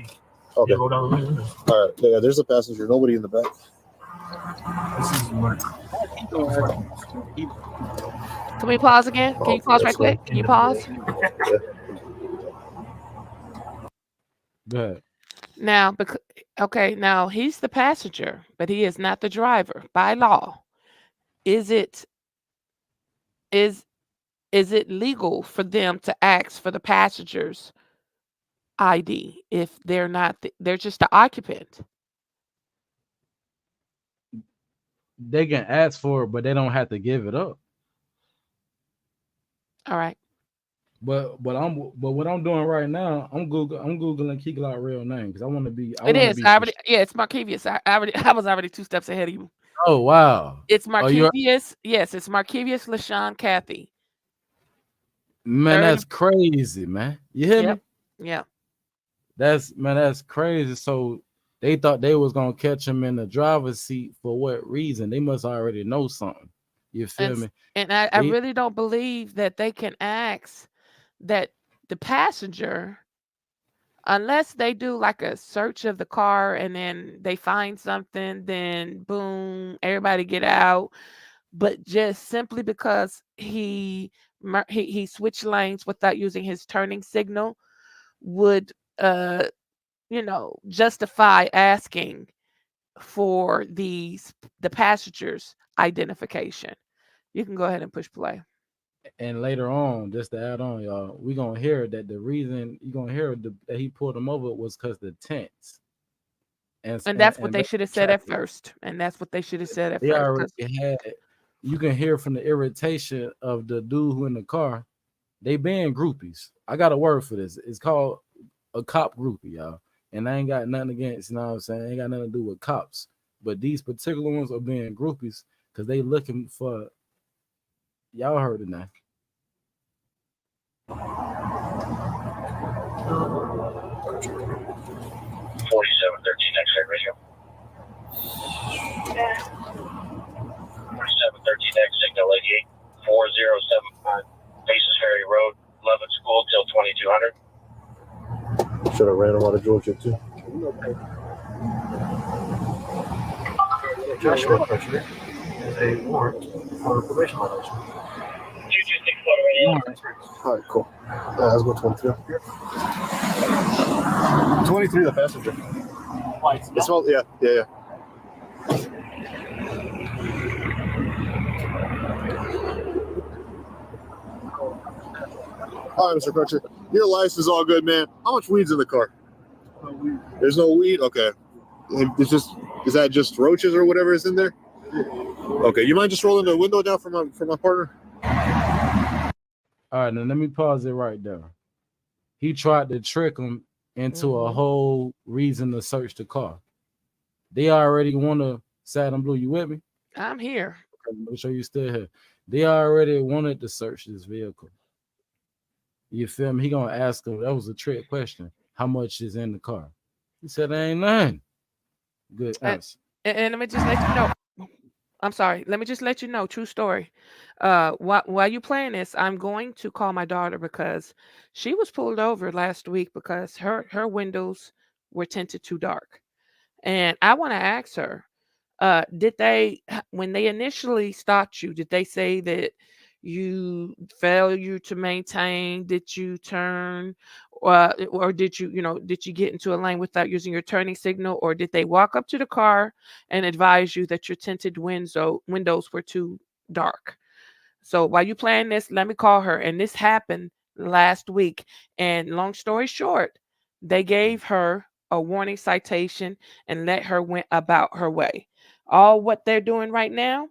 Okay. Yeah, go down the window. All right. Yeah, there's a passenger. Nobody in the back. This is Marquivas. Can we pause again? Can you pause right quick? Can you pause? Go ahead. Now, now he's the passenger, but he is not the driver by law. Is it legal for them to ask for the passenger's ID if they're not? They're just the occupant. They can ask for it, but they don't have to give it up. All right. But what I'm doing right now, I'm googling Key Glock real name because I want to be. It's Marquivas. I was already 2 steps ahead of you. Oh wow! It's Marquivas. Yes, it's Marquivas LaShawn Kathy. Man, that's crazy, man. You hear me? Yeah. That's crazy. So they thought they was gonna catch him in the driver's seat for what reason? They must already know something. You feel me? And I really don't believe that they can ask that the passenger, unless they do like a search of the car and then they find something, then boom, everybody get out. But just simply because he switched lanes without using his turning signal would justify asking for the passengers' identification. You can go ahead and push play. And later on, just to add on, y'all, we're gonna hear that the reason you're gonna hear that he pulled them over was because the tents. And that's what they should have said at first. And that's what they should have said at They first. already had. You can hear from the irritation of the dude who in the car. They being groupies. I got a word for this. It's called a cop groupie, y'all. And I ain't got nothing against, you know what I'm saying? Ain't got nothing to do with cops. But these particular ones are being groupies because they looking for. Y'all heard it now. 4713 X-ray radio. 4713 X signal 88 4075 Faces Ferry Road, Lubbock School till 2200. Should have ran him out of Georgia too. Joshua Crutcher is a warrant for probation violation. 226 All right, cool. Let's go 23. 23, the passenger. It smells, yeah. All right, Mr. Crutcher. Your license is all good, man. How much weed's in the car? There's no weed? Okay. It's just, is that just roaches or whatever is in there? Okay, you mind just rolling the window down for my partner? All right, now let me pause it right there. He tried to trick him into a whole reason to search the car. They already want to, Saddam Blue, you with me? I'm here. Make sure you still here. They already wanted to search this vehicle. You feel me? He gonna ask him, that was a trick question. How much is in the car? He said, there ain't none. Good answer. And let me just let you know. I'm sorry. Let me just let you know. True story. While you playing this, I'm going to call my daughter because she was pulled over last week because her windows were tinted too dark, and I want to ask her, did they, when they initially stopped you, did they say that you failure to maintain? Did you turn, or did you did you get into a lane without using your turning signal, or did they walk up to the car and advise you that your tinted windows were too dark? So while you playing this, let me call her. And this happened last week. And long story short, they gave her a warning citation and let her went about her way. All what they're doing right now,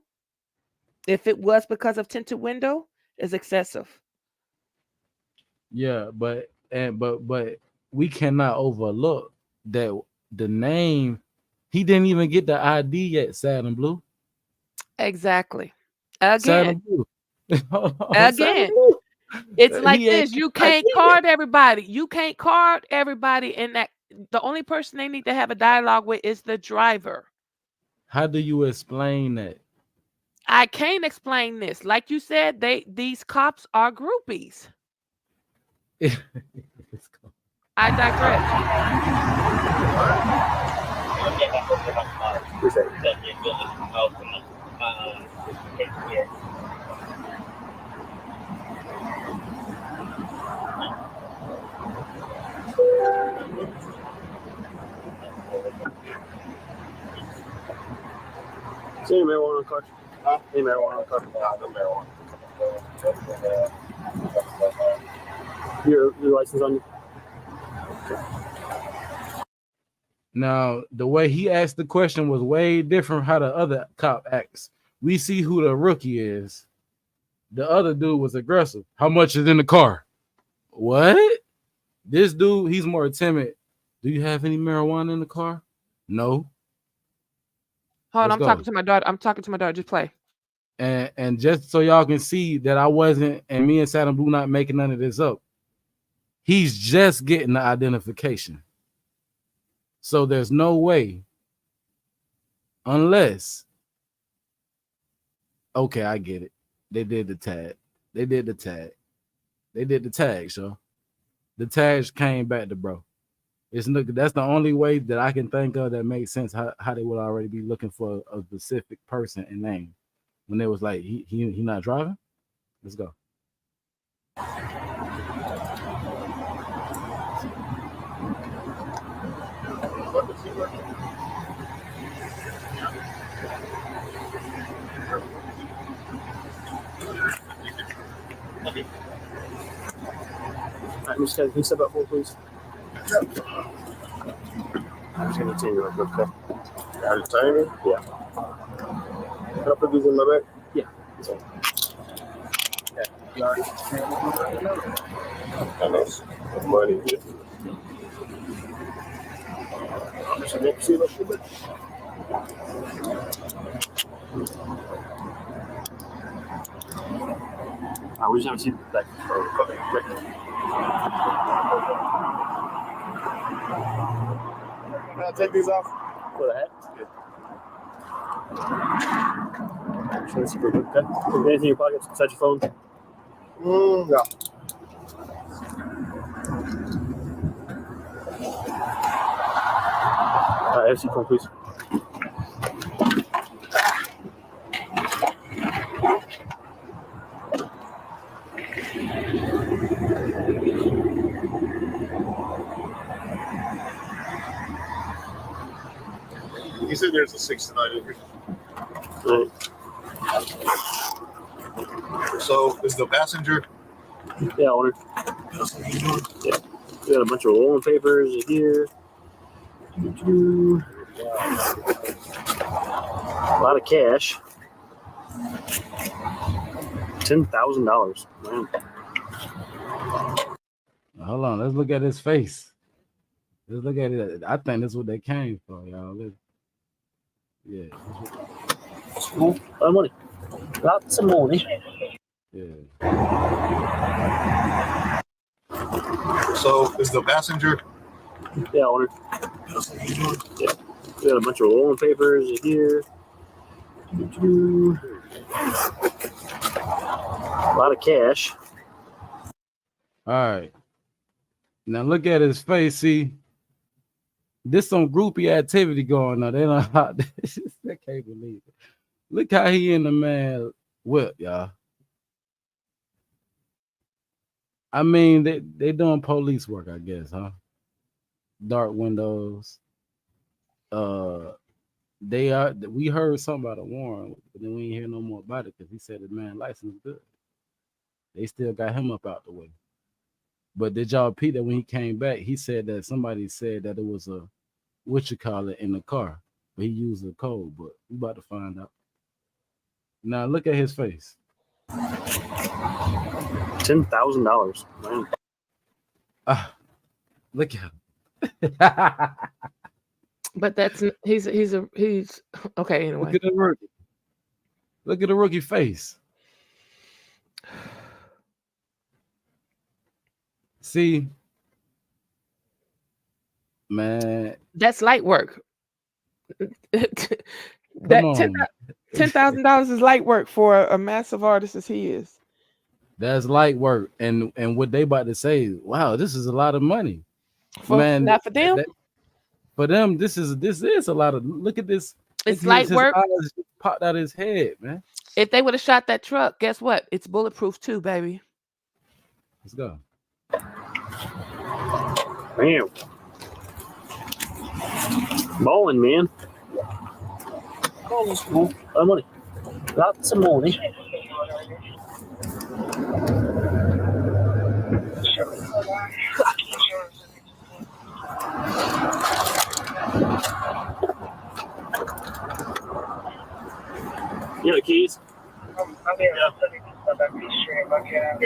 if it was because of tinted window, is excessive. Yeah, but we cannot overlook that the name, he didn't even get the ID yet, Saddam Blue. Exactly. Again. Saddam Blue. Again. It's like this. You can't card everybody. You can't card everybody in that. The only person they need to have a dialogue with is the driver. How do you explain that? I can't explain this. Like you said, these cops are groupies. I digress. Is any marijuana on the car? Any marijuana on the car? No marijuana. Your license on you? Now, the way he asked the question was way different how the other cop acts. We see who the rookie is. The other dude was aggressive. How much is in the car? What? This dude, he's more timid. Do you have any marijuana in the car? No. Hold on, I'm talking to my daughter. Just play. And just so y'all can see that I wasn't, and me and Saddam Blue not making none of this up. He's just getting the identification. So there's no way, unless, okay, I get it. They did the tag. So the tags came back to bro. That's the only way that I can think of that makes sense how they would already be looking for a specific person and name. When they was like, he not driving? Let's go. Can you step up forward, please? I'm just going to take you real quick, okay? Got it tiny? Yeah. Can I put these in my bag? Yeah. That's all. Yeah. You already I know. It's money. Should I see a little bit? We just haven't seen that. Can I take these off? For the hat? Good. Should I see real quick, okay? Anything in your pockets besides your phone? No. FC phone, please. You said there's a 69 in here. Right. So is the passenger? Yeah, owner. Yeah. We got a bunch of rolling papers here. A lot of cash. $10,000. Man. Hold on, let's look at his face. Let's look at it. I think that's what they came for, y'all. Yeah. A lot of money. Lots of money. Yeah. So is the passenger? Yeah, owner. Yeah. We got a bunch of rolling papers here. A lot of cash. All right. Now look at his face. See, this some groupie activity going on. They don't. I can't believe it. Look how he in the man whip, y'all. I mean, they doing police work, I guess, huh? Dark windows. We heard something about a warrant, but then we ain't hear no more about it because he said the man license good. They still got him up out the way. But did y'all peep that when he came back, he said that somebody said that it was a in the car, but he used a code, but we about to find out. Now look at his face. $10,000. Man. Look at him. But that's he's okay anyway. Look at the rookie. Look at the rookie face. See, man, that's light work. That $10,000 is light work for a massive artist as he is. That's light work, and what they about to say, wow, this is a lot of money. Man, not for them. For them, this is a lot of. Look at this. It's light work. His eyes popped out his head, man. If they would have shot that truck, guess what? It's bulletproof too, baby. Let's go. Damn. Bowling, man. Bowling's cool. A lot of money. Lots of money. You know the keys? I'm here to study stuff every street. Like, yeah,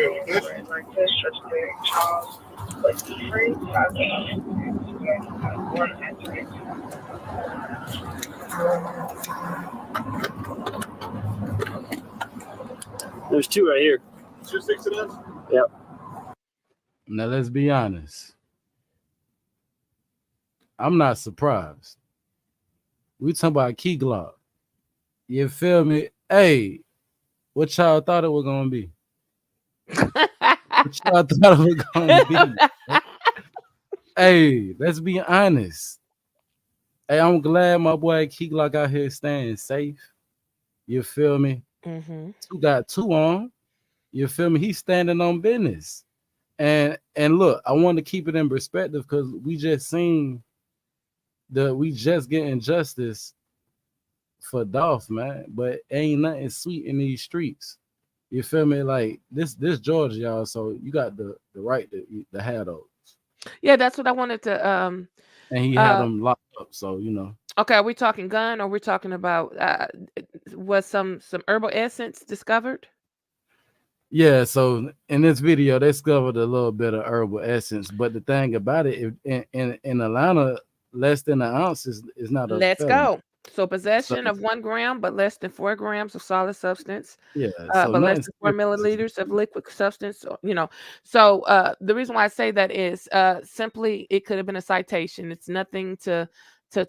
like this, just Charles, like free. There's two right here. 269? Yep. Now let's be honest. I'm not surprised. We talking about Key Glock. You feel me? Hey, what y'all thought it was gonna be? What y'all thought it was gonna be? Hey, let's be honest. Hey, I'm glad my boy Key Glock out here staying safe. You feel me? Mm-hmm. Got two on. You feel me? He's standing on business. And look, I want to keep it in perspective because we just getting justice for Dolph, man. But ain't nothing sweet in these streets. You feel me? Like this Georgia, y'all. So you got the right to have those. Yeah, that's what I wanted to. And he had them locked up. So Okay, are we talking gun or we're talking about was some herbal essence discovered? Yeah, so in this video, they discovered a little bit of herbal essence, but the thing about it, in Atlanta, less than an ounce is not a Let's felony. go. So So possession of 1 gram, but less than 4 grams of solid substance, yeah, so but less nothing than 4 serious. milliliters of liquid substance. So the reason why I say that is simply it could have been a citation. It's nothing to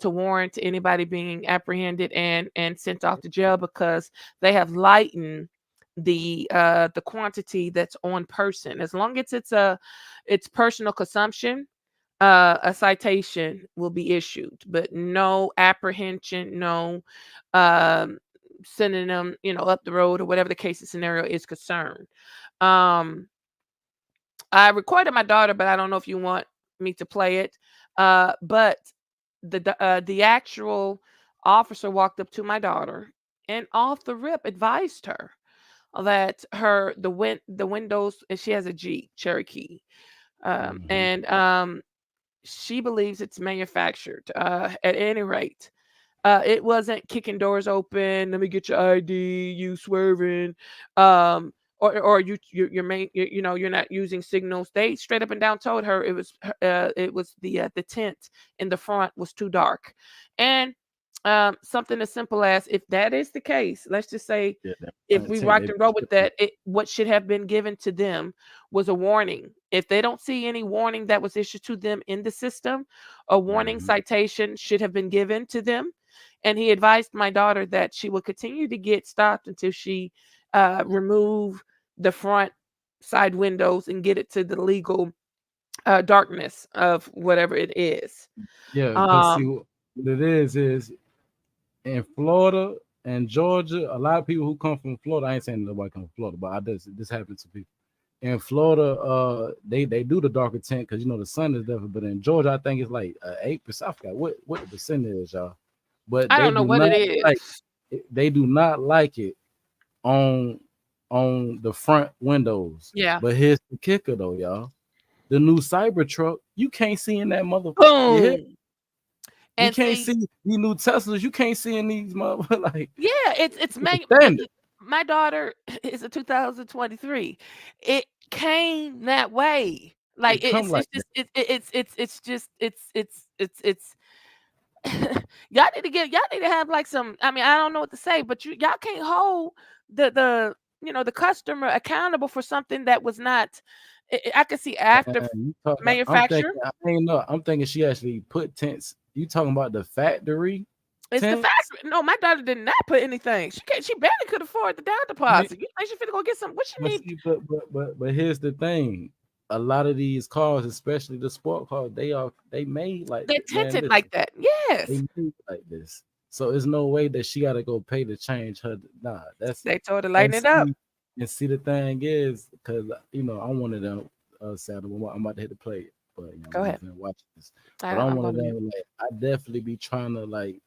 warrant anybody being apprehended and sent off to jail because they have lightened the quantity that's on person. As long as it's personal consumption, a citation will be issued, but no apprehension, no sending them, up the road or whatever the case and scenario is concerned. I recorded my daughter, but I don't know if you want me to play it. But the actual officer walked up to my daughter and off the rip advised her that the windows, and she has a Jeep Cherokee, and she believes it's manufactured. At any rate, it wasn't kicking doors open. Let me get your ID. You swerving, or you're not using signals. They straight up and down told her it was the tent in the front was too dark, and something as simple as if that is the case, let's just say if we rocked and roll with that, what should have been given to them was a warning. If they don't see any warning that was issued to them in the system, a warning citation should have been given to them. And he advised my daughter that she will continue to get stopped until she remove the front side windows and get it to the legal darkness of whatever it is. Yeah, because see what it is in Florida and Georgia, a lot of people who come from Florida, I ain't saying nobody come from Florida, but this happens to people. In Florida, they do the darker tint because the sun is different. But in Georgia, I think it's like 8%. I forgot what the percent is, y'all. But I don't know what it is. They do not like it on the front windows. Yeah. But here's the kicker, though, y'all. The new Cybertruck, you can't see in that motherfucker. Boom. You can't see these new Teslas. You can't see in these motherfuckers. Like, yeah, it's my daughter is a 2023. It came that way. Like it's just y'all need to have like some. I mean, I don't know what to say, but y'all can't hold the customer accountable for something that was not. I can see after manufacture. I'm thinking she actually put tents. You talking about the factory? It's the factory. No, my daughter did not put anything. She barely could afford the down deposit. You think she finna go get some? What she need? But here's the thing. A lot of these cars, especially the sport cars, they made like they're tinted like that. Yes, they made like this. So there's no way that she got to go pay to change her. Nah, they told her lighten it up. And see, the thing is, because I'm one of them. Saddle, I'm about to hit the play, but go ahead. Watch this. But I'm one of them. Like, I definitely be trying to like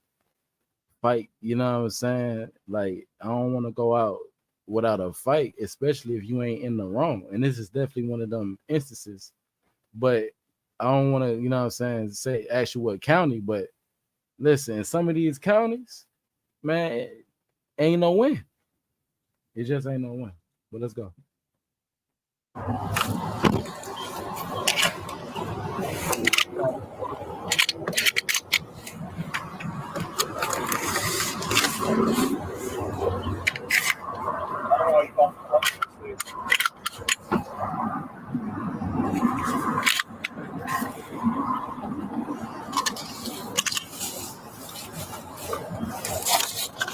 fight. You know what I'm saying? Like, I don't want to go out without a fight, especially if you ain't in the wrong. And this is definitely one of them instances. But I don't want to, ask you what county. But listen, in some of these counties, man, ain't no win. It just ain't no win. But let's go.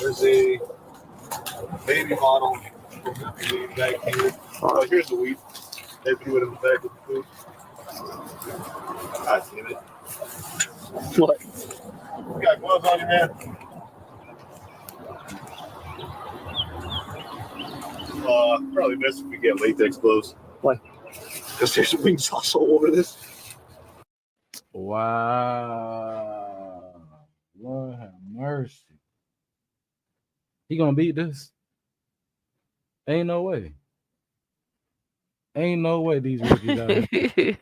There's a baby model back here. Oh, here's the weed. They threw it in the back of the food. God damn it. What? You got gloves on your man? Probably best if we get latex gloves. Why? Because there's wing sauce all over this. Wow. Lord have mercy. He gonna beat this? Ain't no way. Ain't no way these rookies out here.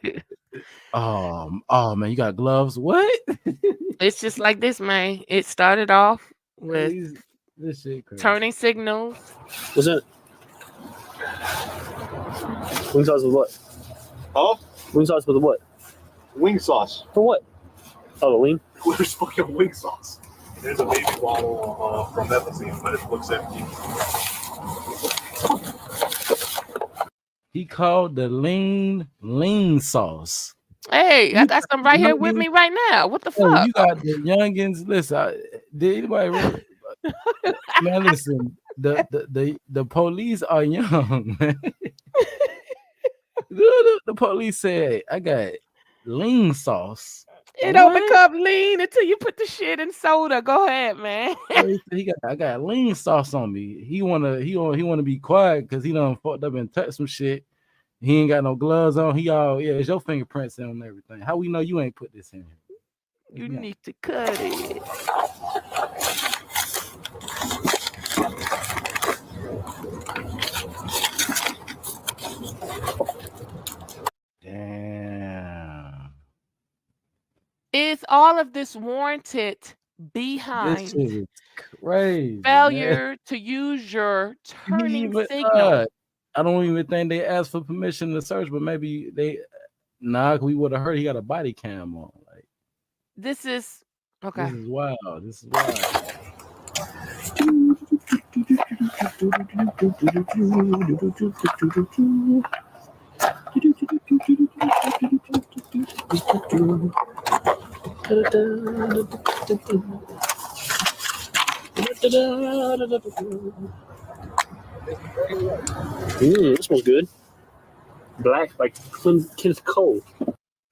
Oh man, you got gloves? What? It's just like this, man. It started off with This shit crazy. turning signals. What's that? Wing sauce with what? Huh? Wing sauce with what? Wing sauce. For what? Oh, a wing? Where's fucking wing sauce? There's a baby bottle from Epicene, but it looks empty. He called the lean sauce. Hey, I got some right here with me right now. What the Oh, fuck? you got the youngins. Listen, did anybody? Man, listen. The police are young, man. The police said, "I got lean sauce." It don't become lean until you put the shit in soda. Go ahead, man. I got lean sauce on me. He wanna be quiet because he done fucked up and touched some shit. He ain't got no gloves on. It's your fingerprints on everything. How we know you ain't put this in here? You need to cut it. Damn. Is all of this warranted behind This shit is crazy. failure to use your turning Man. signal? I don't even think they asked for permission to search, but maybe we would have heard he got a body cam on. Like This is okay. This is wild. This is wild. This smells good. Black, like Kenneth Cole.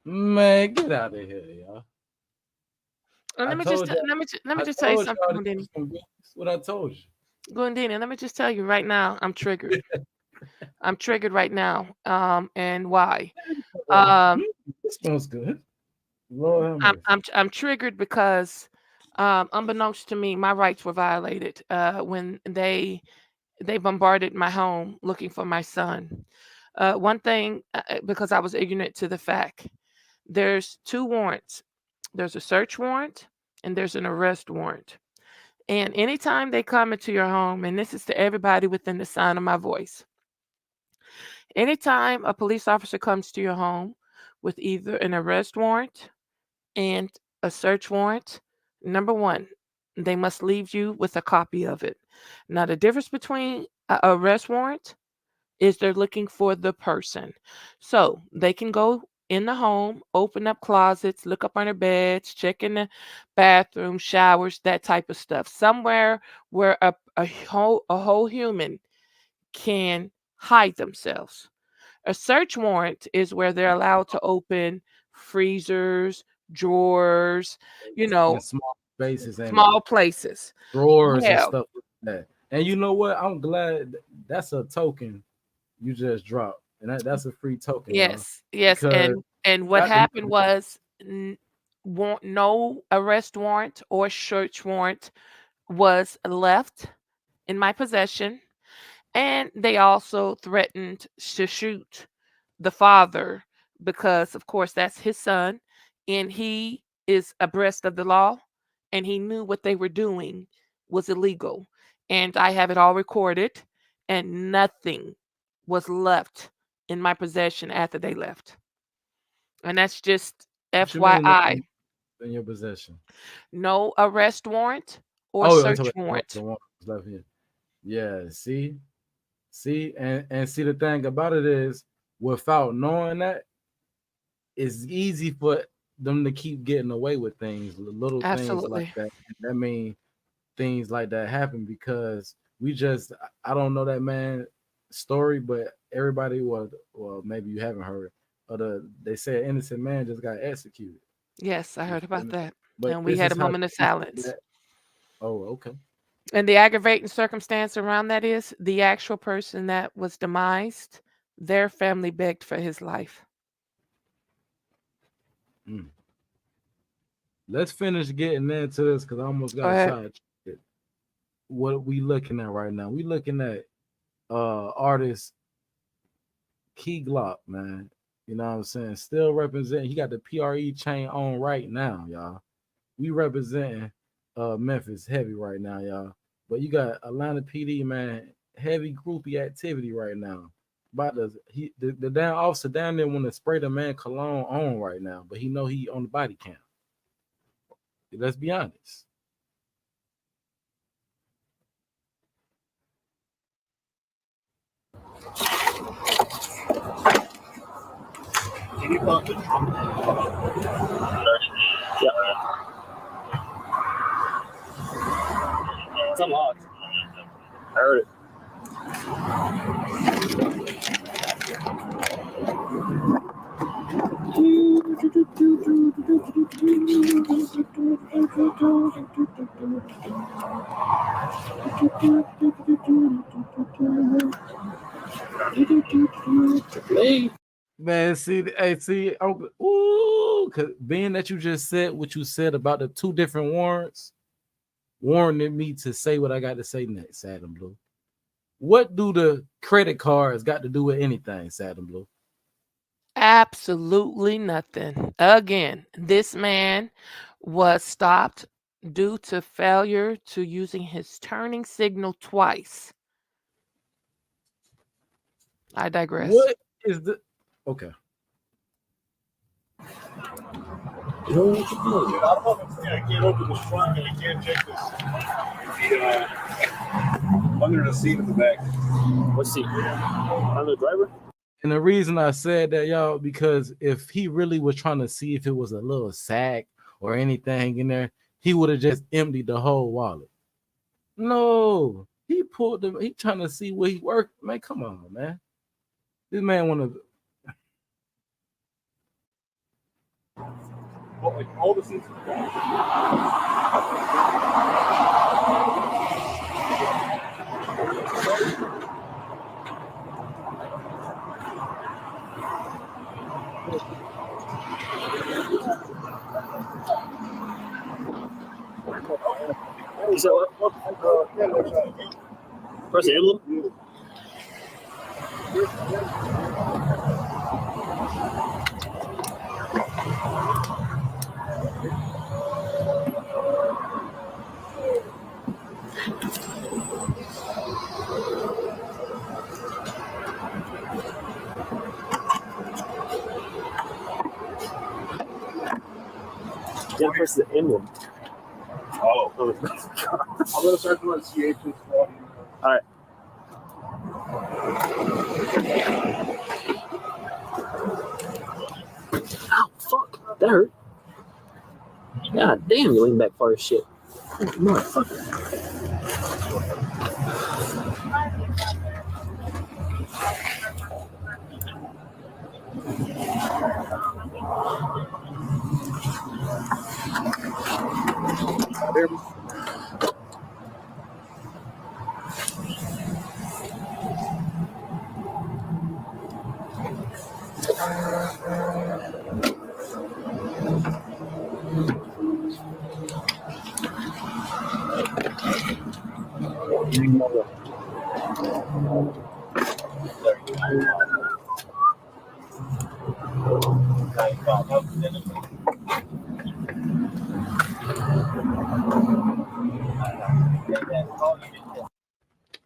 Man, get out of here, y'all. Let me just tell you something, Gundini. That's what I told you. Gundini, let me just tell you right now, I'm triggered. I'm triggered right now. And why? This smells good. Lord, I'm triggered because unbeknownst to me, my rights were violated when they bombarded my home looking for my son. One thing, because I was ignorant to the fact, there's two warrants. There's a search warrant and there's an arrest warrant. And anytime they come into your home, and this is to everybody within the sound of my voice, anytime a police officer comes to your home with either an arrest warrant and a search warrant, number one, they must leave you with a copy of it. Now, the difference between an arrest warrant is they're looking for the person. So they can go in the home, open up closets, look up under beds, check in the bathroom, showers, that type of stuff. Somewhere where a whole human can hide themselves. A search warrant is where they're allowed to open freezers, drawers, in small spaces and small places. drawers and Yeah. stuff like that. And you know what? I'm glad that's a token you just dropped, and that's a free token. y'all. Yes, Because and what that- happened was no arrest warrant or search warrant was left in my possession, and they also threatened to shoot the father because, of course, that's his son, and he is abreast of the law, and he knew what they were doing was illegal, and I have it all recorded, and nothing was left in my possession after they left. And that's just What you mean FYI. in your possession. No arrest warrant or I'm search talking about warrant. the one that's left here. Yeah, see, and see the thing about it is, without knowing that, it's easy for them to keep getting away with things, little things Absolutely. like that. That mean things like that happen because I don't know that man's story, but everybody well, maybe you haven't heard, they say an innocent man just got executed. Yes, I heard about that. But And we this had a is how moment of people do silence. that. Oh, okay. And the aggravating circumstance around that is the actual person that was demised, their family begged for his life. Let's finish getting into this because I almost Go got ahead. sidetracked. What we looking at right now? We looking at artist Key Glock, man. You know what I'm saying? Still representing. He got the PRE chain on right now, y'all. We representing Memphis heavy right now, y'all. But you got Atlanta PD, man, heavy groupie activity right now. About the down officer down there want to spray the man cologne on right now, but he know he on the body cam. Let's be honest. Can you pump the drum? Yeah. It's unlocked. I heard it. Man, see, ooh, cause being that you just said what you said about the two different warrants, warranted me to say what I got to say next, Sad and Blue. What do the credit cards got to do with anything, Sad and Blue? Absolutely nothing. Again, this man was stopped due to failure to using his turning signal twice. I digress. What is the okay? You know what you're doing? I don't know if I can't open this trunk and I can't check this. Under the seat in the back. What seat? Under the driver? And the reason I said that, y'all, because if he really was trying to see if it was a little sack or anything in there, he would have just emptied the whole wallet. No, he pulled them. He trying to see where he worked. Man, come on, man. This man want to. All the seats. So, press the emblem. Yeah, press the emblem. Oh. I'm going to start doing CH's. All right. Ow, fuck. That hurt. God damn, you lean back far as shit. Motherfucker.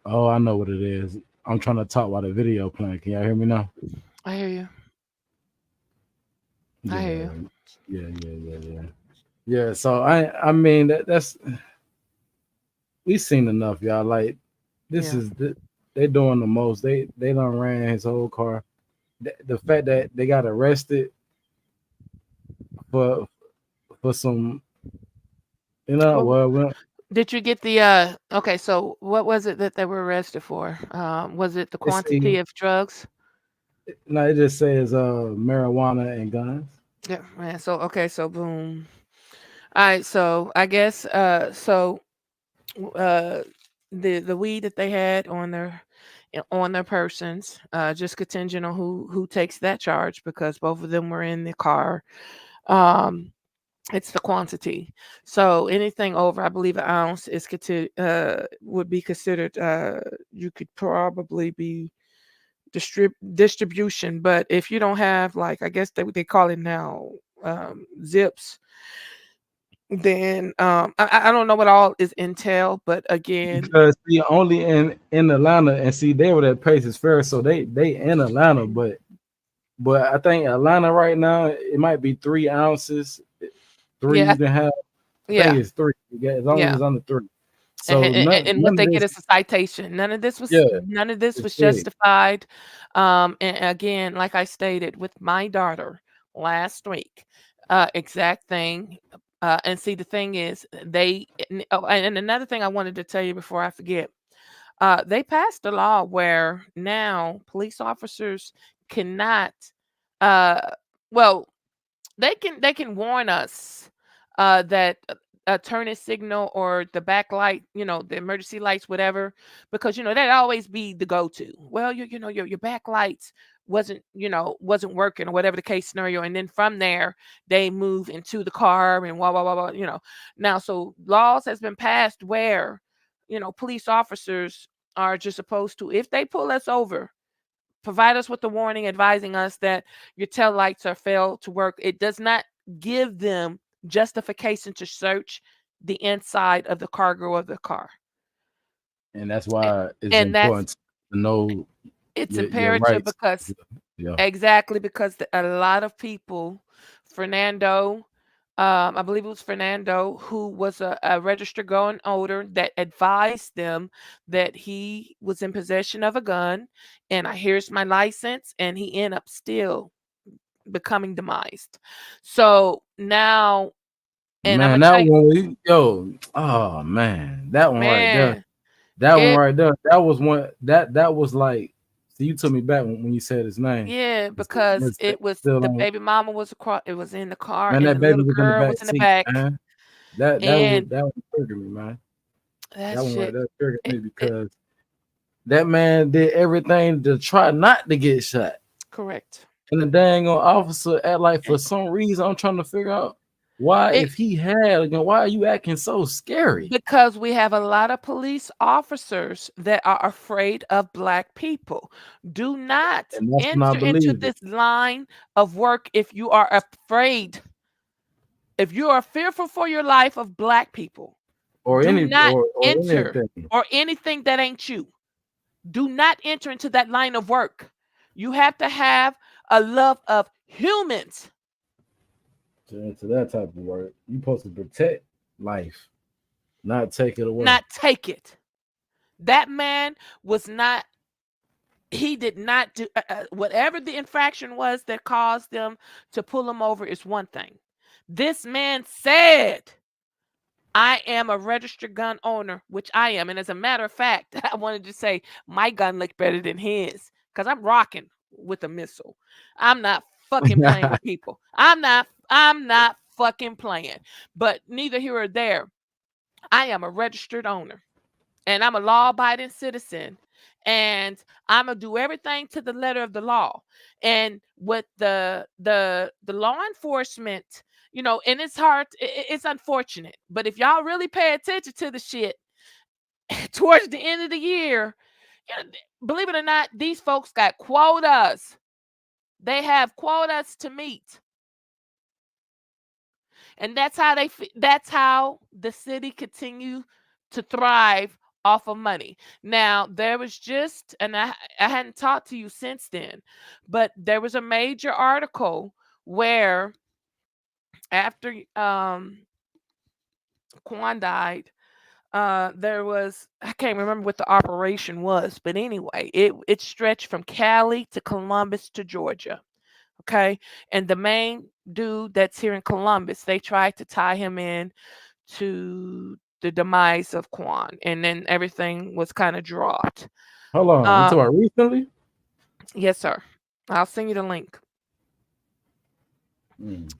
Oh, I know what it is. I'm trying to talk while the video playing. Can y'all hear me now? I hear you. Yeah, I hear you. Yeah. So I mean that's we've seen enough, y'all. Like this is they doing the most. They done ran his whole car. The fact that they got arrested for some, you know, Did you get the okay, so what was it that they were arrested for? Was it the quantity of drugs? No, it just says marijuana and guns. Yeah, man. So okay, so boom. All right, so I guess the weed that they had on their persons, just contingent on who takes that charge, because both of them were in the car. It's the quantity. So anything over, I believe, an ounce is would be considered. You could probably be distribution, but if you don't have, like, I guess they call it now, zips, then I don't know what all is entail, but again, Because see, only in Atlanta, and see, they were at Paces Fair, so they in Atlanta, but I think Atlanta right now it might be 3 ounces. 3 yeah, you can have. I think yeah, it's 3. Yeah, as long as yeah. it's under 3. So And what none they of get this, is a citation. None of this was yeah, it's big. justified. And again, like I stated with my daughter last week, exact thing. And see, the thing is, and another thing I wanted to tell you before I forget, they passed a law where now police officers cannot, uh, well, they can warn us that a turning signal or the backlight, the emergency lights, whatever, because that always be the go-to. Well, your backlights wasn't working, or whatever the case scenario, and then from there they move into the car and blah. Now, so laws has been passed where police officers are just supposed to, if they pull us over, provide us with the warning advising us that your tail lights are failed to work. It does not give them justification to search the inside of the cargo of the car. And that's why it's And that's important to know it's your imperative rights. because Yeah. exactly because a lot of people, Fernando, I believe it was Fernando, who was a registered gun owner, that advised them that he was in possession of a gun, and here's my license, and he ended up still becoming demised. So now, and I'm Man, gonna that tell you, one, oh man, that one right there, man, that one it right there, that was one that was like, so you took me back when you said his name. yeah, It's because it's it was still the on. baby mama was across, it was in the car, Man, and that the baby little was in the girl back was in the seat, back, man. and That was triggered me, man. that That one right shit, there triggered me it, because that man did everything to try not to get shot. correct. And the dang on officer act like, for some reason, I'm trying to figure out why, It if he had, why are you acting so scary? Because we have a lot of police officers that are afraid of Black people. Do not And that's when I enter into believe it. this line of work if you are afraid, if you are fearful for your life of Black people. Or Do any not or enter, anything. or anything that ain't you. Do not enter into that line of work. You have to have a love of humans. To that type of work, you supposed to protect life, not take it away. Not take it. That man was not, he did not do whatever the infraction was that caused them to pull him over is one thing. This man said, I am a registered gun owner, which I am. And as a matter of fact, I wanted to say my gun looked better than his because I'm rocking with a missile. I'm not fucking playing with people. I'm not fucking playing. But neither here or there. I am a registered owner, and I'm a law-abiding citizen, and I'm gonna do everything to the letter of the law. And with the law enforcement, and it's hard, it's unfortunate, but if y'all really pay attention to the shit towards the end of the year, believe it or not, these folks got quotas. They have quotas to meet, and that's how the city continue to thrive off of money. Now, there was just, and I hadn't talked to you since then, but there was a major article where after Quan died, there was, I can't remember what the operation was, but anyway, it stretched from Cali to Columbus to Georgia. Okay. And the main dude that's here in Columbus, they tried to tie him in to the demise of Quan, and then everything was kind of dropped. Hold on, you talking about recently? Yes, sir. I'll send you the link.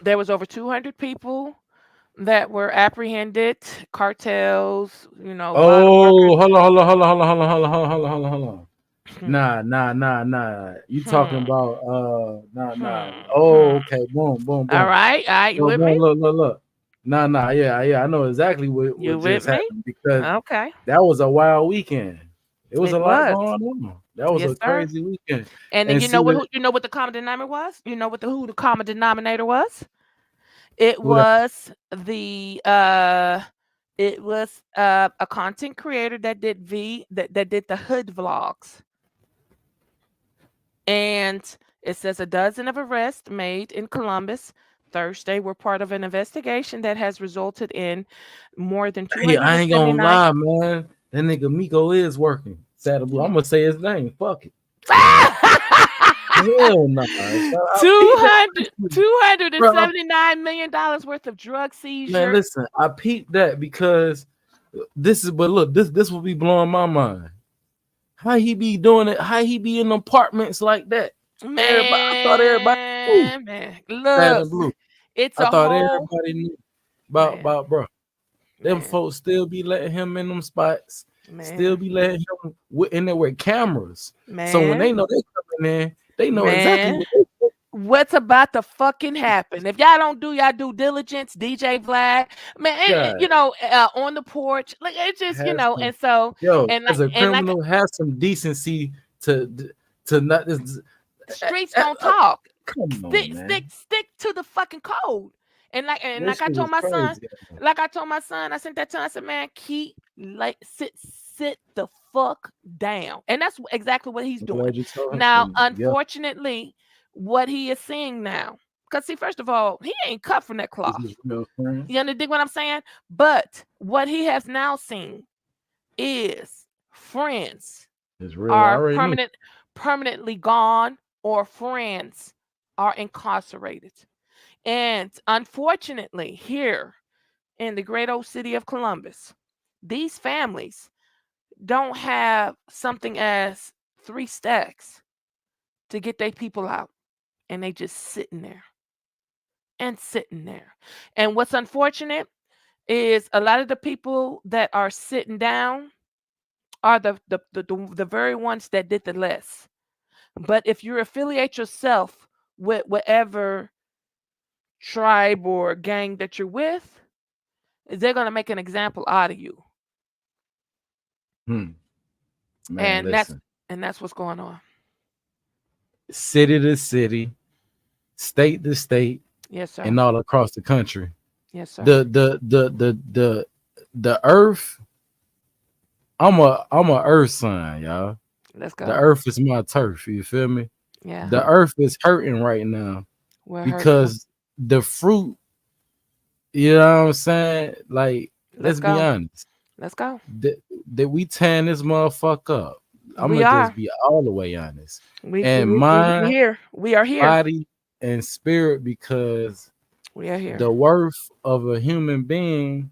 There was over 200 people that were apprehended, cartels, Oh, hold on. Nah. You talking about nah. Oh, okay. Boom. All right, you with me? Look. Nah, yeah. I know exactly what You just with me? happened because Okay. that was a wild weekend. It was It a lot was. going on. That was Yes, a sir. crazy weekend. And then And you see know what? what You know what the common denominator was? You know what who the common denominator was? It who that was a content creator that did that did the hood vlogs. And it says a dozen of arrests made in Columbus Thursday were part of an investigation that has resulted in more than Hey, I ain't gonna 279. lie, man. That nigga Miko is working. Saddle Blue. I'm gonna say his name. Fuck it. Hell no. I peeped that. Bro, $279 million worth of drug man, seizure. listen, I peeped that because but look, this will be blowing my mind. How he be doing it? How he be in apartments like that? I thought everybody knew. Man, Saddle look, Blue. it's I a thought whole everybody knew man, about bro. Them man, folks still be letting him in them spots. Still man, be letting him in there with cameras. So when man, they know they coming in, they know exactly man. what they do. What's about to fucking happen? If y'all don't do y'all due diligence, DJ Vlad, man, God, on the porch, like it just, has some, and so, yo, and as a like criminal, has some decency to not. streets don't talk. Come Stick, on, stick, man. stick to the fucking code. And This like I shit told is my son, crazy. I sent that to him. I said, man, sit the fuck down. And that's exactly what he's I'm doing. glad you told him. Now, And yeah, unfortunately, what he is seeing now, because see, first of all, he ain't cut from that this cloth. is real friend. You understand what I'm saying? But what he has now seen is friends It's real. I are already knew. permanently gone or friends are incarcerated. And unfortunately, here in the great old city of Columbus, these families don't have something as 3 stacks to get their people out. And they just sitting there and sitting there. And what's unfortunate is a lot of the people that are sitting down are the very ones that did the less. But if you affiliate yourself with whatever tribe or gang that you're with, they're going to make an example out of you. Man, And listen. that's what's going on. City to city, state to state, Yes, sir. and all across the country. Yes, sir. The earth. I'm a earth sign, y'all. Let's go. The earth is my turf. You feel me? Yeah. The earth is hurting right now because the fruit. You know what I'm saying? Like, let's be honest. Let's go. That we tearing this motherfucker up. I'm gonna just be all the way honest. We mind, here. We are here. Body and spirit, because we are here. The worth of a human being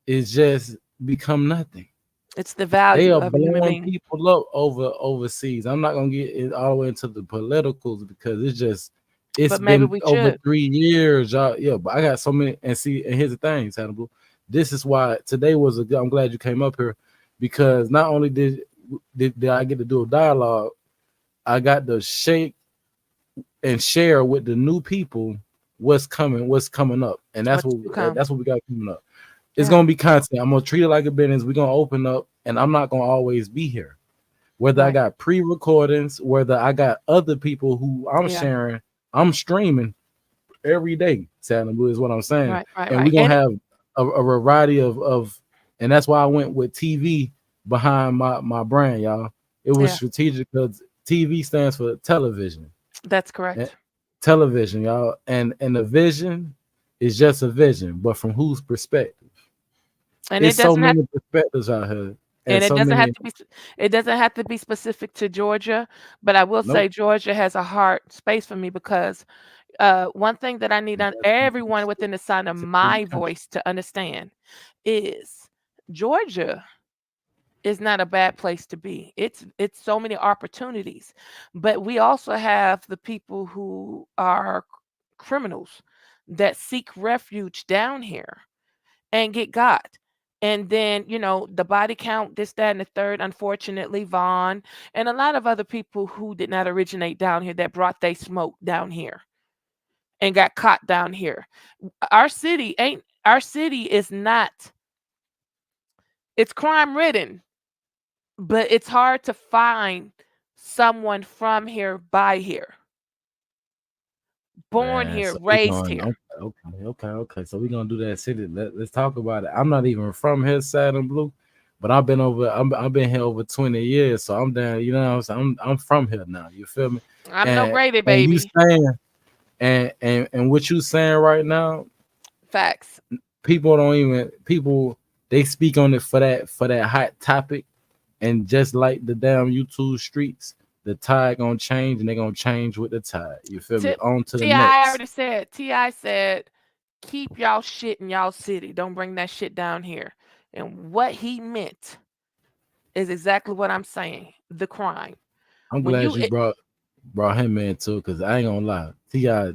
is just become nothing. It's the value they are of a human blowing being. people up overseas. I'm not gonna get it all the way into the politicals because it's been over 3 years, y'all. Yeah, but I got so many and here's the thing, Hannibal. This is why today was I'm glad you came up here, because not only did I get to do a dialogue, I got to shake and share with the new people what's coming up, and that's what we got coming up. It's gonna be content. I'm gonna treat it like a business. We're gonna open up, and I'm not gonna always be here. Whether I got pre-recordings, whether I got other people who I'm sharing, I'm streaming every day. Sadly, is what I'm saying. And we're gonna have a variety of, and that's why I went with TV behind my brand, y'all. It was strategic because TV stands for television. That's correct. Television, y'all, and the vision is just a vision, but from whose perspective? And it's so many perspectives out here. And it doesn't have to be specific to Georgia, but I will say Georgia has a hard space for me because one thing that I need everyone within the sound of my voice to understand is Georgia is not a bad place to be. It's so many opportunities, but we also have the people who are criminals that seek refuge down here and get got. And then, the body count, this, that, and the third, unfortunately, Vaughn, and a lot of other people who did not originate down here that brought they smoke down here and got caught down here. Our city our city is not. It's crime ridden, but it's hard to find someone from here by here. Born Man, here, so we raised going here. okay. So we gonna do that city. Let's talk about it. I'm not even from here, sad and blue, but I've been here over 20 years, so I'm down. You know what I'm saying? I'm from here now. You feel me? I'm no Grady, And you baby. saying and what you saying right now? Facts. People they speak on it for that hot topic, and just like the damn YouTube streets, the tide gonna change, and they're gonna change with the tide. You feel me? On to the T.I. next. already said. T.I. said, keep y'all shit in y'all city. Don't bring that shit down here. And what he meant is exactly what I'm saying. The crime. I'm When glad you it- brought him in too, because I ain't gonna lie. T.I.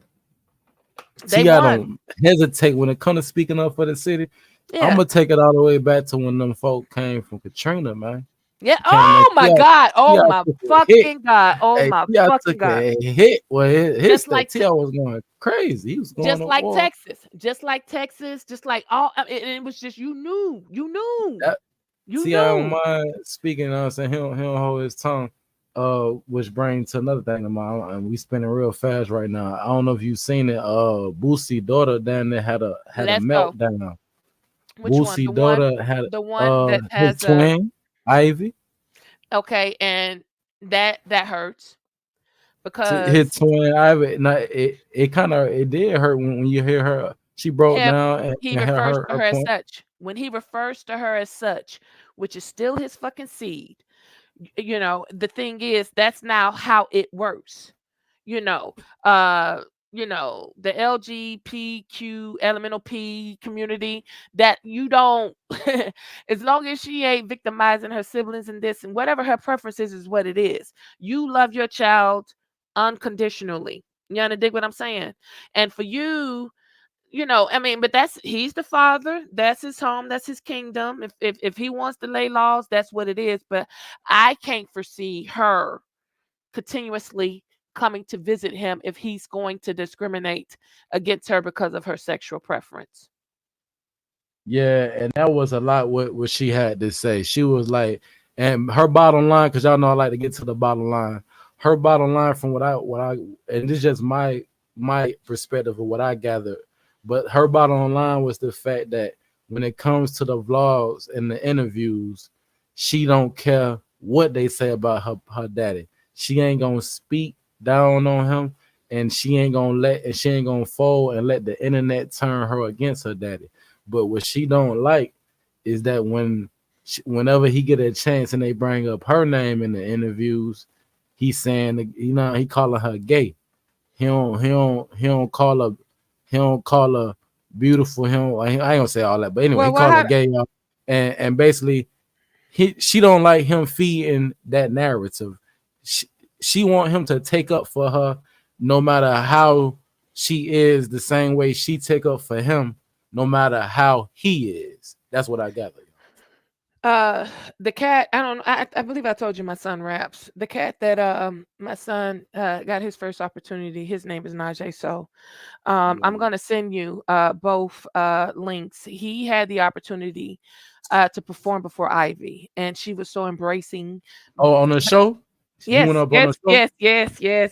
They don't hesitate when it comes to speaking up for the city. Yeah. I'm gonna take it all the way back to when them folk came from Katrina, man. Yeah. Came in- Oh my T.I. God. Oh T.I. my took a fucking hit. God. Oh Hey, my T.I. fucking took God. a hit. Well, his Just stuff. like T.I. was going crazy. He was going Just to like war. Texas. Just like Texas. Just like all. It was just you knew. You knew. You T.I. don't knew. mind speaking. I'm saying he don't hold his tongue. Which brings to another thing of mine, and we spinning real fast right now. I don't know if you've seen it. Boosie daughter down there had a Let's go. meltdown. Which one? Boosie The daughter one. had The one that his has a. twin Ivy. Okay, and that hurts His because twin Ivy. Now it did hurt when you hear her. She broke him down he and refers to her her as point. such. When he refers to her as such, which is still his fucking seed. You know, the thing is that's now how it works. You know, the LGBTQ elemental P community that you don't as long as she ain't victimizing her siblings and this and whatever her preference is what it is. You love your child unconditionally. You understand what I'm saying? And for you, I mean, but he's the father. That's his home. That's his kingdom. If he wants to lay laws, that's what it is. But I can't foresee her continuously coming to visit him if he's going to discriminate against her because of her sexual preference. Yeah, and that was a lot what she had to say. She was like, and her bottom line, because y'all know I like to get to the bottom line. Her bottom line from what I and this is just my perspective of what I gathered, but her bottom line was the fact that when it comes to the vlogs and the interviews, she don't care what they say about her daddy. She ain't gonna speak down on him, and she ain't gonna fold and let the internet turn her against her daddy. But what she don't like is that whenever he get a chance and they bring up her name in the interviews, he's saying, he calling her gay. He don't call her beautiful. I ain't gonna say all that, but anyway, he called her gay, y'all. And basically, she don't like him feeding that narrative. She want him to take up for her, no matter how she is, the same way she take up for him, no matter how he is. That's what I gather. The cat, I don't know. I believe I told you my son raps. The cat that my son got his first opportunity, his name is Najee. So I'm gonna send you both links. He had the opportunity to perform before Ivy, and she was so embracing. Oh, on the show? He went up on the show?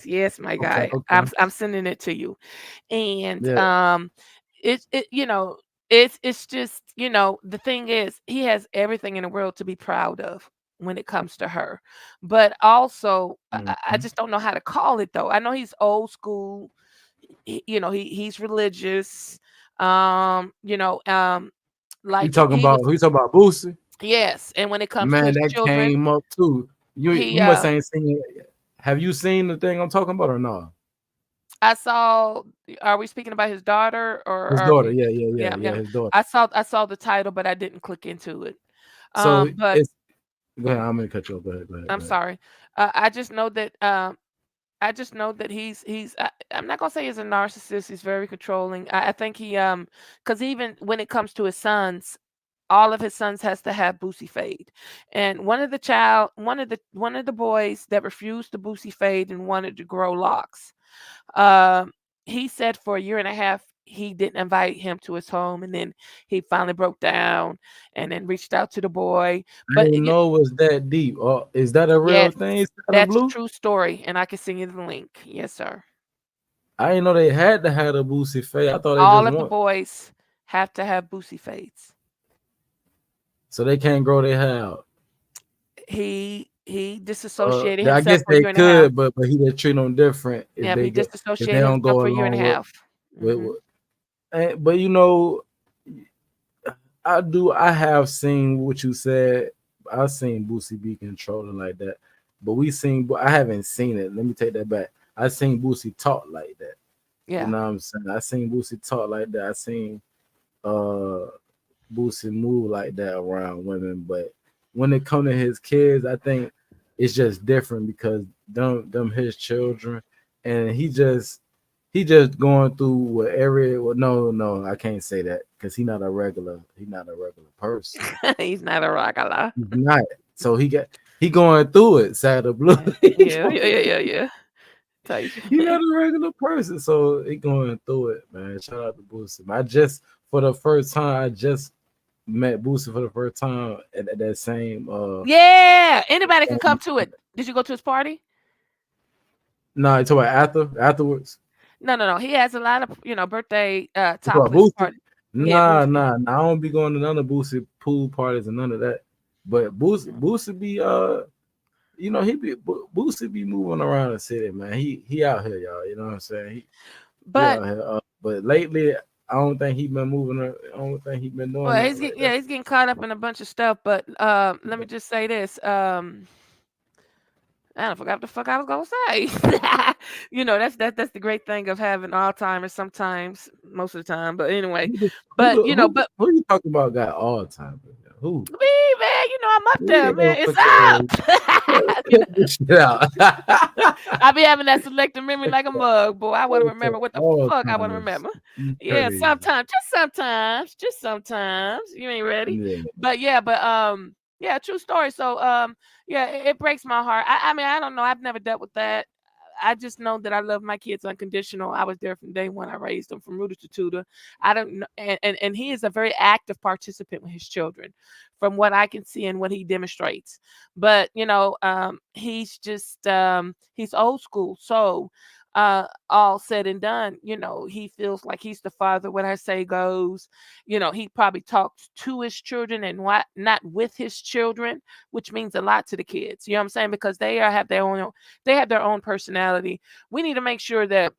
Yes, my guy. Okay. I'm sending it to you. And Yeah. it's just, the thing is he has everything in the world to be proud of when it comes to her. But also I just don't know how to call it though. I know he's old school. He's religious. Like You talking about Boosie? Yes, and when it comes to Man, his that children, came up too. he You must ain't seen it. Have you seen the thing I'm talking about or no? I saw. Are we speaking about his daughter or His are daughter, we? yeah, his daughter. I saw the title, but I didn't click into it. So But it's go ahead. I'm gonna cut you off. Go ahead. I'm sorry. I just know that. I just know that he's. I'm not gonna say he's a narcissist. He's very controlling. I think he because even when it comes to his sons, all of his sons has to have Boosie fade. And one of the boys that refused the Boosie fade and wanted to grow locks. He said for a year and a half he didn't invite him to his home, and then he finally broke down and then reached out to the boy. I But didn't know it was that deep. Oh, is that a real yes, thing? Side of that's a Blue? true story, and I can send you the link. Yes, sir. I didn't know they had to have a Boosie fade. I thought they All just of the want, boys have to have Boosie fades. so they can't grow their hair out. He disassociated I himself guess for a they year and a half. could, but he just treat them different if Yeah, they he go, if they disassociated don't himself go for a year and a along with, half. with, Mhm. with but you know, I have seen what you said. I've seen Boosie be controlling like that, but I haven't seen it. Let me take that back. I seen Boosie talk like that. Yeah. You know what I'm saying? I seen Boosie talk like that. I seen Boosie move like that around women, but when it comes to his kids, I think it's just different because them his children, and he just going through no, I can't say that because he's not a regular person. He's not a regular. He's not. So he going through it, Side of Blue. Yeah. Type He's not a regular person, so he going through it, man. Shout out to Boosie. I just met Boosie for the first time at that same Yeah, anybody can come to it. Did you go to his party? No, you talking about afterwards? No. He has a lot of birthday You talking about topless Boosie? party. Yeah, Nah, Boosie. I don't be going to none of Boosie pool parties and none of that. But Boosie be Boosie be moving around the city, man. He out here, y'all. You know what I'm saying? He But out here. But lately, I don't think he been moving. I don't think he been doing well, that he's getting caught up in a bunch of stuff. But let me just say this. I forgot what the fuck I was gonna say. That's the great thing of having Alzheimer's sometimes, most of the time. But anyway, but who you talking about got all time? Who? me, man, I'm up there, man. It's up. I be having that selective memory like a mug, boy. I want to remember what the fuck I want to remember. Yeah, just sometimes. You ain't ready. Yeah. But yeah, true story. So yeah, it breaks my heart. I mean, I don't know. I've never dealt with that. I just know that I love my kids unconditional. I was there from day one. I raised them from rooter to tutor. I don't know, and he is a very active participant with his children, from what I can see and what he demonstrates. But he's just he's old school. So all said and done, he feels like he's the father. What I say goes. He probably talks to his children and not with his children, which means a lot to the kids. You know what I'm saying? Because they have their own personality. We need to make sure that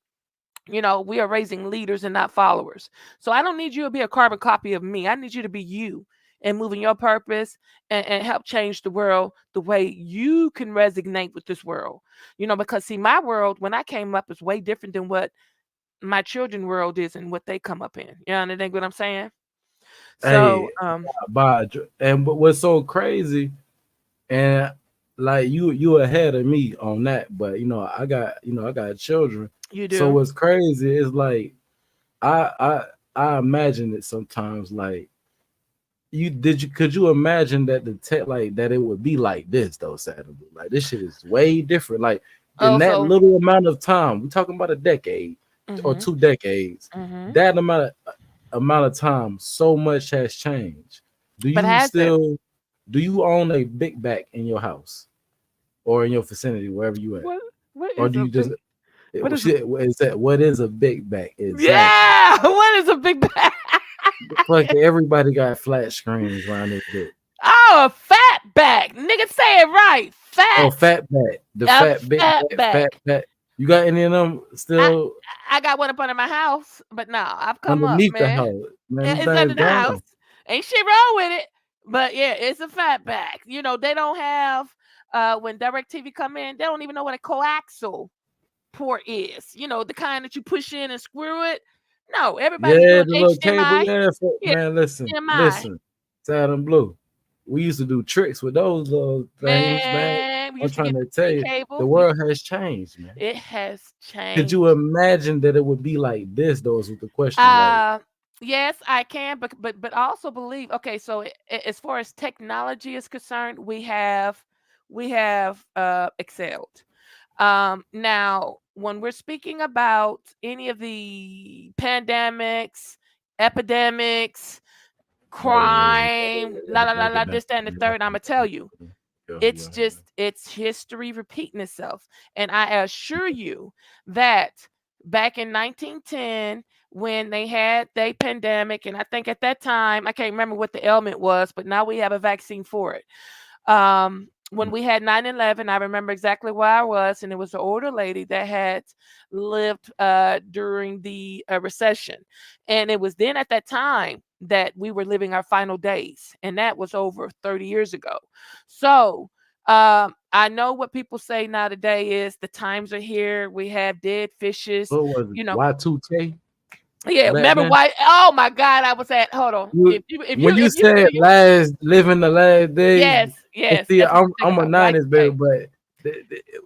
we are raising leaders and not followers. So I don't need you to be a carbon copy of me. I need you to be you and moving your purpose and help change the world the way you can resonate with this world. Because see, my world when I came up is way different than what my children's world is and what they come up in. You understand what I'm saying? So and what's so crazy, and like you ahead of me on that, but I got children. You do. So what's crazy is like I imagine it sometimes like could you imagine that that it would be like this though, Saturday? Like this shit is way different. Like in that little amount of time, we're talking about a decade or 2 decades. That amount of time, so much has changed. Do you own a big back in your house or in your vicinity, wherever you at? Or do you just what is a big back? Exactly. Yeah, what is a big back? Like everybody got flat screens around their dick. Oh, a fat back. Nigga, say it right. Fat. Oh, fat back. The fat big fat back. You got any of them still? I got one up under my house, but no, I've come underneath up, man. the house. Man, It's under the house. Ain't shit wrong with it. But yeah, it's a fat back. They don't have when DirecTV come in, they don't even know what a coaxial port is. The kind that you push in and screw it. No, everybody the doing little HDMI. cable. Man, listen. Sad and Blue. We used to do tricks with those little things, man. I'm trying to tell you, the world has changed, man. It has changed. Could you imagine that it would be like this? Those with the question. Yes, I can, but also believe. Okay, so as far as technology is concerned, we have excelled. Now, when we're speaking about any of the pandemics, epidemics, crime, la la la la, this, that, and the third, I'm gonna tell you, it's it's history repeating itself. And I assure you that back in 1910, when they had the pandemic, and I think at that time, I can't remember what the ailment was, but now we have a vaccine for it. When we had 9/11, I remember exactly where I was, and it was an older lady that had lived during the recession. And it was then at that time that we were living our final days, and that was over 30 years ago. So I know what people say now today is the times are here. We have dead fishes, What was it? you know. Y2K? Yeah, Back remember then? why? Oh my God, I was at. Hold on. When you said last living the last day, Yes, yes. See, that's what I'm a about, 90s baby, Y2K. but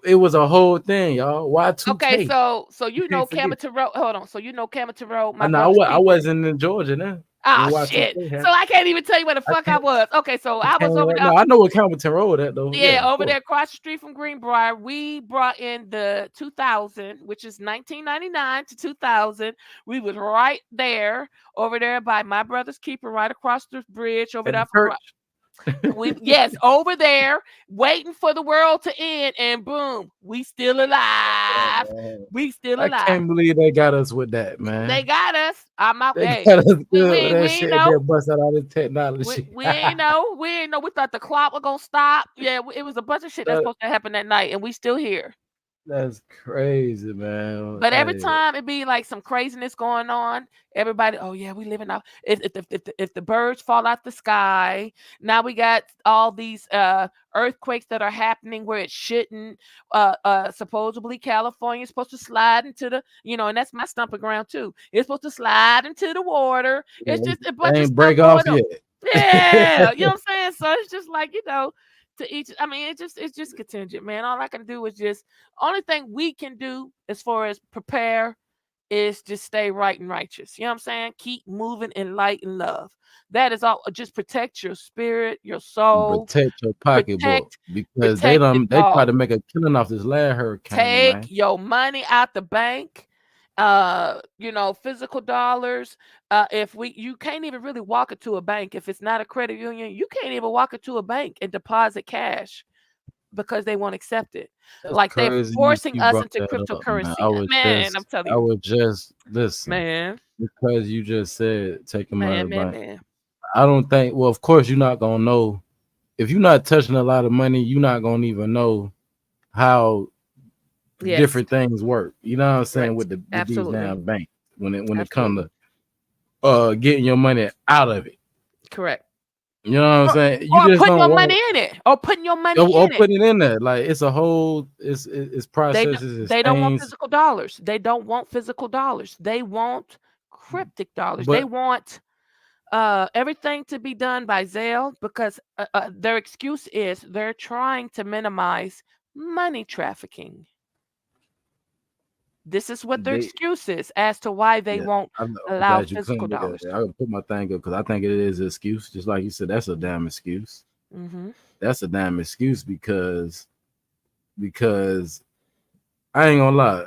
it was a whole thing, y'all. Y2K. Okay, so you know can't forget. Camerton Road. Hold on. So you know Camerton Road. My I know brother's I keeper. wasn't in Georgia then. Oh when shit! Y2K happened. So I can't even tell you where the fuck I was. Okay, so I was over there. No, I know what Campbellton Road at though. Yeah, of over course. there across the street from Greenbrier. We brought in the 2000, which is 1999 to 2000. We was right there, over there by my brother's keeper, right across the bridge over At there. the church. Yes, over there, waiting for the world to end, and boom, we still alive. We still I alive. can't believe they got us with that, man. They got us. I'm out. They Hey, got us we good with ain't that shit. know. They bust out all this technology. We ain't know. We ain't know. We thought the clock was gonna stop. Yeah, it was a bunch of shit that's supposed to happen that night, and we still here. That's crazy, man. But every Hey, time it be like some craziness going on, everybody, oh yeah, we living out. If the birds fall out the sky, now we got all these earthquakes that are happening where it shouldn't. Supposedly California's supposed to slide into the, and that's my stomping ground too. It's supposed to slide into the water. It's just a bunch they of ain't stuff break off going on. yet. Yeah, you know what I'm saying? So it's just like, to each, I mean, it's just contingent, man. All I can do is just, only thing we can do as far as prepare is just stay right and righteous. You know what I'm saying? Keep moving in light and love. That is all. Just protect your spirit, your soul. Protect your pocketbook Protect because it they try all. to make a killing off this last hurricane, Take man. your money out the bank. Physical dollars. If you can't even really walk into a bank if it's not a credit union, you can't even walk into a bank and deposit cash because they won't accept it. That's Like they're crazy forcing you us brought into that up, cryptocurrency. man. I'm telling I you, would just listen, man. because you just said take them out of the bank. Man. I don't think. Well, of course, you're not gonna know if you're not touching a lot of money. You're not gonna even know how different things work. You know what I'm saying? Right. With these Absolutely. damn banks when it comes to getting your money out of it. Correct. You know what I'm saying? You Or just putting don't your want money in it. Or putting your money or in it. putting it in there. Like it's a whole it's processes. It's They don't want things. physical dollars. They don't want physical dollars. They want cryptic dollars. But- They want everything to be done by Zelle because their excuse is they're trying to minimize money trafficking. This is what their They- excuse is as to why they won't I'm allow glad you physical couldn't look at dollars. that. I would put my thing up because I think it is an excuse. Just like you said, that's a damn excuse. Mm-hmm. That's a damn excuse because I ain't gonna lie.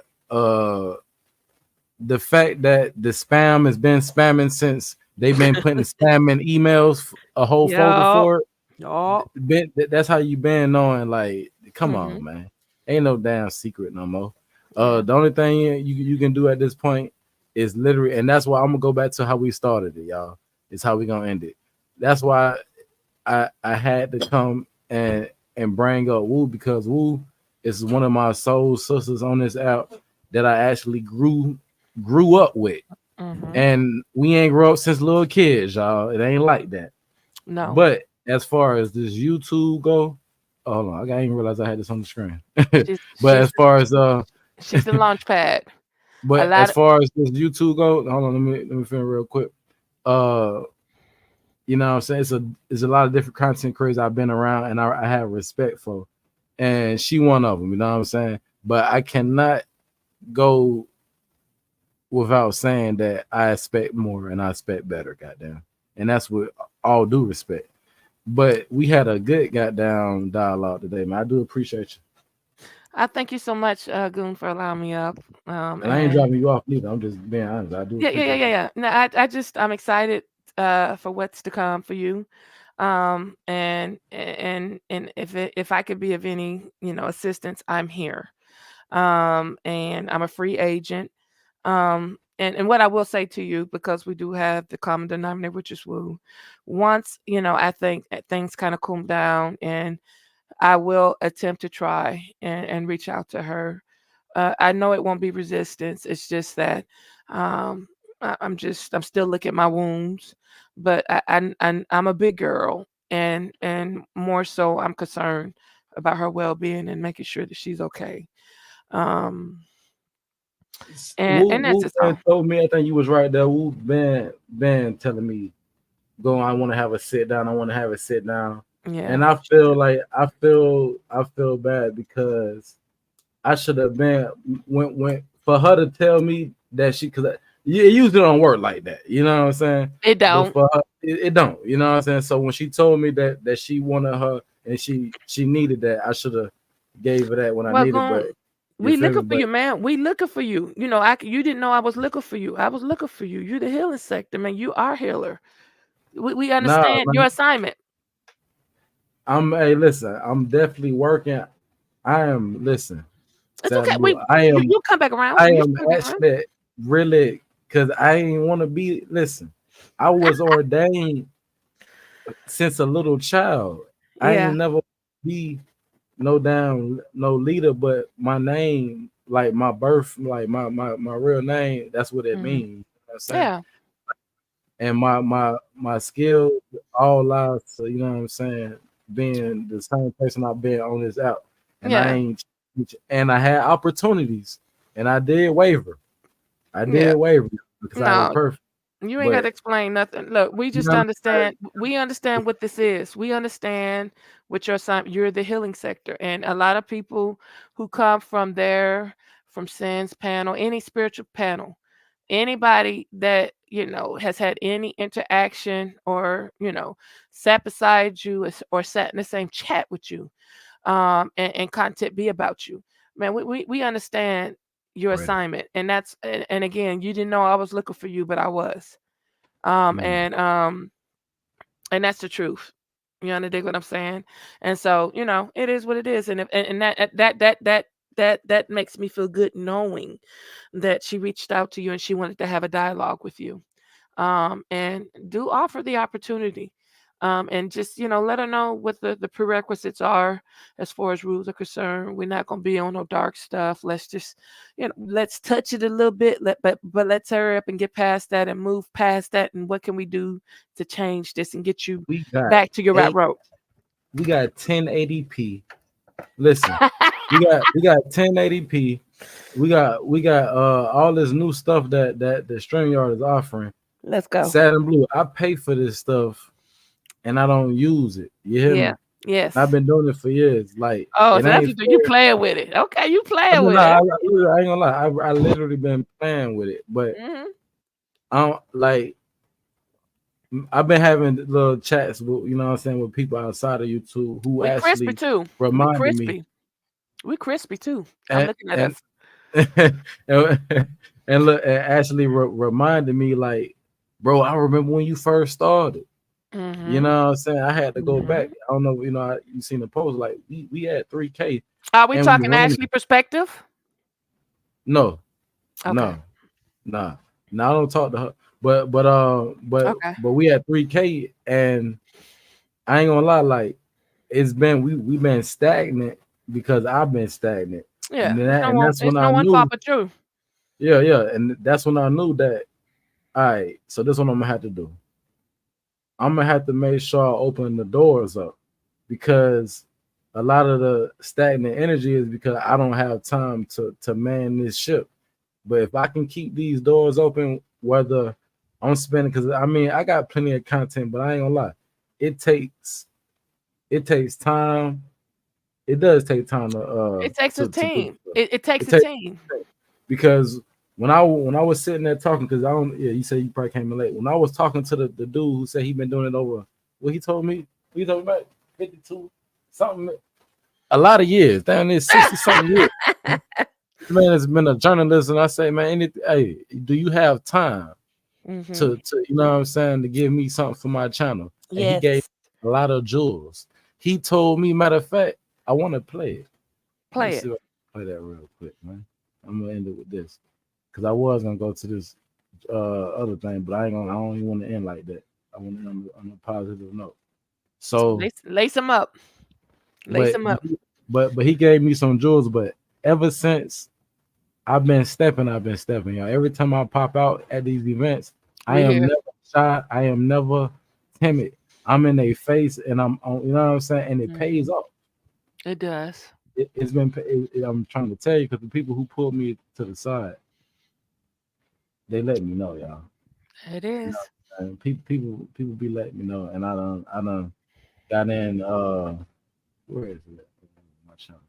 The fact that the spam has been spamming since they've been putting spamming emails, a whole folder for it. That's how you been knowing. Like, come on, man. Ain't no damn secret no more. The only thing you can do at this point is literally, and that's why I'm gonna go back to how we started it, y'all. It's how we gonna end it. That's why I had to come and bring up Woo, because Woo is one of my soul sisters on this app that I actually grew up with. And we ain't grow up since little kids, y'all. It ain't like that. No. But as far as this YouTube go, hold on, I didn't even realize I had this on the screen. But as far as she's the launch pad. But as far as this YouTube go, hold on, let me finish real quick. You know what I'm saying? It's a lot of different content creators I've been around and I have respect for. And she one of them, you know what I'm saying? But I cannot go without saying that I expect more and I expect better, goddamn. And that's with all due respect. But we had a good goddamn dialogue today, man. I do appreciate you. I thank you so much, Goon, for allowing me up. And I ain't dropping you off either. I'm just being honest. I do appreciate it. No, I'm excited for what's to come for you. And if I could be of any, assistance, I'm here. And I'm a free agent. And what I will say to you, because we do have the common denominator, which is Woo. Once, I think things kind of cool down, and I will attempt to try and reach out to her. I know it won't be resistance. It's just that I'm still looking at my wounds, but I'm a big girl, and more so I'm concerned about her well-being and making sure that she's okay. And that's just all. Told me, I think you was right there. Wu been telling me, go. I want to have a sit down. I want to have a sit down. Yeah. And I feel like I feel bad because I should have been when for her to tell me that because it usually don't work like that. You know what I'm saying? It don't. But for her, it don't. You know what I'm saying? So when she told me that she wanted her and she needed that, I should have gave her that when I needed. But we looking for you, man. We looking for you. You didn't know I was looking for you. I was looking for you. You're the healing sector, man. You are healer. We understand your assignment. Hey, listen, I'm definitely working. I am, listen. It's okay. You come back around. I am actually really, because I ain't want to be, listen, I was ordained since a little child. I ain't never be no leader, but my name, like my birth, like my real name, that's what it means. You know what I'm saying? Yeah. And my skill all lies to, you know what I'm saying, being the same person I've been on this app. And I ain't, and I had opportunities and I did waver. Waver because I was perfect. You ain't got to explain nothing. Look, we just understand. We understand what this is. We understand what your assignment. You're the healing sector, and a lot of people who come from SENS panel, any spiritual panel, anybody that has had any interaction or sat beside you or sat in the same chat with you, and content be about you, man. We understand your assignment, and that's and again, you didn't know I was looking for you, but I was. And that's the truth. You understand what I'm saying? And so it is what it is, and that makes me feel good knowing that she reached out to you and she wanted to have a dialogue with you. And do offer the opportunity. And just let her know what the prerequisites are as far as rules are concerned. We're not going to be on no dark stuff. Let's just let's touch it a little bit, but let's hurry up and get past that and move past that. And what can we do to change this and get you back to your right road? We got 1080p. Listen, we got 1080p. We got all this new stuff that the StreamYard is offering. Let's go. Sad and Blue. I pay for this stuff and I don't use it. You hear me? Yes. I've been doing it for years. Like, so that's what you playing with it. Okay, you playing with it. I ain't gonna lie. I literally been playing with it, but I've been having little chats with, what I'm saying, with people outside of YouTube who actually reminded me. We crispy too. I'm looking at us. And look, Ashley reminded me, like, bro, I remember when you first started. You know what I'm saying? I had to go back. I don't know, you seen the post, like we had 3K. Are we talking Ashley perspective? No. Okay. No. I don't talk to her. But we had 3K, and I ain't gonna lie, like it's been we've been stagnant because I've been stagnant. Yeah, and that's when I knew. But you. Yeah, and that's when I knew that. All right, so this is what I'm gonna have to do. I'm gonna have to make sure I open the doors up, because a lot of the stagnant energy is because I don't have time to man this ship. But if I can keep these doors open, whether I'm spending, because I got plenty of content, but I ain't gonna lie, it takes time. It does take time to. It takes a team. It takes a team. Because when I was sitting there talking, because you said you probably came in late. When I was talking to the dude who said he been doing it over, what he told me about 52 something. a lot of years. Damn, it's 60 something years. Man has been a journalist, and I say, man, hey, do you have time to you know what I'm saying, to give me something for my channel? And he gave a lot of jewels. He told me, matter of fact, I want to play it. Play it. See if I can play that real quick, man. I'm gonna end it with this because I was gonna go to this other thing, but I don't even want to end like that. I want to end on a positive note. So lace him up. Lace him up. But he gave me some jewels. But ever since I've been stepping, y'all. Every time I pop out at these events, I am never shy. I am never timid. I'm in their face, and I'm on. You know what I'm saying? And it pays off. It does. It's been. I'm trying to tell you because the people who pulled me to the side, they let me know, y'all. It is. You know, people be letting me know, and I done got in. Where is it? My channel.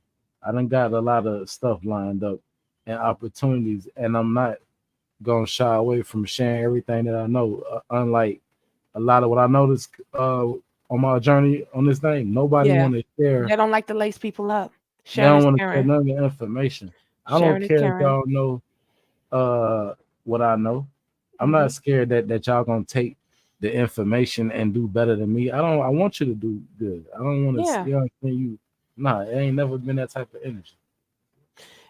I done got a lot of stuff lined up and opportunities, and I'm not gonna shy away from sharing everything that I know. Unlike a lot of what I noticed on my journey on this thing, nobody want to share. They don't like to lace people up. They don't want to share none of the information. I don't care if y'all know what I know. I'm not scared that y'all gonna take the information and do better than me. I want you to do good. I don't want to you know, you. Nah, it ain't never been that type of energy.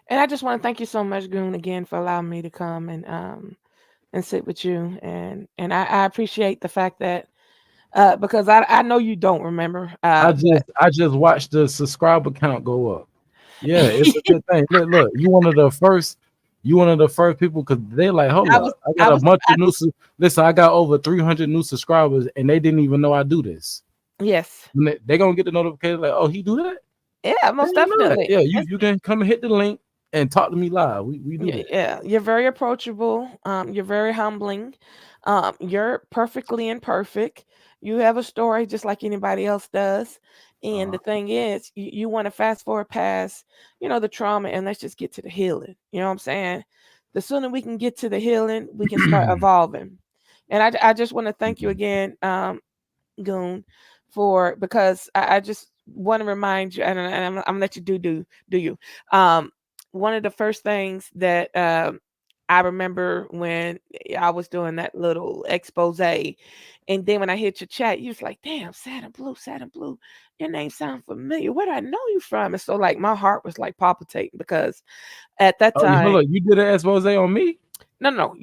And I just want to thank you so much, Goon, again for allowing me to come and sit with you. And I appreciate the fact that because I know you don't remember. I just watched the subscriber count go up. Yeah, it's a good thing. Look, you one of the first people because they like, hold up, I got a bunch of new. Listen, I got over 300 new subscribers, and they didn't even know I do this. Yes, they gonna get the notification like, oh, he do that. Yeah, most definitely. Yeah, you can come and hit the link and talk to me live. We do that. Yeah, you're very approachable. You're very humbling. You're perfectly imperfect. You have a story just like anybody else does. And the thing is, you want to fast forward past, the trauma, and let's just get to the healing. You know what I'm saying? The sooner we can get to the healing, we can start evolving. And I just want to thank you again, Goon, because I just want to remind you, and I'm gonna let you do you. One of the first things that I remember when I was doing that little expose, and then when I hit your chat, you was like, damn, Satin Blue, your name sounds familiar. Where do I know you from? And so like my heart was like palpitating because at that time. Hold up, you did an expose on me? No.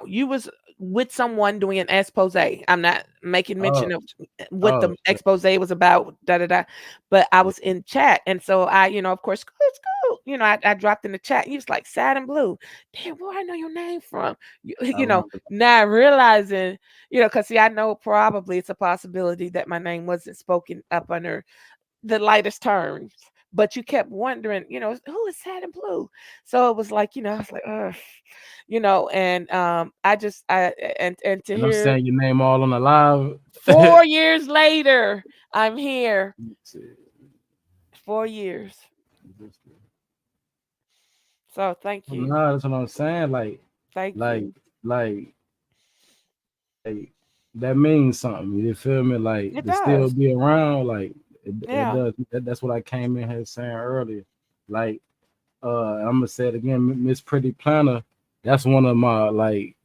You was with someone doing an expose. I'm not making mention of what the expose was about, but I was in chat. And so I, of course, it's cool. I dropped in the chat. He was like, Satin Blue. Damn, where I know your name from? Not realizing, because see, I know probably it's a possibility that my name wasn't spoken up under the lightest terms. But you kept wondering, who is Satin Blue? So it was like, I was like, and and to I'm hear saying your name all on the live. 4 years later, I'm here. 4 years. So thank you. No, that's what I'm saying. Like, thank you. Like that means something. You feel me? Like it to still be around, like. It does. That's what I came in here saying earlier. Like, I'm gonna say it again, Miss Pretty Planner. That's one of my like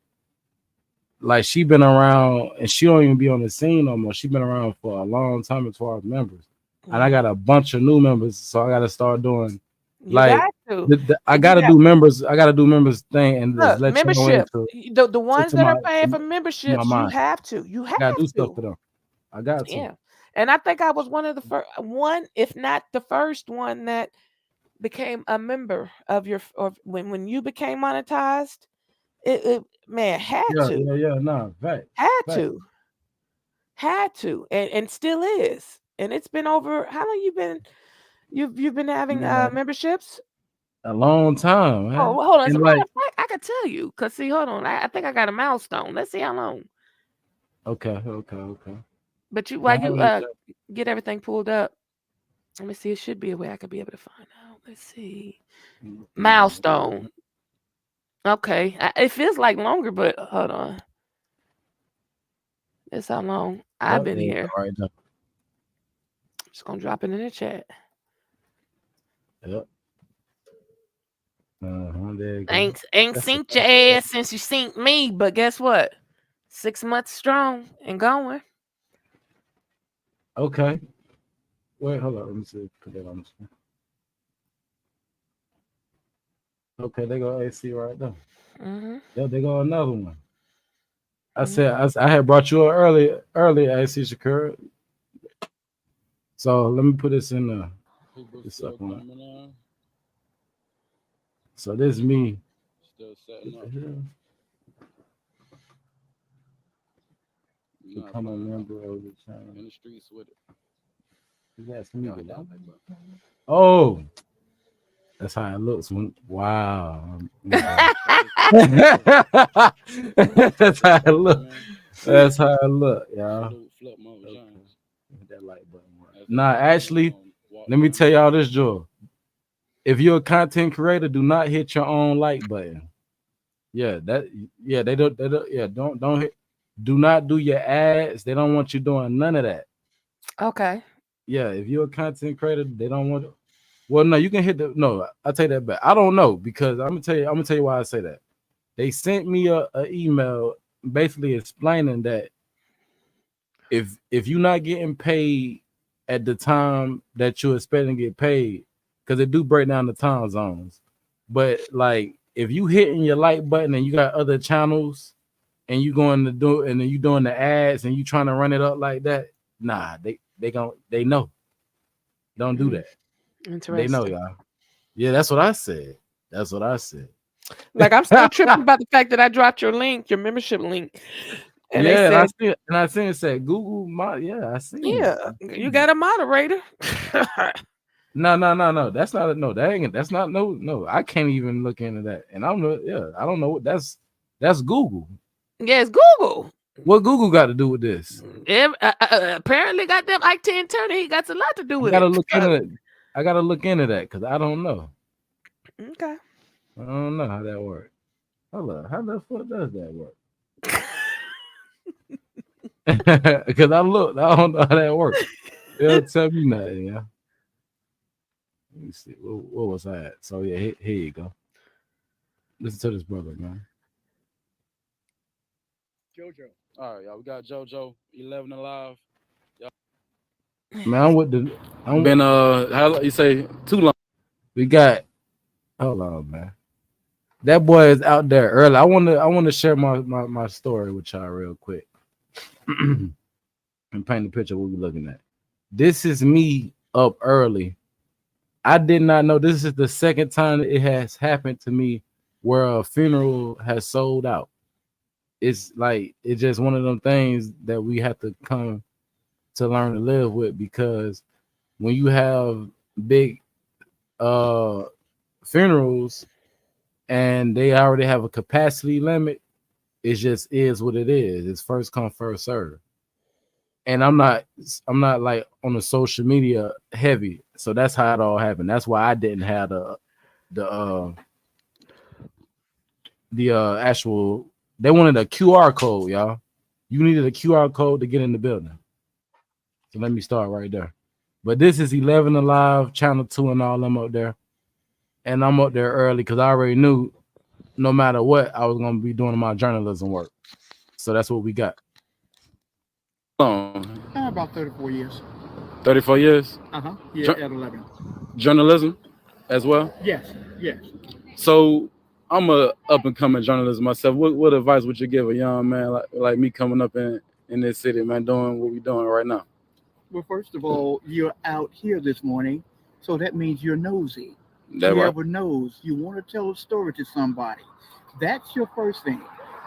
she been around, and she don't even be on the scene no more. She been around for a long time as far as members, and I got a bunch of new members, so I got to start doing. I gotta do members. I gotta do members thing and look, let membership. You know the ones that are paying for memberships, you have to. You have to do to stuff for them. I got to. Yeah. And I think I was one of the first one, if not the first one, that became a member of your. Or when you became monetized, it had to. Yeah. No, right. Had to, and still is. And it's been over. How long you been? You've been having memberships. A long time. Man. Oh, well, hold on. So I could tell you, because see, hold on. I think I got a milestone. Let's see how long. Okay. But while you get everything pulled up, let me see. It should be a way I could be able to find out. Let's see. Milestone. Okay. It feels like longer, but hold on. That's how long I've been here. Right now. I'm just going to drop it in the chat. Yep. There you go. Ain't That's synced your ass since you synced me, but guess what? 6 months strong and going. Okay. Wait, hold on. Let me see. Put that on the screen. Okay, they go AC right there. Yeah, they go another one. I said I had brought you up early AC Shakur. So let me put this in there. This up on. So this is me. Still setting up. Become a member of the channel. In the streets with it. He's asking me to. Oh, that's how it looks. Wow. That's how it look. That's how it look, y'all. That light button. Nah, actually, let me tell y'all this, Joe. If you're a content creator, do not hit your own like button. Yeah, they don't hit. Do not do your ads. They don't want you doing none of that. Okay. Yeah, if you're a content creator, they don't want. Well, no, you can hit the. No, I'll take that back. I don't know because I'm gonna tell you why I say that. They sent me a email basically explaining that if you're not getting paid at the time that you're expecting to get paid, because they do break down the time zones. But like if you hitting your like button and you got other channels and you going to do and then you doing the ads and you trying to run it up like that, nah, they know. Don't do that. Interesting. They know, y'all. Yeah, that's what I said. That's what I said. Like I'm still tripping about the fact that I dropped your link, your membership link. And yeah, they said, I seen it said Google I seen it. You got a moderator. No. That's not that's not no. I can't even look into that. And I don't know what that's Google. Yeah, it's Google. What Google got to do with this? Apparently got them Ike Turner. He got a lot to do with I gotta look into that because I don't know. Okay. I don't know how that works. Hold up. How the fuck does that work? Because I don't know how that works. It'll tell me nothing, yeah. Let me see. What was I at? So yeah, here you go. Listen to this brother, man. JoJo. All right, y'all. We got JoJo 11 alive. Y'all. Man, I'm been how you say too long. We got. Hold on, man. That boy is out there early. I want to share my story with y'all real quick and paint the picture what we're looking at. This is me up early. I did not know this is the second time it has happened to me where a funeral has sold out. It's like it's just one of them things that we have to come to learn to live with, because when you have big funerals and they already have a capacity limit, it just is what it is. It's first come, first serve. And I'm not like on the social media heavy, so that's how it all happened. That's why I didn't have the actual. They wanted a QR code, y'all. You needed a QR code to get in the building. So let me start right there. But this is 11 Alive, Channel 2 and all them up there. And I'm up there early because I already knew no matter what, I was going to be doing my journalism work. So that's what we got. About 34 years. 34 years? Yeah, at 11. Journalism as well? Yes. So I'm a up and coming journalist myself. What advice would you give a young man like me coming up in this city, man, doing what we're doing right now? Well, first of all, you're out here this morning, so that means you're nosy. That you right. have a nose. You want to tell a story to somebody. That's your first thing.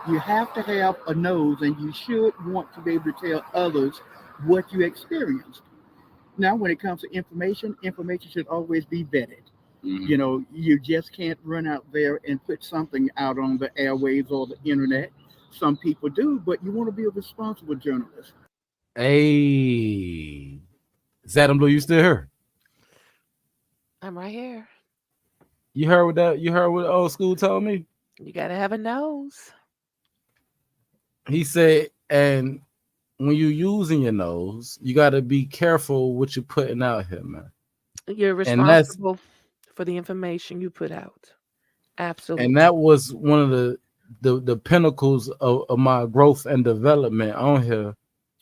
You have to have a nose, and you should want to be able to tell others what you experienced. Now, when it comes to information should always be vetted. Mm-hmm. You know, you just can't run out there and put something out on the airwaves or the internet. Some people do, but you want to be a responsible journalist. Hey, Zadam Blue, you still here? I'm right here. You heard what old school told me? You gotta have a nose. He said, and when you're using your nose, you gotta be careful what you're putting out here, man. You're responsible for the information you put out. Absolutely. And that was one of the pinnacles of my growth and development on here,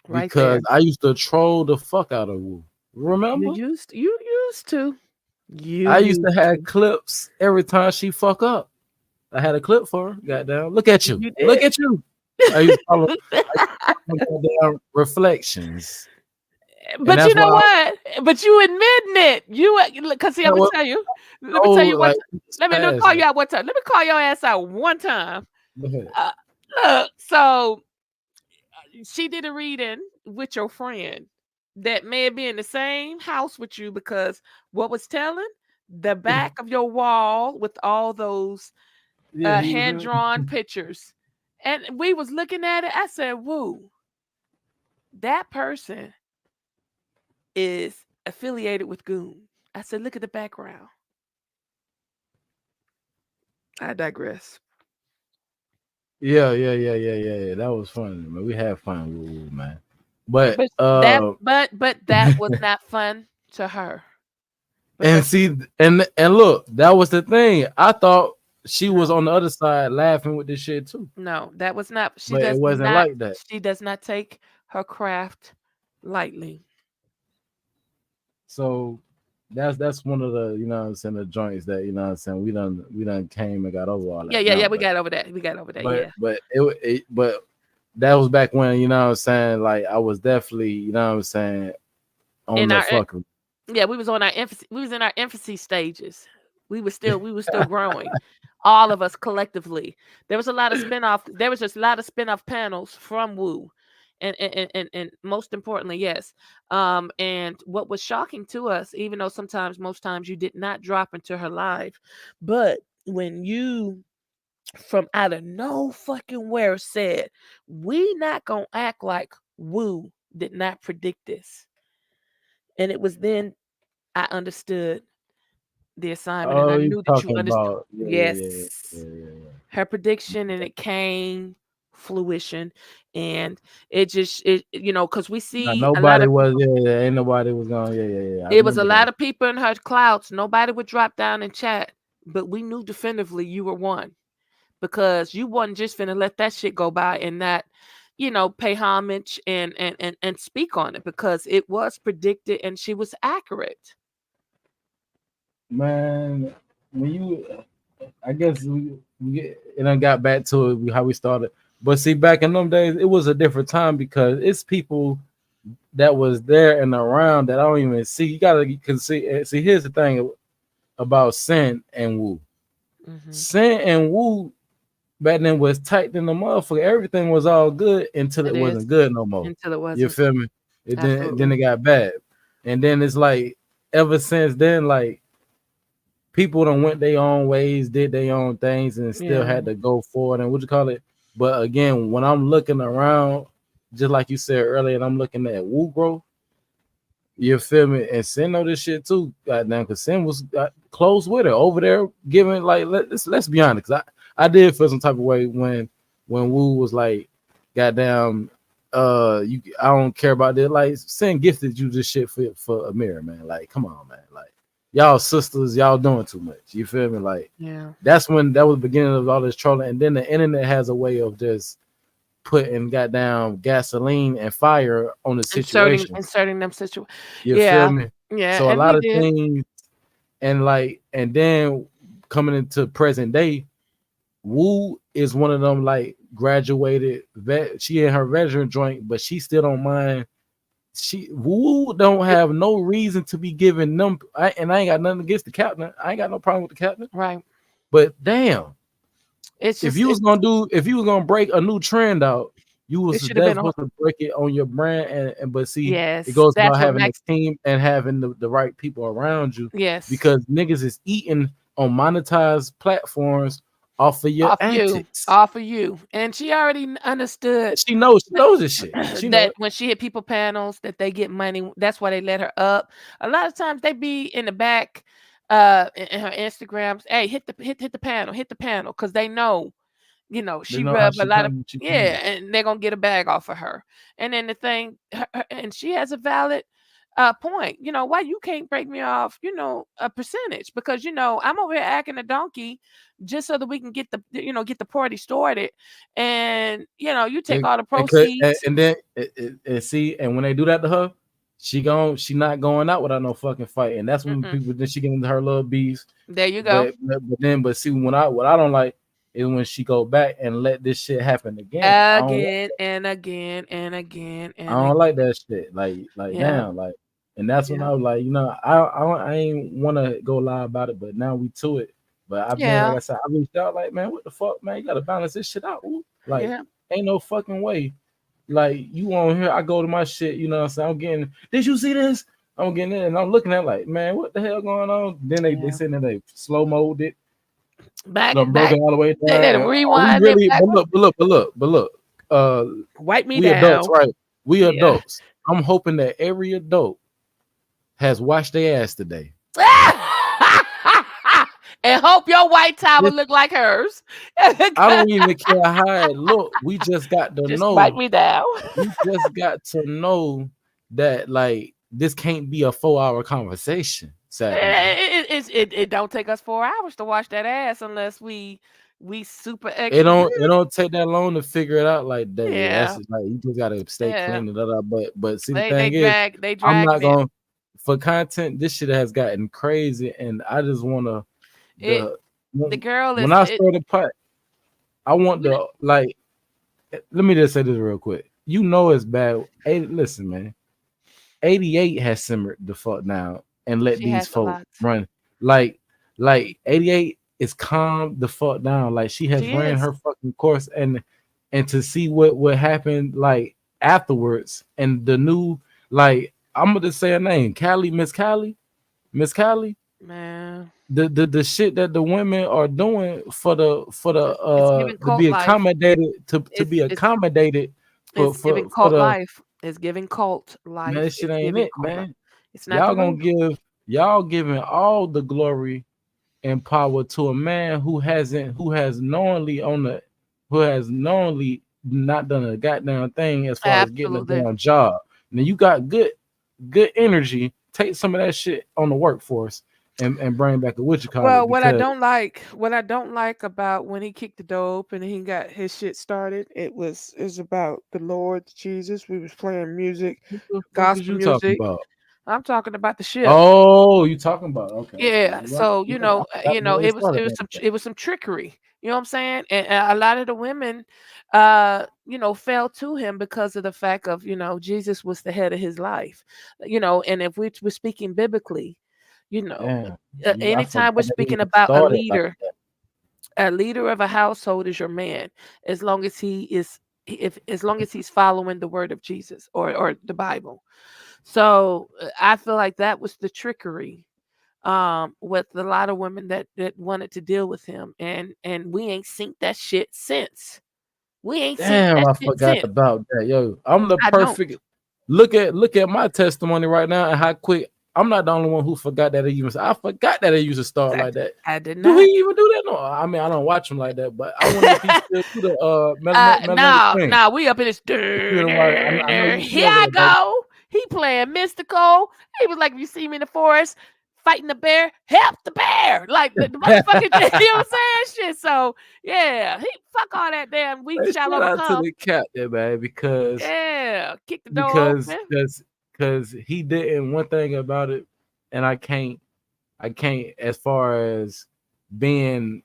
Right because there. I used to troll the fuck out of Wu. Remember? You used to. I used to have clips every time she fuck up. I had a clip for her. Goddamn. Look at you. You Look did. at you. I used to call her goddamn reflections. And But that's you know why I- what? But you admitting it. Because see, I'm gonna tell you. Let me tell you what. Let me call you out one time. Let me call your ass out one time. Go ahead. Look, so she did a reading with your friend that may be in the same house with you, because what was telling the back of your wall with all those Yeah, he was hand there. drawn pictures, and we was looking at it. I said, "Woo, that person is affiliated with Goon." I said, "Look at the background." I digress. Yeah. That was fun, man. We had fun, Wu, man. But that was not fun to her. and see, and look, that was the thing. I thought she was on the other side laughing with this shit too. No, that was not. She But it does wasn't not. like that. She does not take her craft lightly. So that's one of the, you know what I'm saying, the joints that, you know what I'm saying, we done came and got over all that. Yeah. now, We but- got over that. We got over that. Yeah. But that was back when, you know what I'm saying, like I was definitely, you know what I'm saying, on In the our- fucking. Yeah, we was on our infancy. We was in our infancy stages. We were still growing. All of us collectively. There was a lot of spinoff. There was just a lot of spinoff panels from Wu, and most importantly, yes. And what was shocking to us, even though most times you did not drop into her live, but when you from out of no fucking where said, "We not gonna act like Wu did not predict this," and it was then I understood the assignment, and I you knew that you talking understood. about Yes, her prediction, and it came fruition, and it because we see Nah, a lot nobody of was, ain't nobody was going, I it was a remember lot that. of people in her clouds. Nobody would drop down and chat, but we knew definitively you were one, because you wasn't just finna let that shit go by and not, pay homage and speak on it, because it was predicted and she was accurate. Man, when you, I guess it done got back to it, how we started. But see, back in them days, it was a different time, because it's people that was there and around that I don't even see. You gotta see. Here's the thing about Sin and Wu. Sin and Wu back then was tight than the motherfucker. Everything was all good until it wasn't good no more. Until it wasn't. You feel me? Then Absolutely. it got bad, and then it's like ever since then, like people done went their own ways, did their own things, and still Yeah. had to go forward. And what you call it? But again, when I'm looking around, just like you said earlier, and I'm looking at Wu growth, you feel me? And Sin know this shit too, goddamn, because Sin was close with her over there, giving like let's be honest, because I did feel some type of way when Wu was like, goddamn, I don't care about this. Like Sin gifted you this shit for Amir, man. Like, come on, man. Like, y'all sisters, y'all doing too much. You feel me? Like, Yeah. that was the beginning of all this trolling. And then the internet has a way of just putting goddamn gasoline and fire on the situation. Inserting them situations. You Yeah. feel me? Yeah. So a and lot we of did. things, and then coming into present day, Wu is one of them like graduated vet. She in her veteran joint, but she still don't mind. Wu don't have no reason to be giving them. And I ain't got nothing against the captain. I ain't got no problem with the captain. Right. But damn, It's if you was gonna break a new trend out, you was It should have been definitely supposed to break it on your brand. And but see, Yes, it goes that's about what having makes- a team and having the right people around you. Yes. Because niggas is eating on monetized platforms off of your antics. Off of you. And she already understood. She knows this shit. She know that it. when she hit people panels, that they get money. That's why they let her up. A lot of times they be in the back in her Instagrams. Hey, hit the panel, because they know, she know how rub she a lot of coming, she and they're gonna get a bag off of her. And then the thing, and she has a valid point. Why you can't break me off, a percentage? Because I'm over here acting a donkey just so that we can get the party started, and you take all the proceeds. And then see, and when they do that to her, she not going out without no fucking fight, and that's when people then she get into her little beefs. There you go. But see, what I don't like is when she go back and let this shit happen again. And again and again. I don't like that shit. Like Yeah. now, like, and that's when I was like, I ain't want to go lie about it, but now we to it. But I've been, like I said, I reached out like, man, what the fuck, man? You gotta balance this shit out. Ooh. Like, ain't no fucking way. Like, you on here, I go to my shit, you know what I'm saying? I'm getting, did you see this? I'm getting it, and I'm looking at like, man, what the hell going on? Then they sitting there, they slow mode it. Back Broke it all the way down. They rewind really, it but look. Wipe me we down. adults, right? We adults. I'm hoping that every adult has washed their ass today. And hope your white towel look like hers. I don't even care how it look. We just got to know. Wipe me down. We just got to know that like this can't be a 4-hour conversation. It don't take us 4 hours to wash that ass unless we super extra. It don't take that long to figure it out like that. Yeah. That's just like you just gotta stay clean. But see, the They thing is, drag I'm not me. going for content. This shit has gotten crazy, and I just wanna. The girl is when I started pot, I want the like. Let me just say this real quick. It's bad. Listen, man. 88 has simmered the fuck down and let these folks run. Like 88 is calm the fuck down. Like she ran her fucking course, and to see what happened like afterwards, and the new like I'm gonna say her name, Miss Callie. Man. The shit that the women are doing for the to be accommodated to be accommodated for giving cult life. It's giving cult life. Man, this shit ain't it, man. It's not. Y'all giving all the glory and power to a man who has knowingly not done a goddamn thing as far as getting a damn job. Now you got good energy. Take some of that shit on the workforce and bring back a Wichita. Well, what I don't like about when he kicked the door open and he got his shit started, it was about the Lord Jesus. We was playing music, gospel music. Talking about? I'm talking about the shit. Oh, you talking about? Okay. Yeah. So it was some trickery. You know what I'm saying? And a lot of the women, fell to him because of the fact of Jesus was the head of his life. And if we're speaking biblically. Anytime we're speaking about a leader of a household is your man, as long as he's following the word of Jesus or the Bible. So I feel like that was the trickery with a lot of women that wanted to deal with him, and we ain't seen that shit since. We ain't seen that I shit forgot since. about that. Yo, I'm the perfect. Look at my testimony right now and how quick. I'm not the only one who forgot that I forgot that he used to start like that. I did not. Do he even do that? No, I mean I don't watch him like that, but I wonder if he still do the No, we up in this. Here I go. He playing mystical. He was like, if you see me in the forest fighting the bear, help the bear. Like the motherfucking, you know what I'm saying? Shit. So yeah, he fuck all that damn weak shallow shout out to the captain, man, because kick the door open. Because he didn't. One thing about it, and I can't as far as being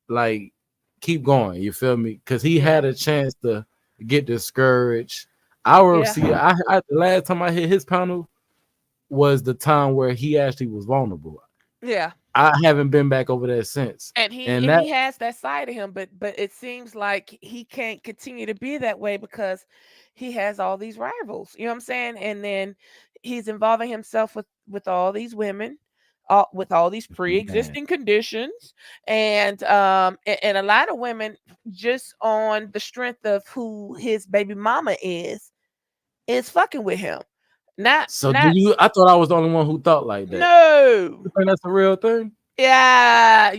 like keep going. You feel me? Because he had a chance to get discouraged. The last time I hit his panel was the time where he actually was vulnerable. Yeah. I haven't been back over there since. And he has that side of him, but it seems like he can't continue to be that way because he has all these rivals. You know what I'm saying? And then he's involving himself with all these women, with all these pre-existing conditions, and a lot of women just on the strength of who his baby mama is fucking with him. I thought I was the only one who thought like that. No. You think that's a real thing? Yeah.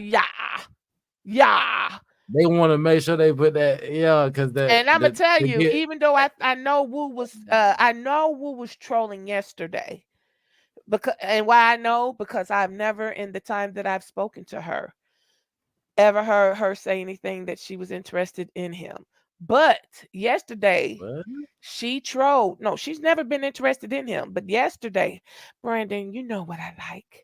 They want to make sure they put that, because And I'm gonna tell to you, get even though I know Wu was trolling yesterday, and why I know, because I've never in the time that I've spoken to her ever heard her say anything that she was interested in him. But yesterday she trolled. No, she's never been interested in him. But yesterday, Brandon, you know what I like.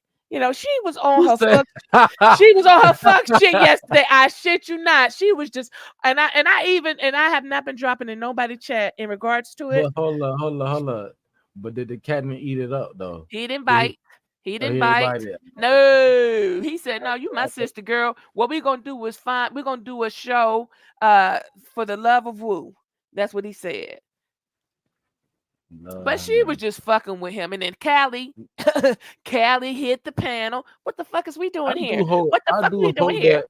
She was on Who her said? fuck. She was on her fuck shit yesterday. I shit you not. She was just, and I have not been dropping in nobody chat in regards to it. But hold up. But did the catman eat it up though? He didn't Did bite. He he didn't didn't bite. bite it? No, he said, "No, you my sister, girl. What we gonna do is find. We're gonna do a show, for the love of Wu." That's what he said. But she was just fucking with him, and then Callie hit the panel. What the fuck is we doing here? What the fuck are we doing here?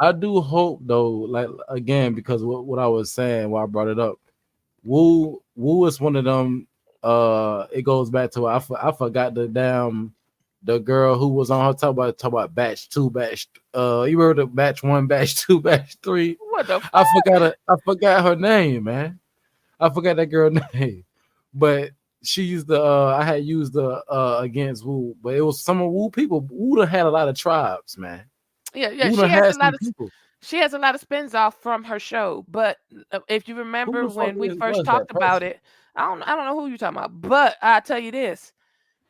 I do hope though, like again, because what I was saying, why I brought it up, Wu is one of them. It goes back to I forgot the girl who was on her talk about batch 2, batch you heard of batch 1, batch 2, batch 3. What the fuck? I forgot her name, man. I forgot that girl name. But she used the I had used the against Wu, but it was some of Wu people. Wu done had a lot of tribes, man. Yeah. Wu She done has had a lot some of people. she has a lot of spins off from her show. But if you remember Who the fuck when we was first that talked about person? it, I don't know who you're talking about. But I tell you this,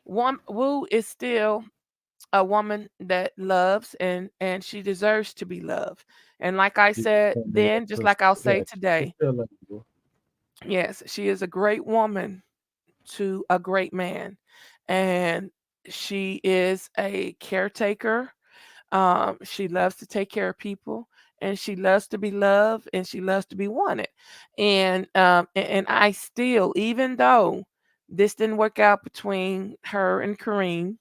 Wu is still a woman that loves and she deserves to be loved. And like I said then, just like I'll say today, yes, she is a great woman to a great man, and she is a caretaker. She loves to take care of people, and she loves to be loved, and she loves to be wanted. And I still, even though this didn't work out between her and Kareem,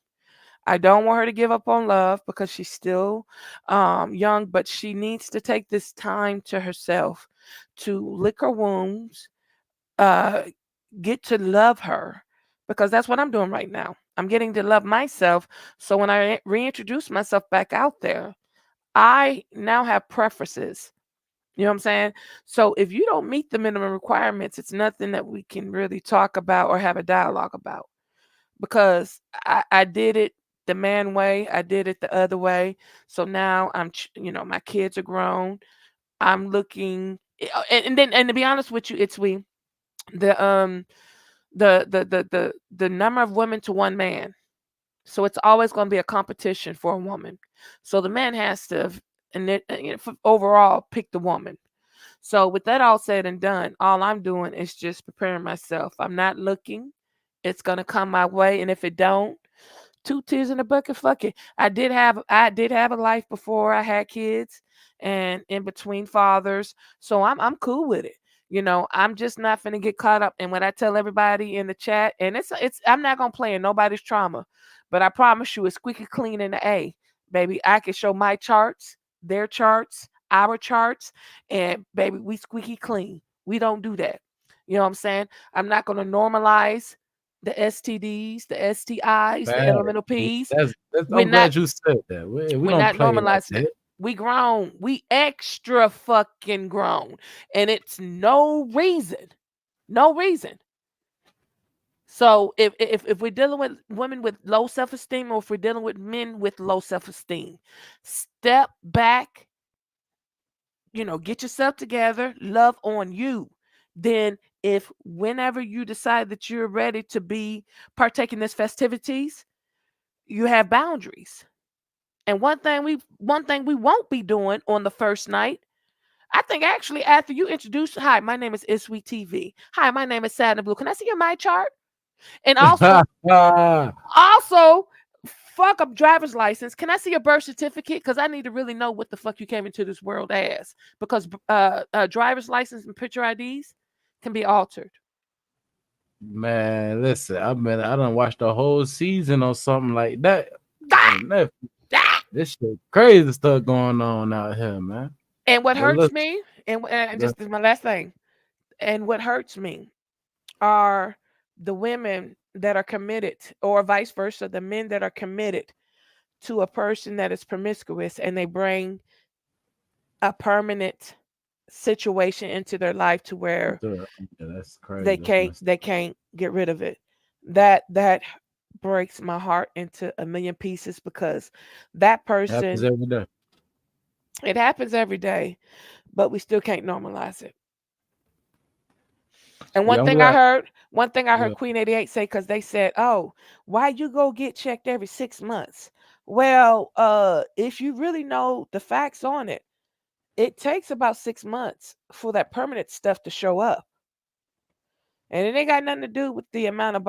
I don't want her to give up on love because she's still young, but she needs to take this time to herself to lick her wounds, uh, get to love her, because that's what I'm doing right now. I'm getting to love myself. So when I reintroduce myself back out there, I now have preferences. You know what I'm saying? So if you don't meet the minimum requirements, it's nothing that we can really talk about or have a dialogue about, because I did it the man way. I did it the other way. So now my kids are grown. I'm looking, and to be honest with you, it's the number of women to one man. So it's always going to be a competition for a woman. So the man has to, overall, pick the woman. So with that all said and done, all I'm doing is just preparing myself. I'm not looking. It's gonna come my way, and if it don't, 2 tears in a bucket. Fuck it. I did have a life before I had kids, and in between fathers. So I'm cool with it. I'm just not finna get caught up. And when I tell everybody in the chat, and it's I'm not gonna play in nobody's trauma, but I promise you, it's squeaky clean in the A, baby. I can show my charts, their charts, our charts, and baby, we squeaky clean. We don't do that. You know what I'm saying? I'm not gonna normalize the STDs, the STIs, the Man, elemental Ps. I'm glad you said that. We We're don't not play like normalizing that. it. We grown. We extra fucking grown. And it's no reason. No reason. So if we're dealing with women with low self-esteem, or if we're dealing with men with low self-esteem, step back, get yourself together, love on you. Then whenever you decide that you're ready to be partaking in this festivities, you have boundaries. And one thing we won't be doing on the first night, I think actually after you introduce, hi, my name is Sweet TV. Hi, my name is Sad and Blue. Can I see your my chart? And also, fuck up driver's license. Can I see your birth certificate? Because I need to really know what the fuck you came into this world as. Because driver's license and picture IDs can be altered. Man, listen, I done watched the whole season or something like that. This shit crazy stuff going on out here, man. And what But hurts look, me, and just this is my last thing, and what hurts me are the women that are committed, or vice versa, the men that are committed to a person that is promiscuous, and they bring a permanent situation into their life to where Yeah, that's crazy. they That's can't messed they can't get rid of it. That breaks my heart into a million pieces because that up. Happens person, every day. it happens every day, but we still can't normalize it. And Yeah, I'm glad. one thing I Yeah. heard Queen 88 say, because they said, "Oh, why you go get checked every 6 months?" Well, if you really know the facts on it, it takes about 6 months for that permanent stuff to show up. And it ain't got nothing to do with the amount of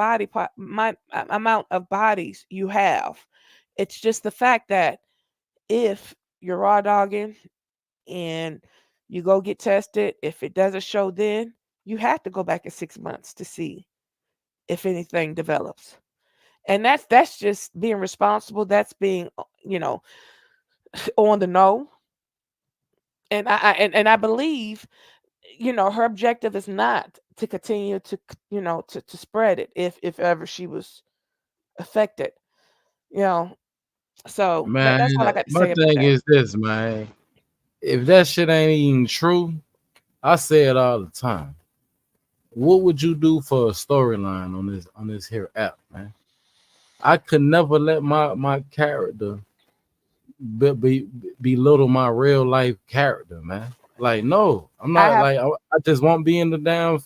amount of bodies you have. It's just the fact that if you're raw dogging and you go get tested, if it doesn't show then, you have to go back in 6 months to see if anything develops. And that's just being responsible. That's being, on the know. And I believe, her objective is not to continue to, to spread it if ever she was affected, you know. So Man, that's all I got to my say about thing that. is this, man. If that shit ain't even true, I say it all the time. What would you do for a storyline on this here app, man? I could never let my character belittle my real life character, man. Like, no, I'm I not have, like I just won't be in the damn.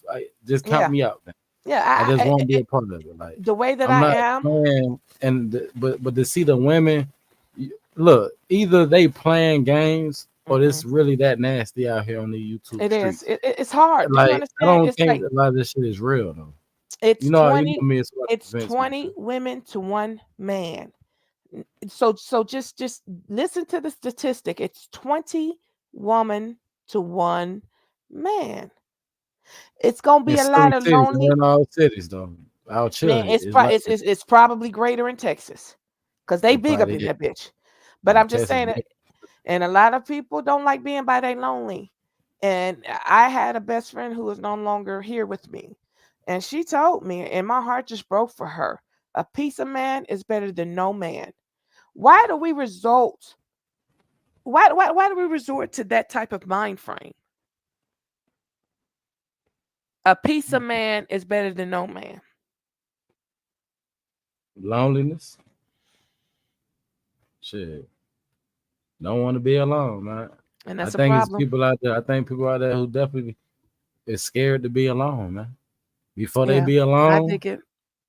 Just count yeah, me out, man. yeah. I just won't be a part of it. Like, The way that I'm I not am, playing, but to see the women, look, either they playing games or it's really that nasty out here on the YouTube it is. streets. It's hard. Do you Like, I understand? don't It's think like a lot of this shit is real though. it's You know 20. me, it's what It's convinced me. 20 women to one man. So just listen to the statistic. It's 20 woman to one man. It's gonna In be a some lot of cities, lonely. in all cities though, I'll chill Man, it. It's like it's probably greater in Texas because they it big up probably in is. that bitch. But I'm just Texas, saying it, and a lot of people don't like being by they lonely. And I had a best friend who is no longer here with me, and she told me, and my heart just broke for her. A piece of man is better than no man. Why do we resort? Why do we resort to that type of mind frame? A piece of man is better than no man. loneliness. Shit, don't want to be alone, man. And I that's a think it's problem. people out there. I think people out there who definitely is scared to be alone, man. Before they Yeah, be I alone, think it.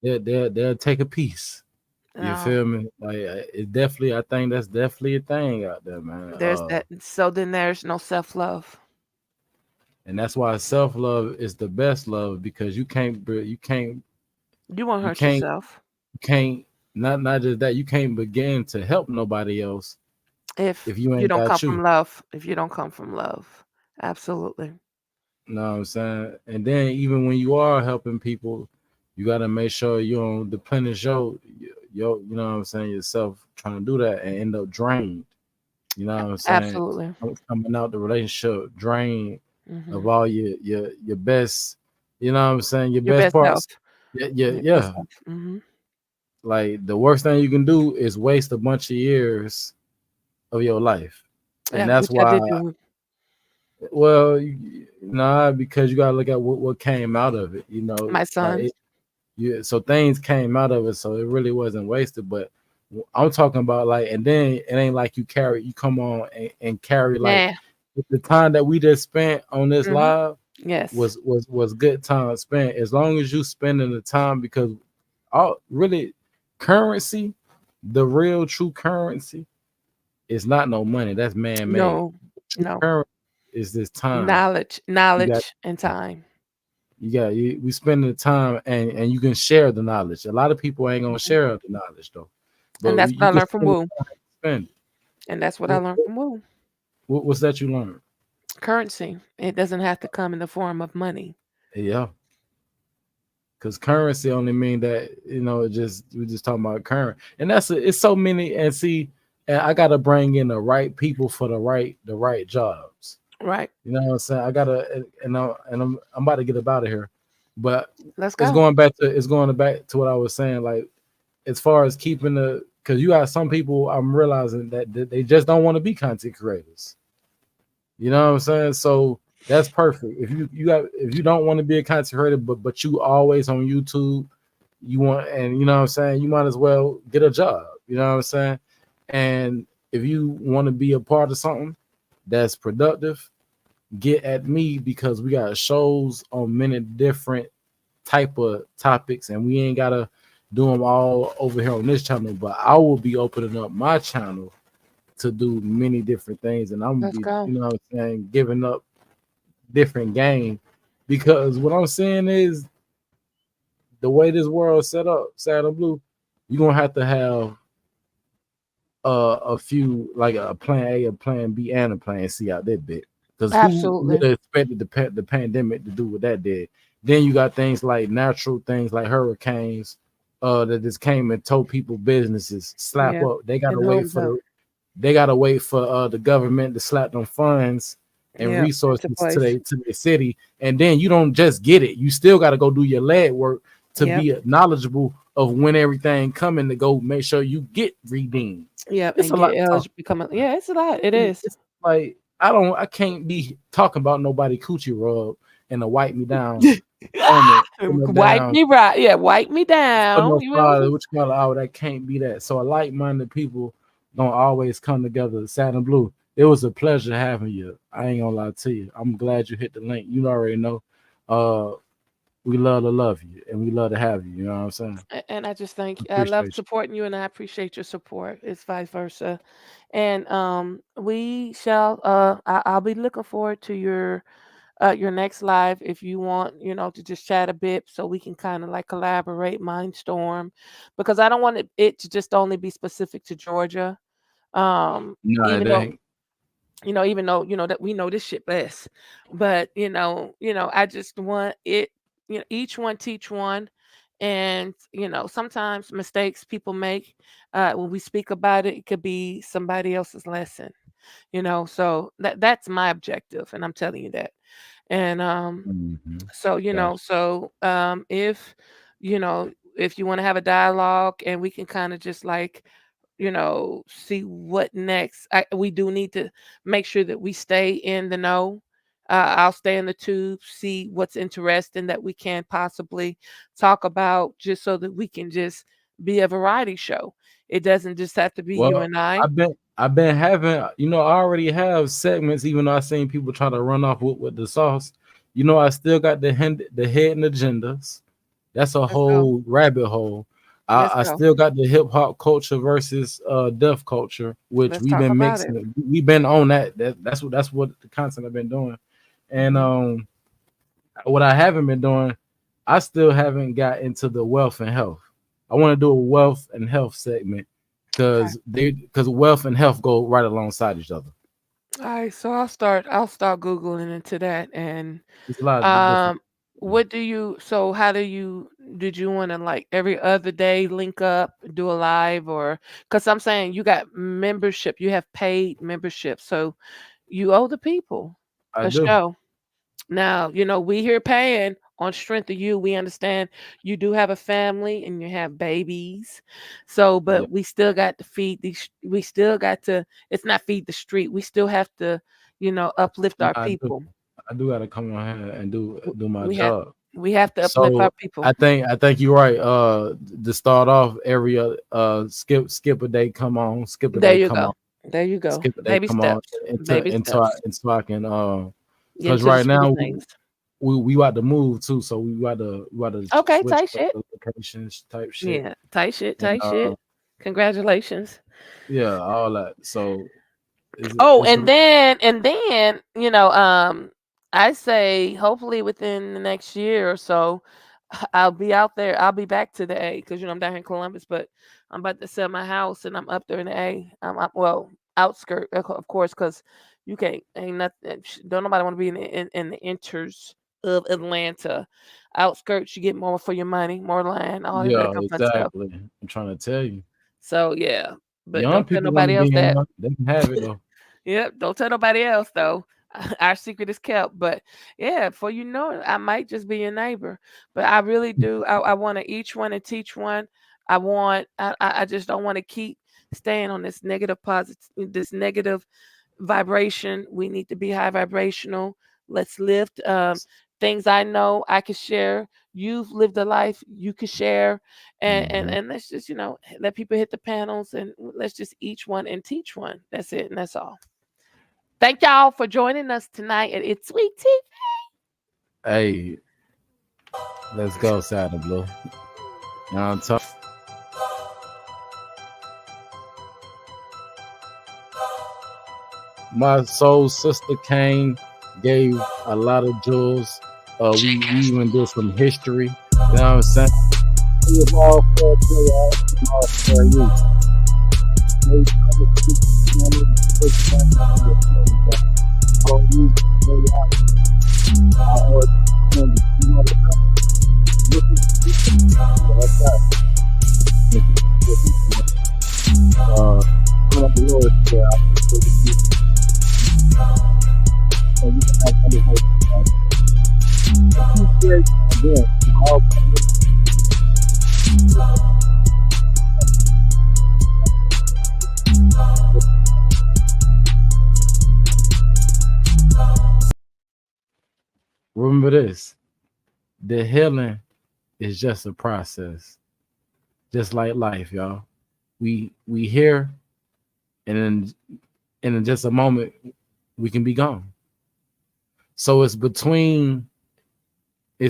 they'll take a piece. You feel me? Like it definitely. I think that's definitely a thing out there, man. There's that. So then there's no self-love. And that's why self-love is the best love because you You won't hurt yourself not just that, you can't begin to help nobody else if if you you ain't don't come got from you. love. If you don't come from love, absolutely. You know what I'm saying? And then even when you are helping people, you got to make sure you don't deplenish your you know what I'm saying, yourself trying to do that and end up drained. You know what I'm saying? Absolutely. Coming out the relationship drained Mhm. of all your best, you know what I'm saying, your Your best best parts. self. Yeah, Your best yeah. self. Mhm. Like the worst thing you can do is waste a bunch of years of your life. And Yeah, that's which I why, did do. well, nah, because you gotta look at what came out of it, you know, My like sons. so things came out of it, so it really wasn't wasted. But I'm talking about like, and then it ain't like you come on and carry like Nah. the time that we just spent on this Mhm. live Yes. was good time spent. As long as you spending the time, because all really currency, the real true currency is not no money. That's man-made. No. True No. currency is this time. Knowledge, You got knowledge, and time. we spend the time and you can share the knowledge. A lot of people ain't gonna share the knowledge though. But And that's what you I can learned from spend the Wu. time, spend it. And that's what I learned from Wu. What's that you learned? Currency. It doesn't have to come in the form of money. Yeah. Because currency only mean that, you know, we're just talking about current. And it's so many, and see, and I gotta bring in the right people for the right jobs. Right. You know what I'm saying? I gotta, and I'm about to get up out of here. But Let's it's go. going back to what I was saying, like as far as keeping because you got some people, I'm realizing that they just don't want to be content creators. You know what I'm saying? So that's perfect. If you don't want to be a content creator, but you always on YouTube, you want, and you know what I'm saying, you might as well get a job. You know what I'm saying? And if you want to be a part of something that's productive, get at me, because we got shows on many different type of topics, and we ain't gotta do them all over here on this channel. But I will be opening up my channel to do many different things, and I'm gonna Let's be, go. you know what I'm saying, giving up different game, because what I'm saying is the way this world set up, sad and blue, you're gonna have to have a few, like a plan A, a plan B, and a plan C out that bit. Because who Absolutely. would have expected the pandemic to do what that did? Then you got things like natural things like hurricanes that just came and told people businesses slap Yeah. up. They gotta And wait homes for up. the government to slap them funds and Yeah, resources into to place. their city. And then you don't just get it. You still got to go do your lead work to Yep. be knowledgeable of when everything coming to go make sure you get redeemed. Yeah, It's and a lot get to talk. eligible become yeah, it's a lot. It is. It's like I can't be talking about nobody coochie rub and to wipe me down. Wipe me right. Yeah, wipe me down. You know? Which color out? That can't be that. So like-minded people don't always come together. Sad and blue. It was a pleasure having you. I ain't gonna lie to you. I'm glad you hit the link. You already know. We love to love you, and we love to have you. You know what I'm saying? And I just think I love Appreciate you. supporting you, and I appreciate your support. It's vice versa. And we shall I'll be looking forward to your next live if you want, to just chat a bit so we can kind of like collaborate, mindstorm, because I don't want it to just only be specific to Georgia. No, Even it though ain't. even though that we know this shit best, but I just want it, each one teach one. And sometimes mistakes people make, when we speak about it, it could be somebody else's lesson, so that's my objective, and I'm telling you that. And so Gotcha. if if you want to have a dialogue and we can kind of just like see what next. We do need to make sure that we stay in the know. I'll stay in the tube, see what's interesting that we can possibly talk about, just so that we can just be a variety show. It doesn't just have to be you Well, and I. I've been having, I already have segments, even though I've seen people try to run off with the sauce. I still got the hidden agendas. That's a Let's go. whole rabbit hole. Let's I go. still got the hip hop culture versus deaf culture, which Let's we've talk been about it. mixing. We've been on that's what the content I've been doing. And what I haven't been doing, I still haven't got into the wealth and health. I want to do a wealth and health segment because wealth and health go right alongside each other. All right, so I'll start Googling into that. And There's a lot of different. did you want to like every other day link up, do a live, or because I'm saying you got membership, you have paid membership, so you owe the people I a do. show. Now, we here paying on strength of you. We understand you do have a family and you have babies. So, Yeah. but we still got to feed these, we still got to, it's not feed the street. We still have to, uplift our I do. people. I do got to come on here and do my We have job. we have to uplift So our people. I think you're right. To start off, every skip a day come on, skip a There day you come go. on, There you go. skip a day Baby come on, steps. Baby until steps. I can Get because into the right swing of now things. we about to move too, so we got to Okay, switch tight shit. locations type shit. Yeah, tight shit, And tight shit. Congratulations. yeah, all that. So Oh, it's and then, I say hopefully within the next year or so, I'll be out there. I'll be back to the A because I'm down here in Columbus, but I'm about to sell my house and I'm up there in the A. I'm up, well, outskirt, of course, because you can't ain't nothing. Don't nobody want to be in the enters of Atlanta. Outskirts, you get more for your money, more land, all that yeah, kind of fun stuff. exactly. I'm trying to tell you, So yeah, but young don't tell people want to nobody else be in that. there. They can have it though. Yep, don't tell nobody else though. Our secret is kept. But yeah, before you know it, I might just be your neighbor. But I really do. I want to each one and teach one. I just don't want to keep staying on this negative vibration. We need to be high vibrational. Let's lift things I know I can share. You've lived a life you could share, and let's just let people hit the panels, and let's just each one and teach one. That's it, and that's all. Thank y'all for joining us tonight at It's Sweet TV. Hey, let's go, Sad and Blue. I'm talking. My soul sister came, gave a lot of jewels. We even did some history. You know what I'm saying? We was all for you. Remember this, the healing is just a process, just like life, y'all. We here, and in just a moment we can be gone. So it's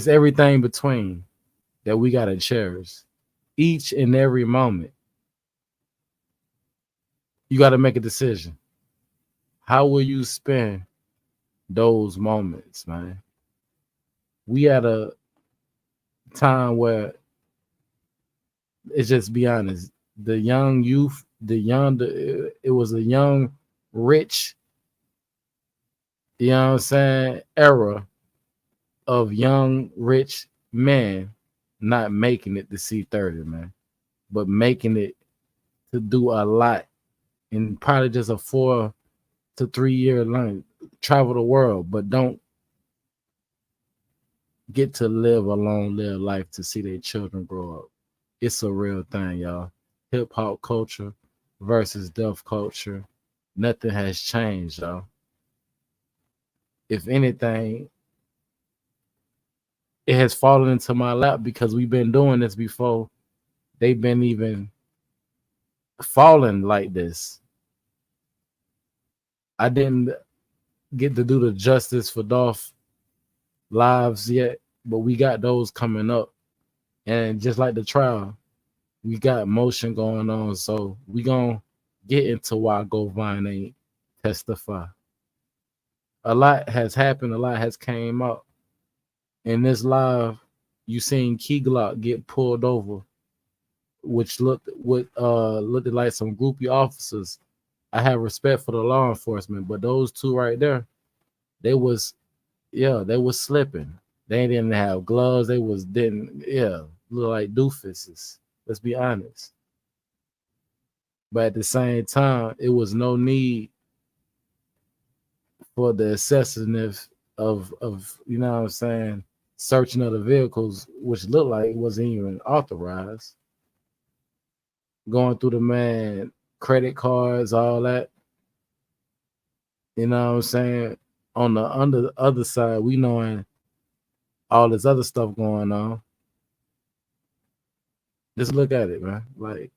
everything between that we gotta cherish each and every moment. You got to make a decision. How will you spend those moments, man? We at a time where it's just be honest, the young youth, it was a young, rich, you know what I'm saying, era of young, rich men not making it to see 30, man, but making it to do a lot in probably just a 4 to 3 year length, travel the world, but don't get to live a long lived life to see their children grow up. It's a real thing, y'all. Hip hop culture versus deaf culture. Nothing has changed, y'all. If anything, it has fallen into my lap because we've been doing this before they've been even falling like this. I didn't get to do the justice for Dolph lives yet, but we got those coming up. And just like the trial, we got motion going on. So we gonna get into why Govine ain't testify. A lot has happened, a lot has came up. In this live, you seen Key Glock get pulled over, which looked like some groupie officers. I have respect for the law enforcement, but those two right there, they was slipping. They didn't have gloves. They look like doofuses. Let's be honest. But at the same time, it was no need for the excessiveness of you know what I'm saying, searching of the vehicles, which looked like it wasn't even authorized. Going through the man credit cards, all that. You know what I'm saying? On the other side, we knowing all this other stuff going on. Just look at it, man. Like,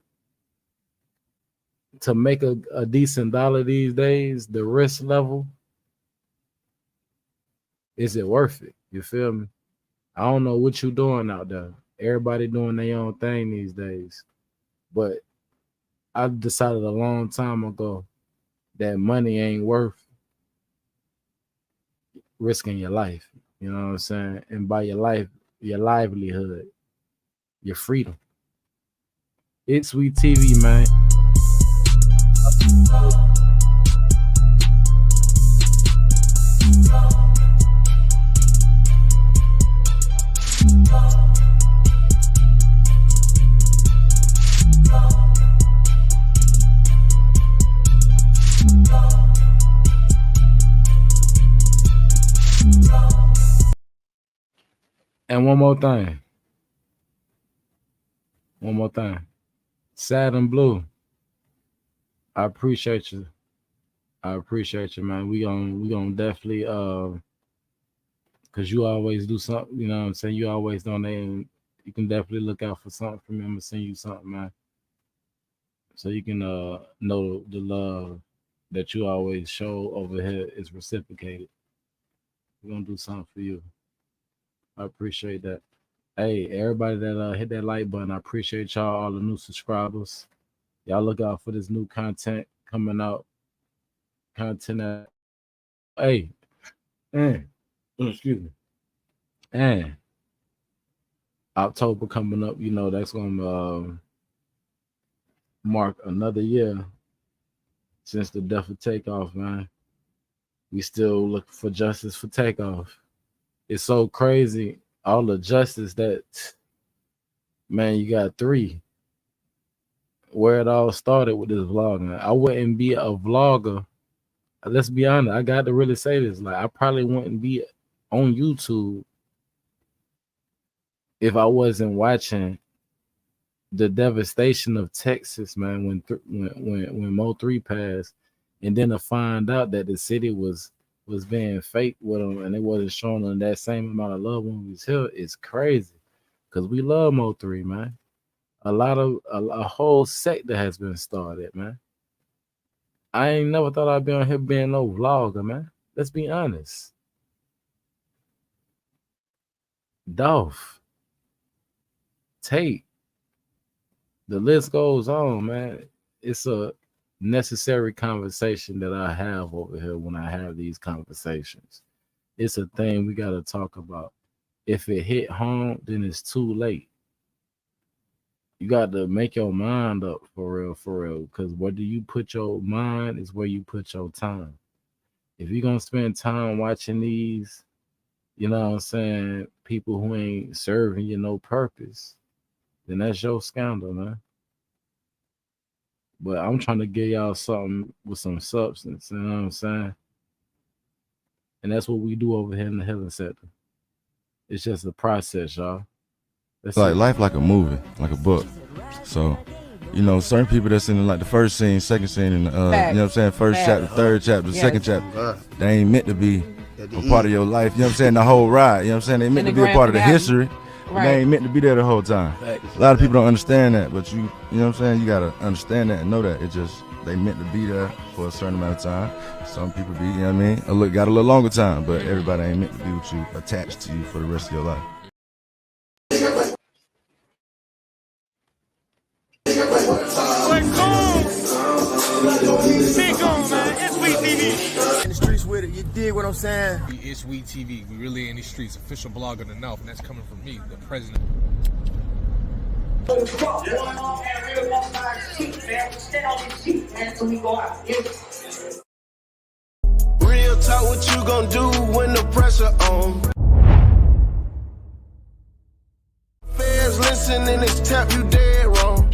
to make a decent dollar these days, the risk level, is it worth it? You feel me? I don't know what you doing out there. Everybody doing their own thing these days. But I decided a long time ago that money ain't worth risking your life. You know what I'm saying? And by your life, your livelihood, your freedom. It's Sweet TV, man. And one more thing. Sad and Blue, I appreciate you I appreciate you, man. We gonna definitely cause you always do something, you know what I'm saying? You always donate, and you can definitely look out for something from me. I'm gonna send you something, man. So you can know the love that you always show over here is reciprocated. We're gonna do something for you. I appreciate that. Hey, everybody that hit that like button, I appreciate y'all, all the new subscribers. Y'all look out for this new content coming out. Content that, hey, excuse me. And October coming up, you know, that's gonna mark another year since the death of Takeoff, man. We still looking for justice for Takeoff. It's so crazy, all the justice that, man, you got 3. Where it all started with this vlogging. I wouldn't be a vlogger. Let's be honest, I got to really say this. Like, I probably wouldn't be on YouTube if I wasn't watching the devastation of Texas, man, when Mo3 passed, and then to find out that the city was being fake with him and it wasn't showing them that same amount of love when we was here, it's crazy. Because we love Mo3, man. A whole sector has been started, man. I ain't never thought I'd be on here being no vlogger, man. Let's be honest. Dolph, Tate, the list goes on, man. It's a necessary conversation that I have over here when I have these conversations. It's a thing we got to talk about. If it hit home, then it's too late. You got to make your mind up for real, because where do you put your mind is where you put your time. If you're going to spend time watching these, you know what I'm saying, people who ain't serving you no purpose, then that's your scandal, man. But I'm trying to get y'all something with some substance, you know what I'm saying? And that's what we do over here in the healing sector. It's just a process, y'all. It's like life like a movie, like a book. So, you know, certain people that's in like the first scene, second scene, and you know what I'm saying, first chapter, third chapter, second chapter, they ain't meant to be a part of your life, you know what I'm saying, the whole ride, you know what I'm saying? They meant to be a part of the history, but they ain't meant to be there the whole time. A lot of people don't understand that, but you know what I'm saying, you gotta understand that and know that. It just, they meant to be there for a certain amount of time. Some people be, you know what I mean, got a little longer time, but everybody ain't meant to be with you, attached to you for the rest of your life. In the streets with it, you dig what I'm saying? It's Weed TV. We really in these streets. Official blog of the North, and that's coming from me, the president. Real talk, what you gonna do when the pressure on? Fans listening, it's tap you dead wrong.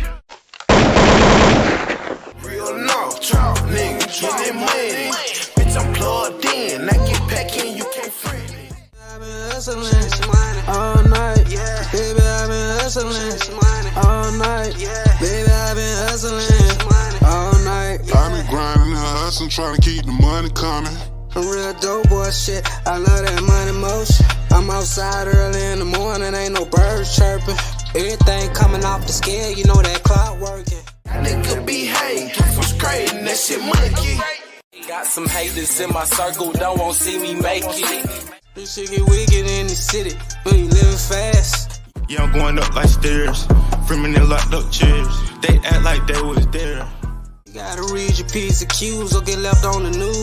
Real North, trap nigga, getting money. Bitch, I'm plugged in, I get back in, you can't friend me. I've been hustling all night, yeah. Baby, I've been hustling all night, yeah. Baby, I've been hustling all night. Yeah. I've been grinding and hustling, trying to keep the money coming. I'm real dope boy shit, I love that money motion. I'm outside early in the morning, ain't no birds chirping. Everything coming off the scale, you know that clock working. Nigga behave, what's crazy, that shit monkey. Got some haters in my circle, don't want to see me make it. This shit get wicked in the city, when you living fast. Yeah, I'm going up like stairs, framing in locked up chairs. They act like they was there. You gotta read your P's and Q's or get left on the news.